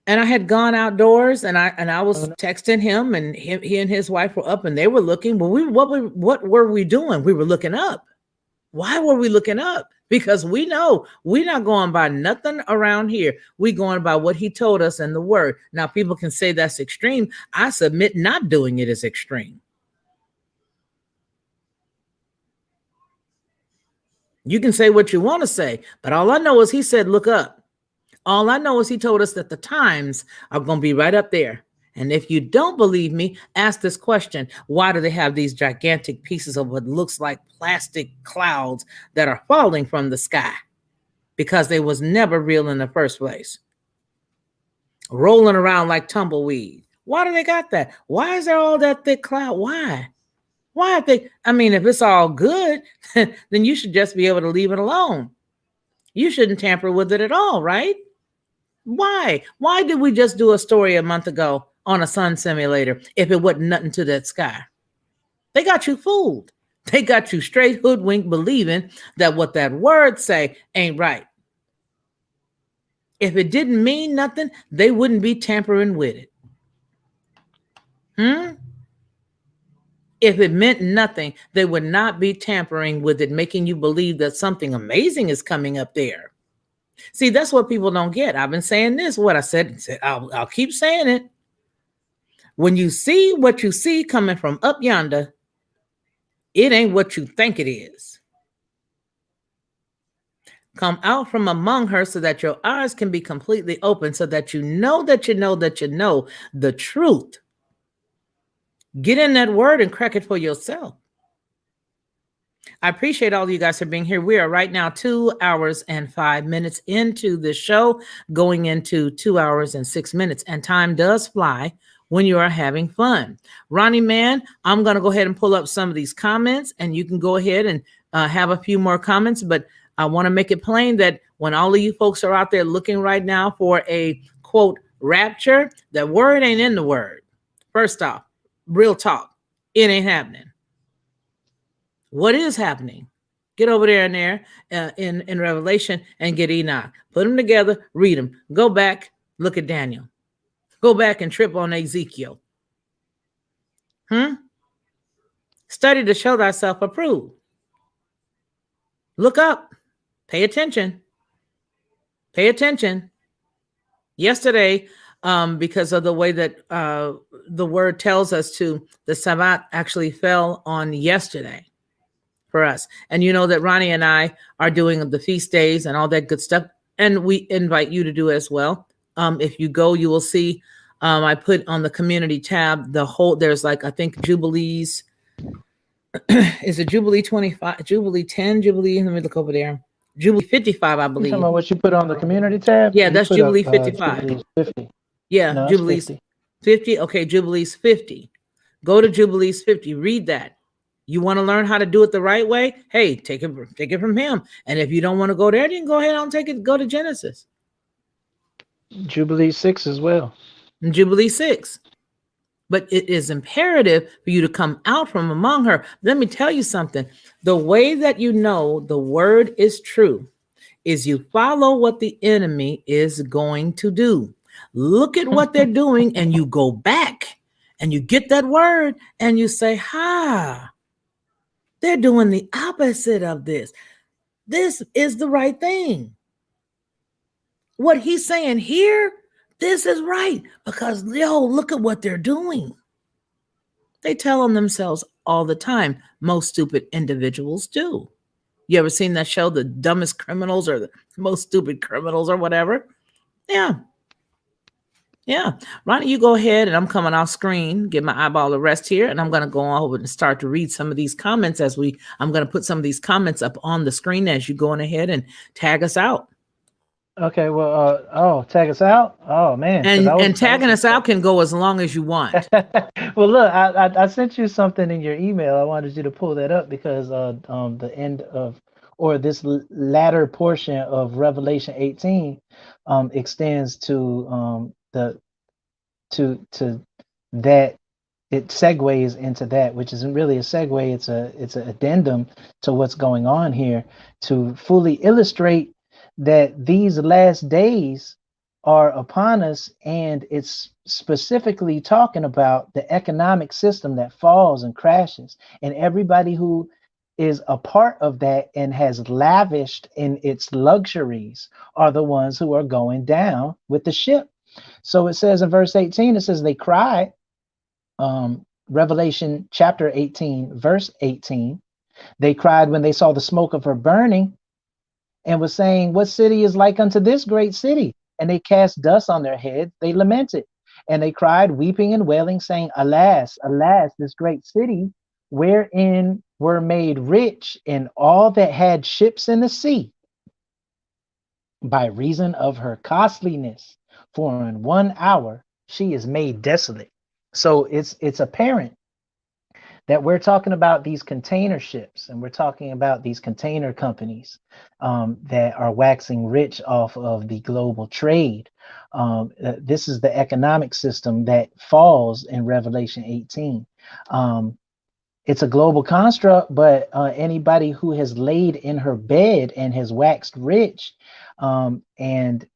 And I had gone outdoors, and I was texting him, and he and his wife were up, and they were looking. But what were we doing? We were looking up. Why were we looking up? Because we know we're not going by nothing around here. We're going by what he told us in the word. Now, people can say that's extreme. I submit not doing it is extreme. You can say what you want to say, but all I know is he said, look up. All I know is he told us that the times are going to be right up there. And if you don't believe me, ask this question. Why do they have these gigantic pieces of what looks like plastic clouds that are falling from the sky? Because they was never real in the first place. Rolling around like tumbleweed. Why do they got that? Why is there all that thick cloud? Why? Why are they? I mean, if it's all good, then you should just be able to leave it alone. You shouldn't tamper with it at all, right? Why? Why did we just do a story a month ago on a sun simulator if it wasn't nothing to that sky? They got you fooled. They got you straight hoodwinked believing that what that word say ain't right. If it didn't mean nothing, they wouldn't be tampering with it. If it meant nothing, they would not be tampering with it, making you believe that something amazing is coming up there. See, that's what people don't get. I've been saying this, what I said, I'll keep saying it. When you see what you see coming from up yonder, it ain't what you think it is. Come out from among her so that your eyes can be completely open, so that you know that you know that you know the truth. Get in that word and crack it for yourself. I appreciate all of you guys for being here. We are right now 2 hours and 5 minutes into the show, going into 2 hours and 6 minutes. And time does fly when you are having fun. Ronnie, man, I'm going to go ahead and pull up some of these comments, and you can go ahead and have a few more comments. But I want to make it plain that when all of you folks are out there looking right now for a, quote, rapture, that word ain't in the word. First off, real talk, it ain't happening. What is happening? Get over there in Revelation and get Enoch. Put them together, read them. Go back, look at Daniel. Go back and trip on Ezekiel. Study to show thyself approved. Look up. Pay attention. Pay attention. Yesterday, because of the way that the word tells us to, the Sabbath actually fell on yesterday for us. And you know that Ronnie and I are doing the feast days and all that good stuff. And we invite you to do it as well. If you go, you will see I put on the community tab there's like, I think Jubilees. Is it Jubilee 25, Jubilee 10, Jubilee? Let me look over there. Jubilee 55, I believe. You talking about what you put on the community tab? Yeah, that's Jubilee 55. Jubilees 50. Yeah, No, Jubilees 50. Okay, Jubilees 50. Go to Jubilees 50. Read that. You want to learn how to do it the right way? Hey, take it from him. And if you don't want to go there, then go ahead and go to Genesis. Jubilee 6 as well. And Jubilee 6. But it is imperative for you to come out from among her. Let me tell you something. The way that you know the word is true is you follow what the enemy is going to do. Look at what they're doing, and you go back and you get that word and you say, they're doing the opposite of this. This is the right thing. What he's saying here, this is right, because look at what they're doing. They tell on themselves all the time. Most stupid individuals do. You ever seen that show, The Dumbest Criminals or The Most Stupid Criminals or whatever? Yeah. Ronnie, you go ahead, and I'm coming off screen, give my eyeball a rest here, and I'm going to go over and start to read some of these comments I'm going to put some of these comments up on the screen as you go on ahead and tag us out. Okay, well, tag us out. Oh man, and tagging us out can go as long as you want. Well, look, I sent you something in your email. I wanted you to pull that up because the end of, or this latter portion of Revelation 18 extends to to that. It segues into that, which isn't really a segue. It's an addendum to what's going on here to fully illustrate that these last days are upon us, and it's specifically talking about the economic system that falls and crashes, and everybody who is a part of that and has lavished in its luxuries are the ones who are going down with the ship. So it says in verse 18, it says they cried, Revelation chapter 18, verse 18, They cried when they saw the smoke of her burning, and was saying, what city is like unto this great city? And they cast dust on their heads. They lamented, and they cried, weeping and wailing, saying, alas, alas, this great city, wherein were made rich in all that had ships in the sea, by reason of her costliness, for in 1 hour she is made desolate. So it's apparent that we're talking about these container ships, and we're talking about these container companies that are waxing rich off of the global trade. This is the economic system that falls in Revelation 18. It's a global construct, but anybody who has laid in her bed and has waxed rich, and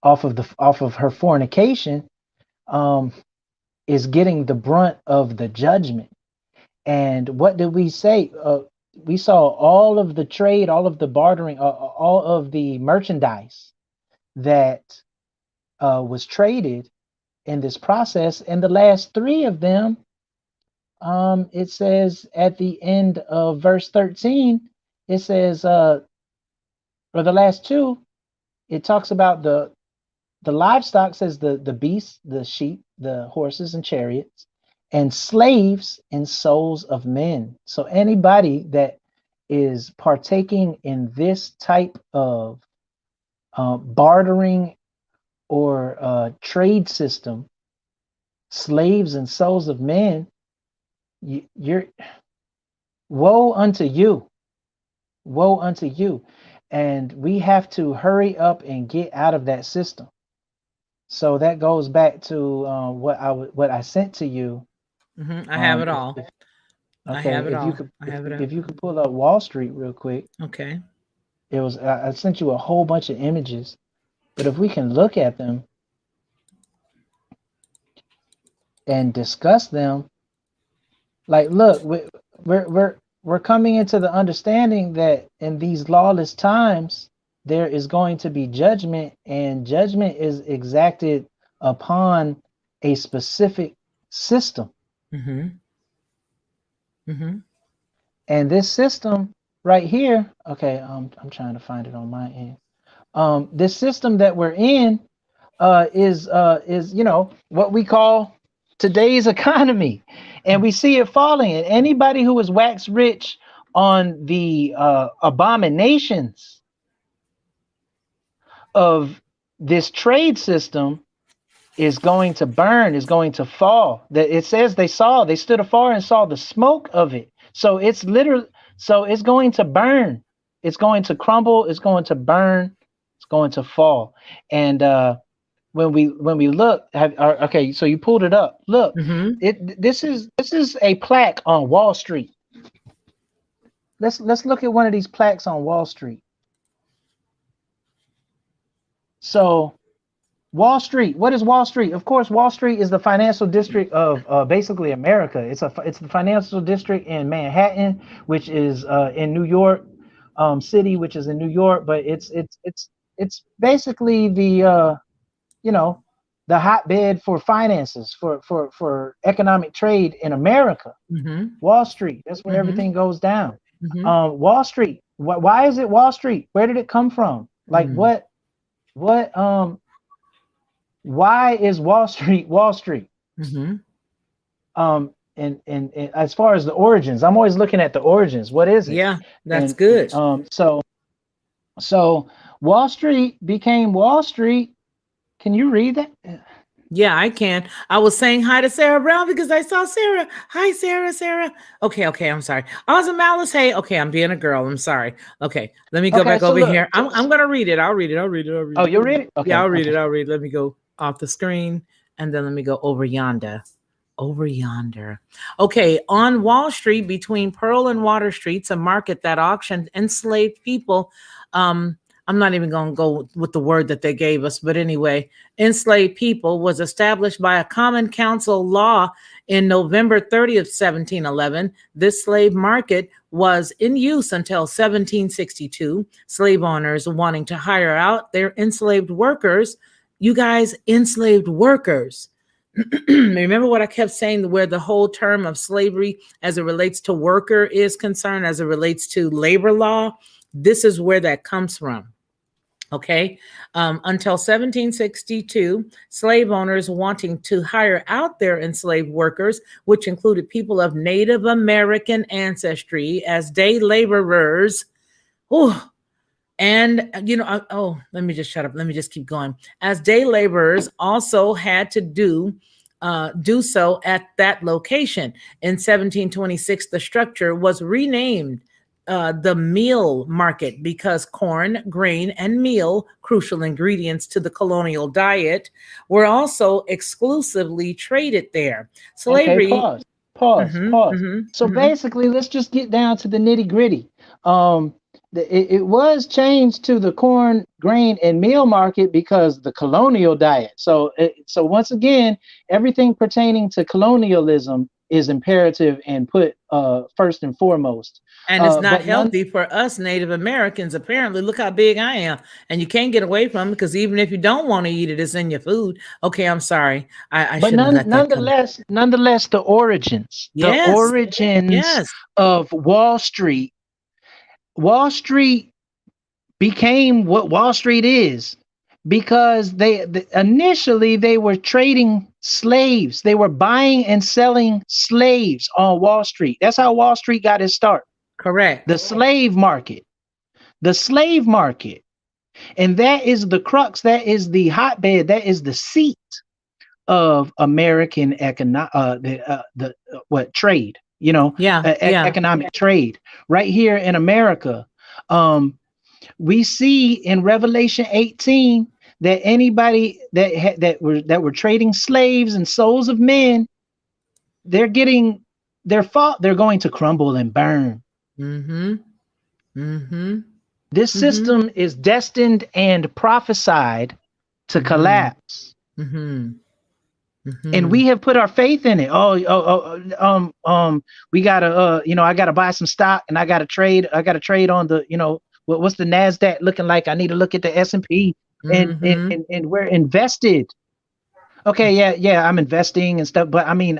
off of her fornication, is getting the brunt of the judgment. And what did we say? We saw all of the trade, all of the bartering, all of the merchandise that was traded in this process. And the last three of them, it says at the end of verse 13, it says, or the last two, it talks about the livestock, says the beasts, the sheep, the horses and chariots, and slaves and souls of men. So anybody that is partaking in this type of bartering or trade system, slaves and souls of men, you're woe unto you, woe unto you. And we have to hurry up and get out of that system. So that goes back to what I sent to you. I have it all. Okay, I have it all. If you could pull up Wall Street real quick. Okay. It was I sent you a whole bunch of images, but if we can look at them and discuss them, like, look, we're coming into the understanding that in these lawless times, there is going to be judgment, and judgment is exacted upon a specific system. And this system right here, okay, I'm trying to find it on my end. This system that we're in is what we call today's economy, and we see it falling. And anybody who is waxed rich on the abominations of this trade system is going to burn, is going to fall. That it says they stood afar and saw the smoke of it. So it's literally, so it's going to burn, it's going to crumble, it's going to burn, it's going to fall. And when we look, okay, so you pulled it up. Look, this is a plaque on Wall Street. Let's look at one of these plaques on Wall Street. So Wall Street, what is Wall Street? Of course, Wall Street is the financial district of basically America. It's the financial district in Manhattan, which is in New York City, which is in New York. But it's basically the the hotbed for finances, for economic trade in America. Wall Street, that's where everything goes down. Wall Street, why is it Wall Street? Where did it come from? Like what why is Wall Street Wall Street? And as far as the origins, I'm always looking at the origins. What is it? Yeah, that's good. So Wall Street became Wall Street. Can you read that? Yeah, I can. I was saying hi to Sarah Brown because I saw Sarah. Hi, Sarah. Okay, I'm sorry. Awesome Malice. Hey, okay, I'm being a girl. I'm sorry. Okay, let me go back over here. I'm gonna read it. I'll read it. Oh, you'll read it? Okay. Yeah, I'll read it. Let me go off the screen, and then let me go over yonder. Okay, on Wall Street between Pearl and Water Streets, a market that auctioned enslaved people. I'm not even going to go with the word that they gave us, but anyway, enslaved people was established by a common council law in November 30th, 1711. This slave market was in use until 1762. Slave owners wanting to hire out their enslaved workers, you guys, enslaved workers, remember what I kept saying, where the whole term of slavery as it relates to worker is concerned, as it relates to labor law, this is where that comes from. Okay. Until 1762, slave owners wanting to hire out their enslaved workers, which included people of Native American ancestry, as day laborers. Oh, and let me just shut up. Let me just keep going. As day laborers also had to do so at that location. In 1726, the structure was renamed the meal market, because corn, grain, and meal, crucial ingredients to the colonial diet, were also exclusively traded there. Slavery. Okay, pause. So basically, let's just get down to the nitty gritty. It was changed to the corn, grain, and meal market because the colonial diet. So once again, everything pertaining to colonialism is imperative and put first and foremost. And it's not healthy for us Native Americans. Apparently, look how big I am, and you can't get away from it, because even if you don't want to eat it, it's in your food. Okay, I'm sorry. But nonetheless, the origins, of Wall Street. Wall Street became what Wall Street is because initially they were trading slaves. They were buying and selling slaves on Wall Street. That's how Wall Street got its start. Correct. The slave market. And that is the crux. That is the hotbed. That is the seat of American trade. Economic trade right here in America. We see in Revelation 18 that anybody that were trading slaves and souls of men, they're getting their fault. They're going to crumble and burn. This system is destined and prophesied to collapse. And we have put our faith in it. We gotta, I gotta buy some stock, and I gotta trade on the, what's the NASDAQ looking like? I need to look at the S&P, and we're invested. Okay, yeah, I'm investing and stuff, but I mean,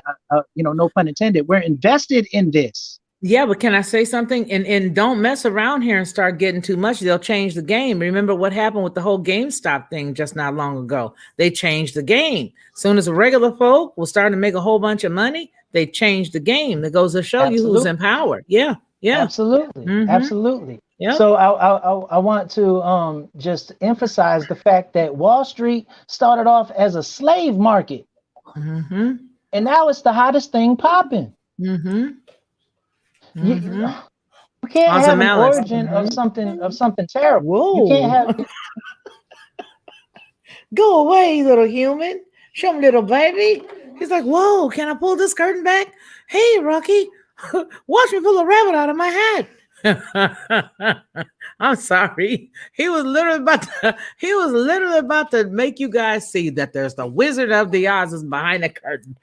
no pun intended. We're invested in this. Yeah, but can I say something? And don't mess around here and start getting too much. They'll change the game. Remember what happened with the whole GameStop thing just not long ago? They changed the game. As soon as regular folk were starting to make a whole bunch of money, they changed the game. That goes to show you who's in power. Yeah. Absolutely. Yeah. So I want to just emphasize the fact that Wall Street started off as a slave market, and now it's the hottest thing popping. You can't have an origin of something terrible. Whoa. You can't have. Go away, little human. Show me, little baby. He's like, whoa, can I pull this curtain back? Hey, Rocky, watch me pull a rabbit out of my hat. I'm sorry. He was literally about to make you guys see that there's the Wizard of the Oz is behind the curtain.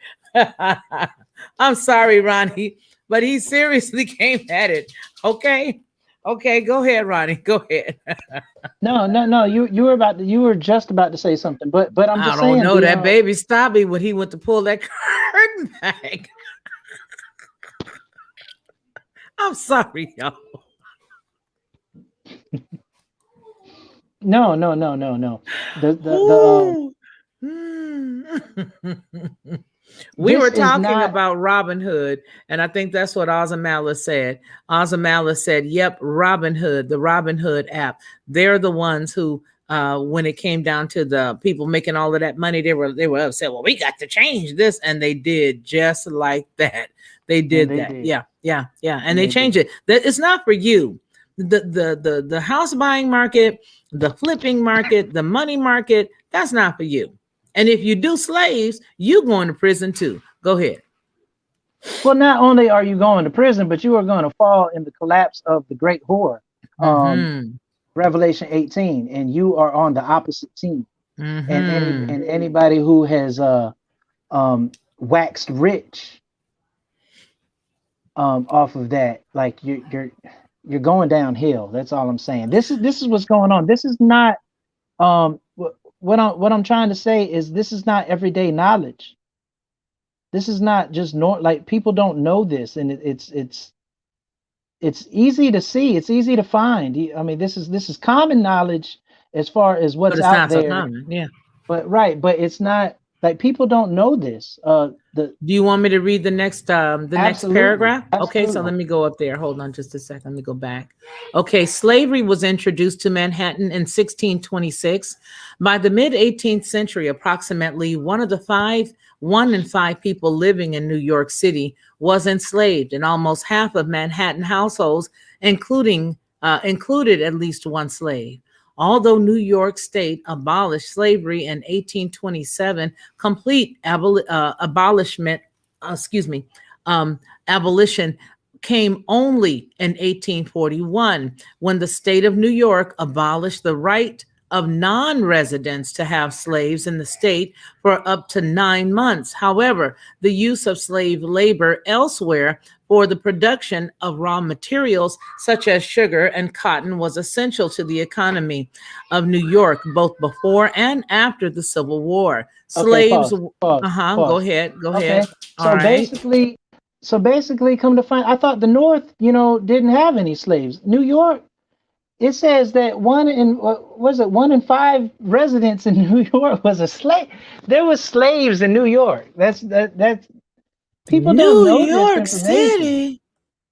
I'm sorry, Ronnie. But he seriously came at it. Okay, go ahead, Ronnie. Go ahead. No. You were just about to say something, but I'm just saying. I don't know that baby stopped me when he went to pull that curtain back. I'm sorry, y'all. No. We were talking about Robin Hood, and I think that's what Ozamala said. Ozamala said, yep, Robin Hood, the Robin Hood app. They're the ones who, when it came down to the people making all of that money, they were upset. Well, we got to change this. And they did just like that. They did that. Yeah. And they changed it. That it's not for you. The house buying market, the flipping market, the money market, that's not for you. And if you do slaves, you're going to prison too. Go ahead. Well, not only are you going to prison, but you are going to fall in the collapse of the great whore, Revelation 18, and you are on the opposite team. And anybody who has waxed rich off of that, like you're going downhill. That's all I'm saying. This is what's going on. This is not what I'm trying to say is this is not everyday knowledge. This is not just like people don't know this, and it's easy to see. It's easy to find. I mean, this is common knowledge as far as But what's it's out not so there. common. Yeah. But right, but it's not like people don't know this. Do you want me to read the next next Absolutely. paragraph? Okay, so Absolutely. let me go up there. Hold on just a second. Let me go back. Okay, slavery was introduced to Manhattan in 1626. By the mid 18th century, approximately one in five people living in New York City was enslaved, and almost half of Manhattan households, included at least one slave. Although New York State abolished slavery in 1827, complete abolition came only in 1841, when the state of New York abolished the right of non-residents to have slaves in the state for up to 9 months. However, the use of slave labor elsewhere for the production of raw materials such as sugar and cotton was essential to the economy of New York, both before and after the Civil War. Slaves, pause. Go ahead. Okay. All So right. basically, come to find, I thought the North, didn't have any slaves. New York, it says that 1 in 5 residents in New York was a slave. There was slaves in New York. That's people don't New know this York information. City.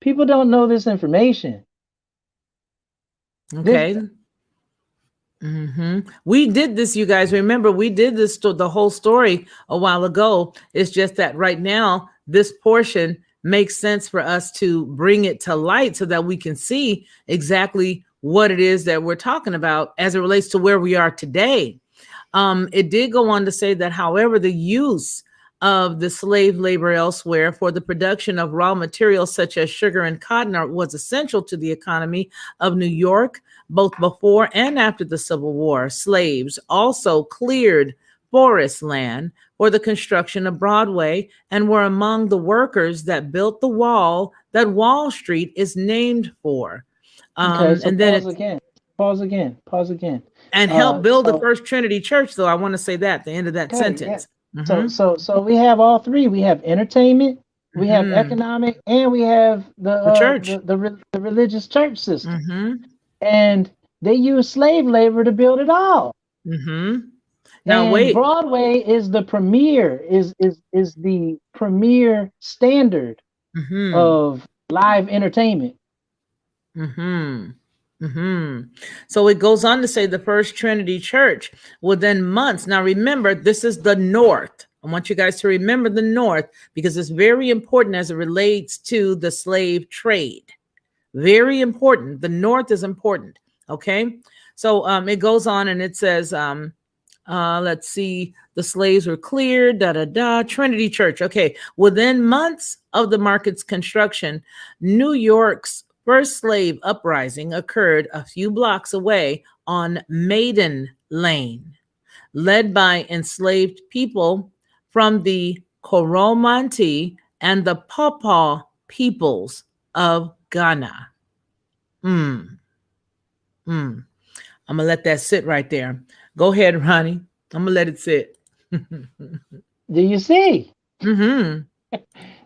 People don't know this information. Okay. We did this, you guys. Remember, we did this the whole story a while ago. It's just that right now, this portion makes sense for us to bring it to light so that we can see exactly what it is that we're talking about as it relates to where we are today. It did go on to say that, however, the use of the slave labor elsewhere for the production of raw materials such as sugar and cotton was essential to the economy of New York, both before and after the Civil War. Slaves also cleared forest land for the construction of Broadway and were among the workers that built the wall that Wall Street is named for. Okay, so and then pause again. And helped build the first Trinity Church, though. I want to say that at the end of that sentence. Yeah. So we have all three. We have entertainment, we have economic, and we have the church, the religious church system. And they use slave labor to build it all. Now and wait, Broadway is the premier, is the premier standard of live entertainment. So it goes on to say the first Trinity Church within months. Now remember, this is the North. I want you guys to remember the North because it's very important as it relates to the slave trade. Very important. The North is important. Okay. So it goes on and it says, let's see, the slaves were cleared, Trinity Church. Okay. Within months of the market's construction, New York's first slave uprising occurred a few blocks away on Maiden Lane, led by enslaved people from the Coromantee and the Pawpaw peoples of Ghana. I'm going to let that sit right there. Go ahead, Ronnie. I'm going to let it sit. Do you see? Do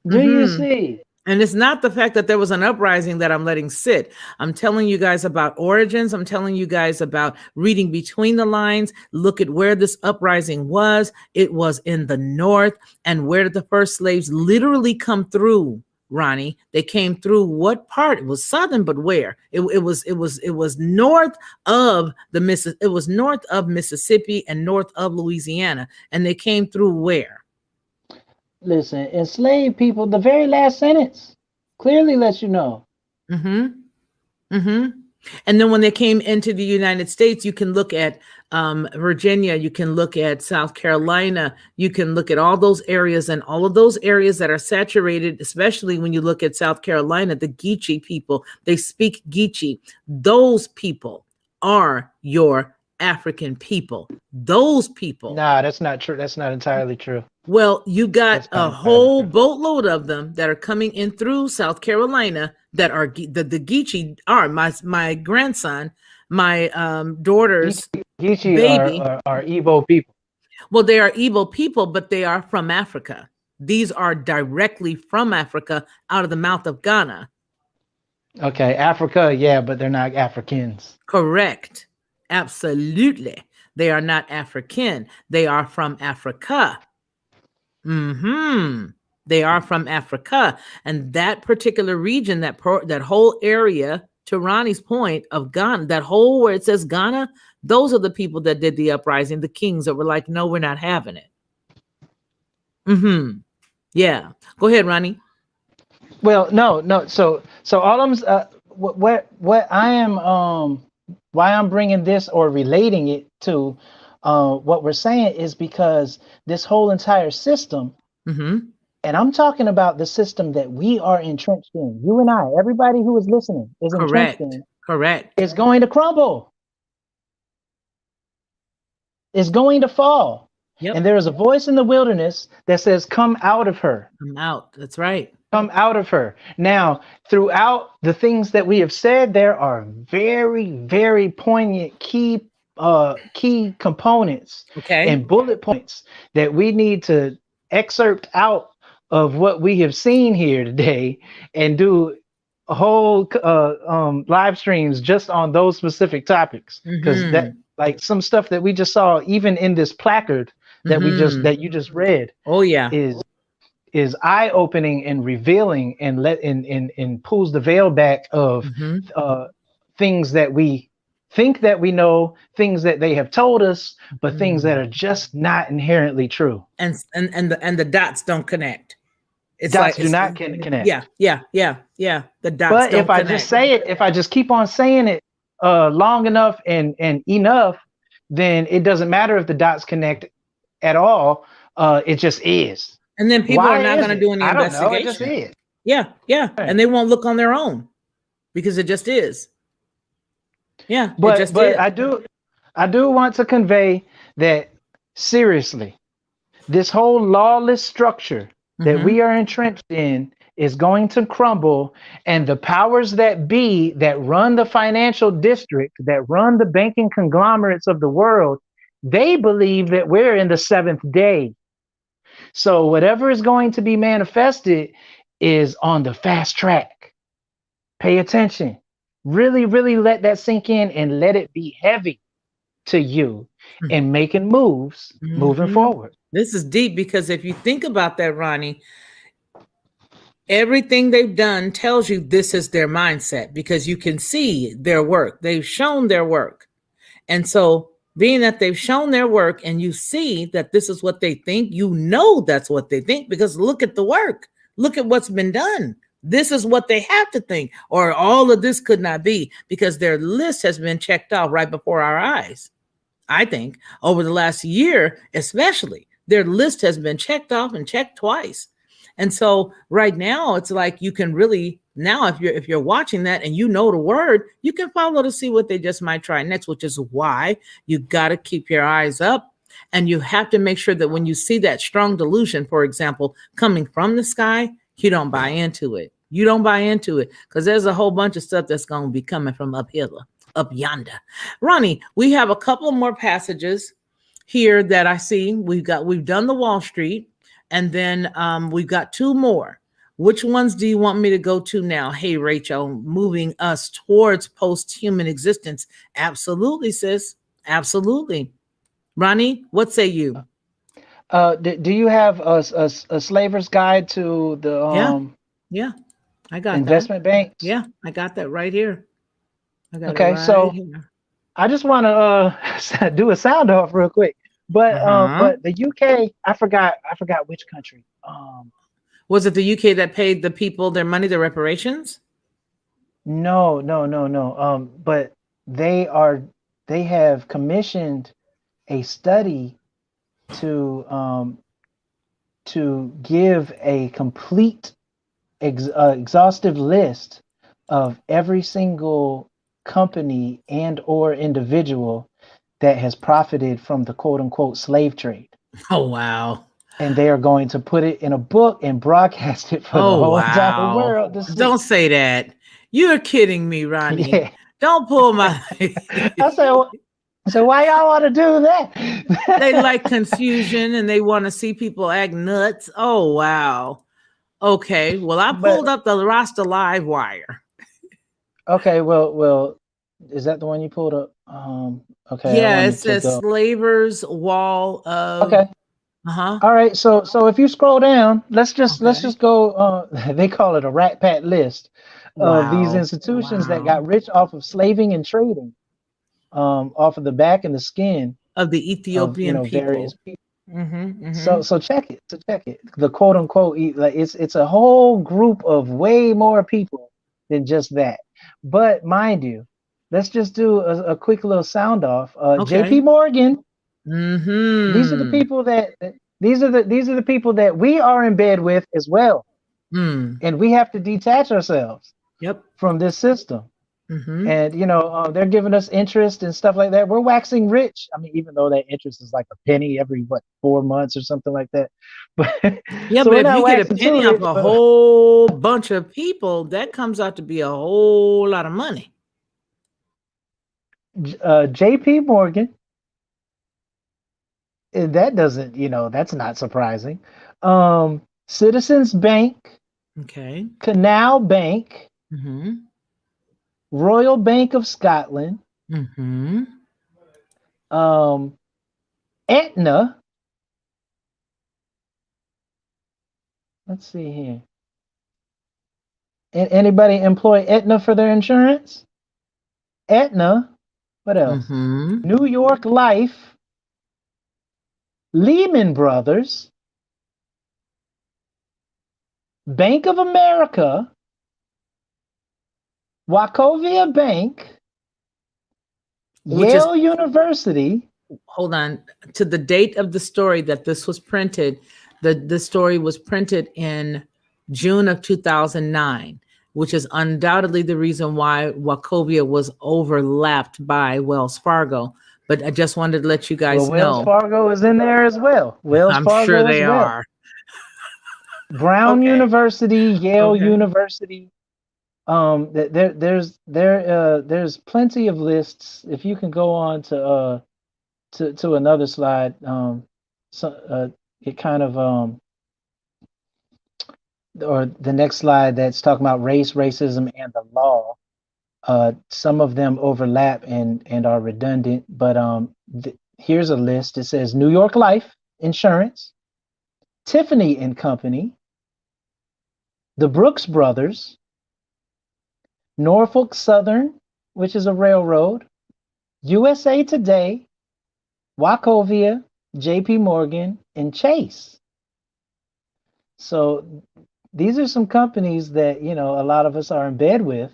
you see? And it's not the fact that there was an uprising that I'm letting sit. I'm telling you guys about origins. I'm telling you guys about reading between the lines. Look at where this uprising was. It was in the North. And where did the first slaves literally come through, Ronnie? They came through what part? It was southern, but where? It was north of it was north of Mississippi and north of Louisiana. And they came through where? Listen, enslaved people, the very last sentence clearly lets you know. And then when they came into the United States, you can look at Virginia, you can look at South Carolina, you can look at all those areas, and all of those areas that are saturated, especially when you look at South Carolina, the Geechee people, they speak Geechee. Those people are your African people. Those people. Nah, that's not true. That's not entirely true. Well, you got a whole boatload of them that are coming in through South Carolina that are the Geechee are my grandson, my daughter's Geechee baby are Igbo people. Well, they are Igbo people, but they are from Africa. These are directly from Africa out of the mouth of Ghana. Okay, Africa, yeah, but they're not Africans. Correct. Absolutely. They are not African. They are from Africa. They are from Africa. And that particular region, that whole area, to Ronnie's point, of Ghana, that whole where it says Ghana, those are the people that did the uprising, the kings that were like, no, we're not having it. Yeah. Go ahead, Ronnie. Well, no. So all I'm what I am why I'm bringing this or relating it to what we're saying is because this whole entire system, and I'm talking about the system that we are entrenched in. You and I, everybody who is listening, is entrenched in. Correct. It's going to crumble. It's going to fall. Yep. And there is a voice in the wilderness that says, "Come out of her." Come out. That's right. Come out of her. Now, throughout the things that we have said, there are very, very poignant key components and bullet points that we need to excerpt out of what we have seen here today and do a whole live streams just on those specific topics, because that, like, some stuff that we just saw even in this placard that that you just read, is eye-opening and revealing, and pulls the veil back of things that we think that we know, things that they have told us, but things that are just not inherently true. And the dots don't connect. It's dots do not connect. Yeah. The dots. But don't if I connect. just say it, if I just keep on saying it long enough and enough, then it doesn't matter if the dots connect at all. It just is. And then people are not going to do any investigation. It just is. Yeah. Right. And they won't look on their own because it just is. Yeah. But I do want to convey that, seriously, this whole lawless structure that we are entrenched in is going to crumble, and the powers that be that run the financial district, that run the banking conglomerates of the world, they believe that we're in the seventh day. So whatever is going to be manifested is on the fast track. Pay attention. Really, really let that sink in and let it be heavy to you in making moves moving forward. This is deep, because if you think about that, Ronnie, everything they've done tells you this is their mindset, because you can see their work. They've shown their work. And so being that they've shown their work and you see that this is what they think, you know that's what they think, because look at the work. Look at what's been done. This is what they have to think, or all of this could not be, because their list has been checked off right before our eyes. I think over the last year, especially, their list has been checked off and checked twice. And so right now it's like you can really, now if you're watching that and you know the word, you can follow to see what they just might try next, which is why you got to keep your eyes up, and you have to make sure that when you see that strong delusion, for example, coming from the sky, you don't buy into it. You don't buy into it, because there's a whole bunch of stuff that's going to be coming from up yonder. Ronnie, we have a couple more passages here that I see. We've done the Wall Street, and then we've got two more. Which ones do you want me to go to now? Hey, Rachel, moving us towards post-human existence. Absolutely, sis. Absolutely. Ronnie, what say you? Do you have a slaver's guide to the yeah, I got investment banks? Yeah, I got that right here. Okay, so here. I just want to do a sound off real quick. But the UK, I forgot which country. Was it the UK that paid the people their money, their reparations? No. But they have commissioned a study to give a complete exhaustive list of every single company and or individual that has profited from the quote unquote slave trade. Oh, wow. And they are going to put it in a book and broadcast it for the whole entire world to see. Don't say that. You're kidding me, Ronnie. Yeah. Don't pull my... I said, So why y'all want to do that? They like confusion and they want to see people act nuts. Oh, wow. Okay. Well, I pulled up the Rasta Live Wire. Okay. Well, is that the one you pulled up? Okay. Yeah, it says Slavers Wall of. Okay. Uh-huh. All right. So if you scroll down, let's just go. They call it a Rat Pack list of these institutions that got rich off of slaving and trading, off of the back and the skin of the Ethiopian of, people. Various people. So check it. The quote unquote, like it's a whole group of way more people than just that. But mind you, let's just do a quick little sound off. J.P. Morgan. These are the people the people that we are in bed with as well, and we have to detach ourselves. From this system. And they're giving us interest and stuff like that. We're waxing rich. I mean, even though that interest is like a penny every 4 months or something like that. But yeah, so but if you get a penny off a whole bunch of people, that comes out to be a whole lot of money. J.P. Morgan. That doesn't, that's not surprising. Citizens Bank. Okay. Canal Bank. Royal Bank of Scotland. Aetna. Let's see here. Anybody employ Aetna for their insurance? Aetna. What else? New York Life. Lehman Brothers. Bank of America. Wachovia Bank. Yale University. Hold on. To the date of the story that this was printed, the story was printed in June of 2009, which is undoubtedly the reason why Wachovia was overlapped by Wells Fargo. But I just wanted to let you guys know. Wells Fargo is in there as well. I'm sure they are. Brown University, Yale University. There's plenty of lists. If you can go on to another slide, it kind of or the next slide that's talking about race, racism, and the law. Some of them overlap and are redundant, but here's a list. It says New York Life Insurance, Tiffany and Company, the Brooks Brothers, Norfolk Southern, which is a railroad, USA Today, Wachovia, JP Morgan, and Chase. So these are some companies that, a lot of us are in bed with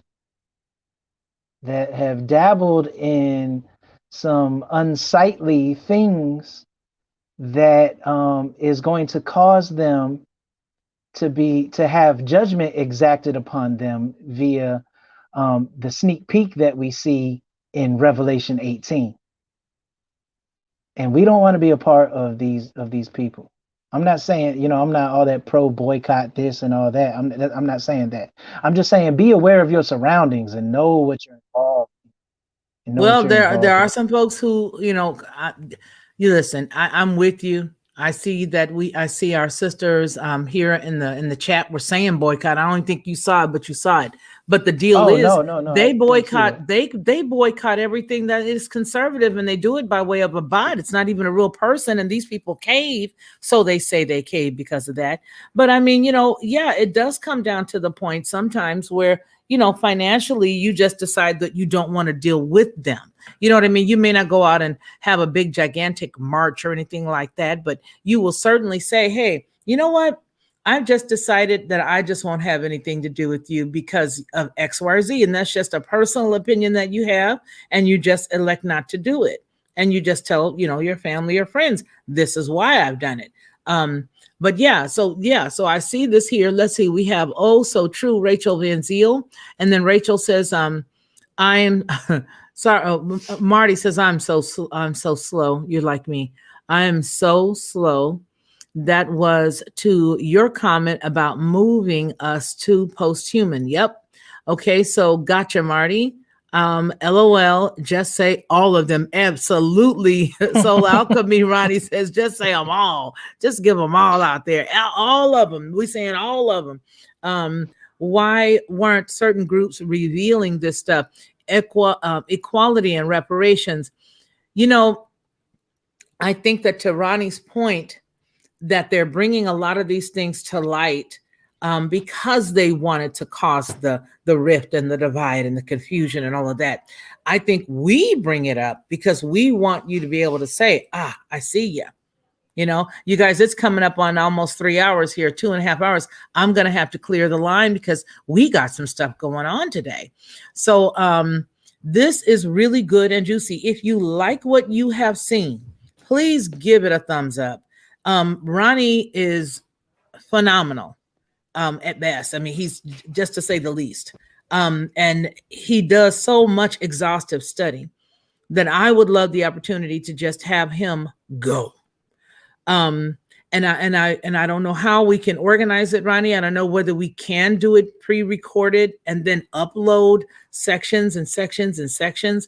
that have dabbled in some unsightly things that is going to cause them to have judgment exacted upon them via the sneak peek that we see in Revelation 18. And we don't want to be a part of these people. I'm not saying, I'm not all that pro boycott this and all that. I'm not saying that. I'm just saying be aware of your surroundings and know what you're involved in. Well, there are some folks who, you listen, I'm with you. I see that I see our sisters here in the chat were saying boycott. I don't think you saw it, but you saw it. But the deal is no, they boycott, they boycott everything that is conservative, and they do it by way of a bot. It's not even a real person. And these people cave. So they say they cave because of that. But I mean, it does come down to the point sometimes where, financially, you just decide that you don't want to deal with them. You know what I mean? You may not go out and have a big, gigantic march or anything like that, but you will certainly say, hey, you know what? I've just decided that I just won't have anything to do with you because of X, Y, or Z. And that's just a personal opinion that you have. And you just elect not to do it. And you just tell, your family or friends, this is why I've done it. So I see this here. Let's see. We have, oh, so true, Rachel Van Ziel. And then Rachel says, I am sorry. Marty says, I'm so slow. You're like me. I am so slow. That was to your comment about moving us to post-human. Yep. Okay. So gotcha, Marty. LOL, just say all of them. Absolutely. Soul Alchemy, Ronnie says, just say them all. Just give them all out there. All of them. We're saying all of them. Why weren't certain groups revealing this stuff? Equality and reparations. You know, I think that to Ronnie's point, that they're bringing a lot of these things to light because they wanted to cause the rift and the divide and the confusion and all of that. I think we bring it up because we want you to be able to say, I see you. You know, you guys, it's coming up on almost 3 hours here, 2.5 hours. I'm going to have to clear the line because we got some stuff going on today. So this is really good and juicy. If you like what you have seen, please give it a thumbs up. Ronnie is phenomenal at best. I mean, he's just to say the least. And he does so much exhaustive study that I would love the opportunity to just have him go. And I don't know how we can organize it, Ronnie. I don't know whether we can do it pre-recorded and then upload sections and sections and sections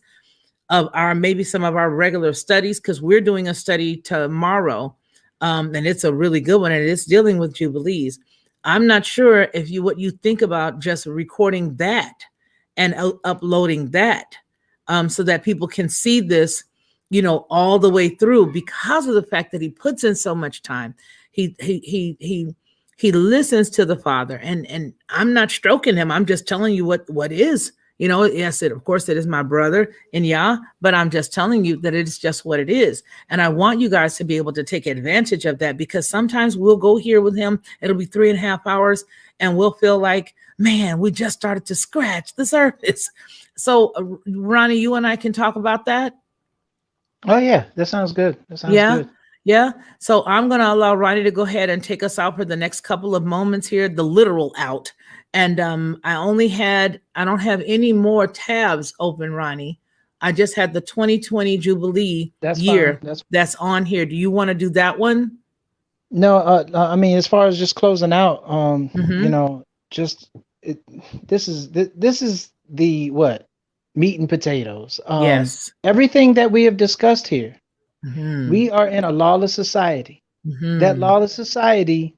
of maybe some of our regular studies, because we're doing a study tomorrow. And it's a really good one, and it's dealing with Jubilees. I'm not sure what you think about just recording that and uploading that so that people can see this, you know, all the way through, because of the fact that he puts in so much time. He listens to the Father, and I'm not stroking him. I'm just telling you what is. You know, yes, of course, it is my brother in Yah, but I'm just telling you that it's just what it is. And I want you guys to be able to take advantage of that, because sometimes we'll go here with him. It'll be 3.5 hours and we'll feel like, man, we just started to scratch the surface. So Ronnie, you and I can talk about that. Oh yeah, that sounds good. That sounds good. Yeah. So I'm going to allow Ronnie to go ahead and take us out for the next couple of moments here, the literal out. And I don't have any more tabs open, Ronnie. I just had the 2020 Jubilee year that's on here. Do you want to do that one? No, I mean, as far as just closing out, you know, this is the what? Meat and potatoes. Yes. Everything that we have discussed here, we are in a lawless society. That lawless society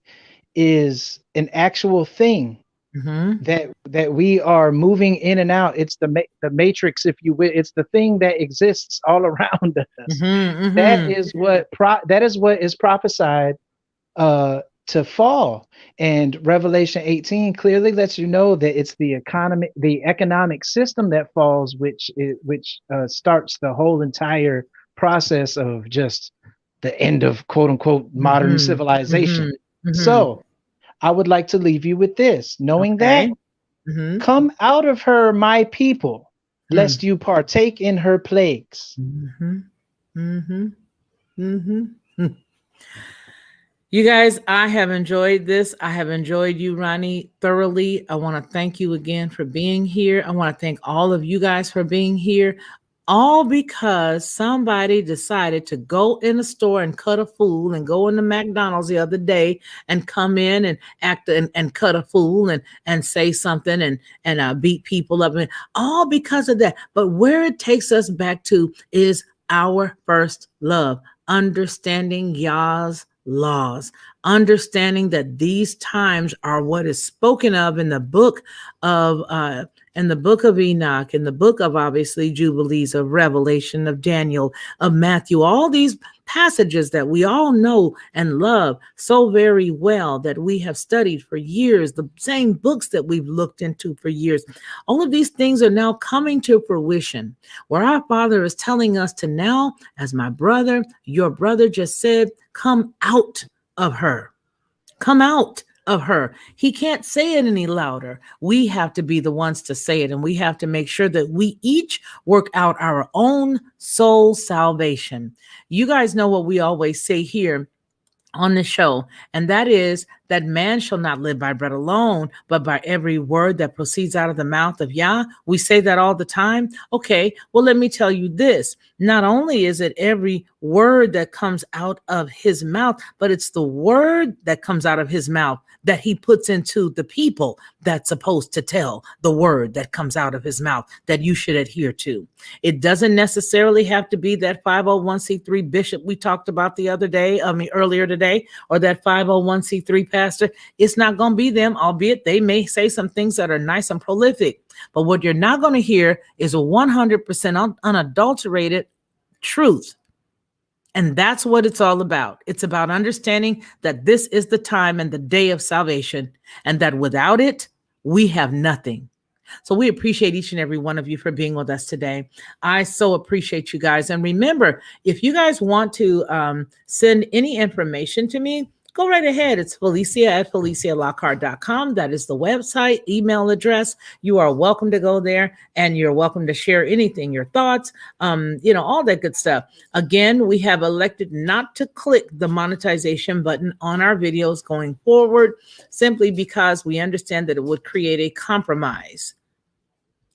is an actual thing that we are moving in and out. It's the matrix, if you will. It's the thing that exists all around us. That is what is prophesied to fall. And Revelation 18 clearly lets you know that it's the economic system that falls, which starts the whole entire process of just the end of quote unquote modern civilization. So I would like to leave you with this, knowing that come out of her, my people, lest you partake in her plagues. You guys, I have enjoyed this. I have enjoyed you, Ronnie, thoroughly. I want to thank you again for being here. I want to thank all of you guys for being here, all because somebody decided to go in the store and cut a fool, and go into McDonald's the other day and come in and act and cut a fool and say something and beat people up, and all because of that. But where it takes us back to is our first love, understanding Yah's laws, understanding that these times are what is spoken of in the book of Enoch, in the book of obviously Jubilees, of Revelation, of Daniel, of Matthew, all these passages that we all know and love so very well, that we have studied for years, the same books that we've looked into for years. All of these things are now coming to fruition, where our Father is telling us to now, as my brother, your brother just said, come out of her. Come out of her. He can't say it any louder. We have to be the ones to say it, and we have to make sure that we each work out our own soul salvation. You guys know what we always say here on the show, and that is that man shall not live by bread alone, but by every word that proceeds out of the mouth of Yah. We say that all the time. Okay, well, let me tell you this. Not only is it every word that comes out of his mouth, but it's the word that comes out of his mouth that he puts into the people that's supposed to tell the word that comes out of his mouth that you should adhere to. It doesn't necessarily have to be that 501c3 bishop we talked about earlier today, or that 501c3 pastor. It's not going to be them, albeit they may say some things that are nice and prolific. But what you're not going to hear is a 100% unadulterated truth. And that's what it's all about. It's about understanding that this is the time and the day of salvation, and that without it, we have nothing. So we appreciate each and every one of you for being with us today. I so appreciate you guys. And remember, if you guys want to send any information to me, go right ahead. It's Felicia@FeliciaLockhart.com. That is the website, email address. You are welcome to go there, and you're welcome to share anything, your thoughts, all that good stuff. Again, we have elected not to click the monetization button on our videos going forward, simply because we understand that it would create a compromise.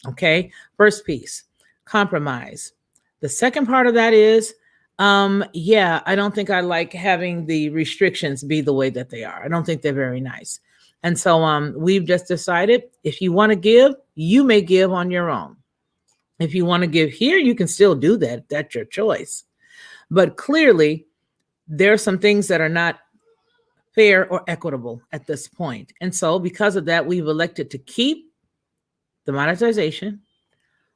Okay, first piece, compromise. The second part of that is, I don't think I like having the restrictions be the way that they are. I don't think they're very nice. And so we've just decided, if you want to give, you may give on your own. If you want to give here, you can still do that. That's your choice. But clearly, there are some things that are not fair or equitable at this point. And so because of that, we've elected to keep the monetization,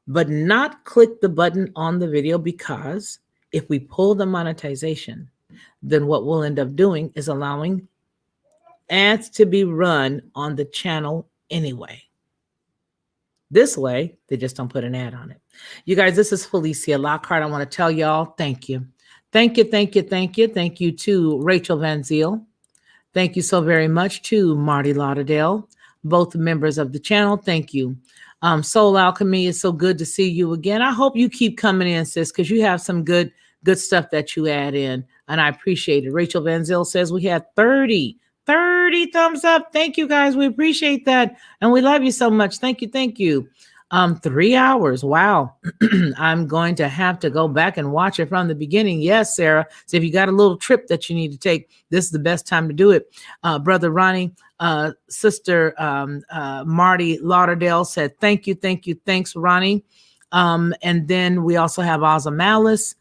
but not click the button on the video, because if we pull the monetization, then what we'll end up doing is allowing ads to be run on the channel anyway. This way, they just don't put an ad on it. You guys, this is Felicia Lockhart. I want to tell y'all, thank you. Thank you, thank you, thank you. Thank you to Rachel Van Ziel. Thank you so very much to Marty Lauderdale, both members of the channel. Thank you. Soul Alchemy, it's so good to see you again. I hope you keep coming in, sis, because you have some good stuff that you add in, and I appreciate it. Rachel Van Ziel says we had 30 thumbs up. Thank you, guys. We appreciate that, and we love you so much. Thank you, thank you. 3 hours. Wow. I'm going to have to go back and watch it from the beginning. Yes, Sarah. So if you got a little trip that you need to take, this is the best time to do it. Brother Ronnie, Sister Marty Lauderdale said, thank you. Thanks, Ronnie. And then we also have Ozza Malice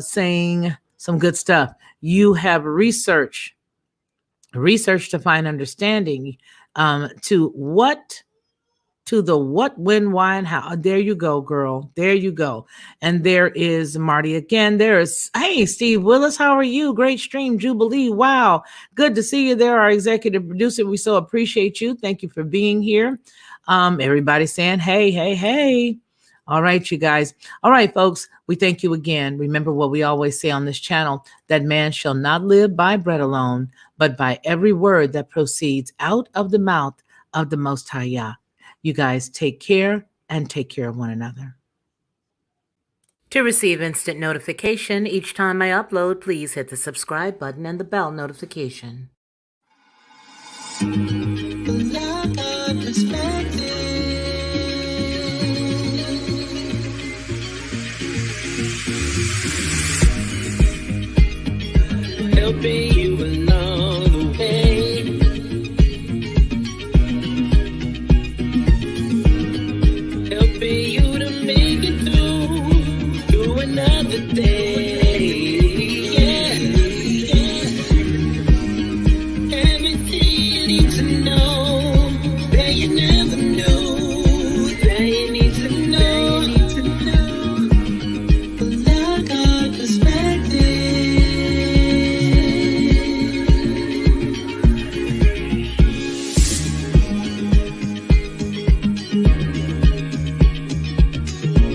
saying some good stuff. You have research to find understanding to the what, when, why, and how. There you go, girl. There you go. And there is Marty again. There is, hey, Steve Willis, how are you? Great stream, Jubilee. Wow. Good to see you there, our executive producer. We so appreciate you. Thank you for being here. Everybody saying, hey. All right, you guys. All right, folks, we thank you again. Remember what we always say on this channel, that man shall not live by bread alone, but by every word that proceeds out of the mouth of the Most High Yah. You guys take care, and take care of one another. To receive instant notification each time I upload, please hit the subscribe button and the bell notification. Helping you along the way. Helping you to make it through another day.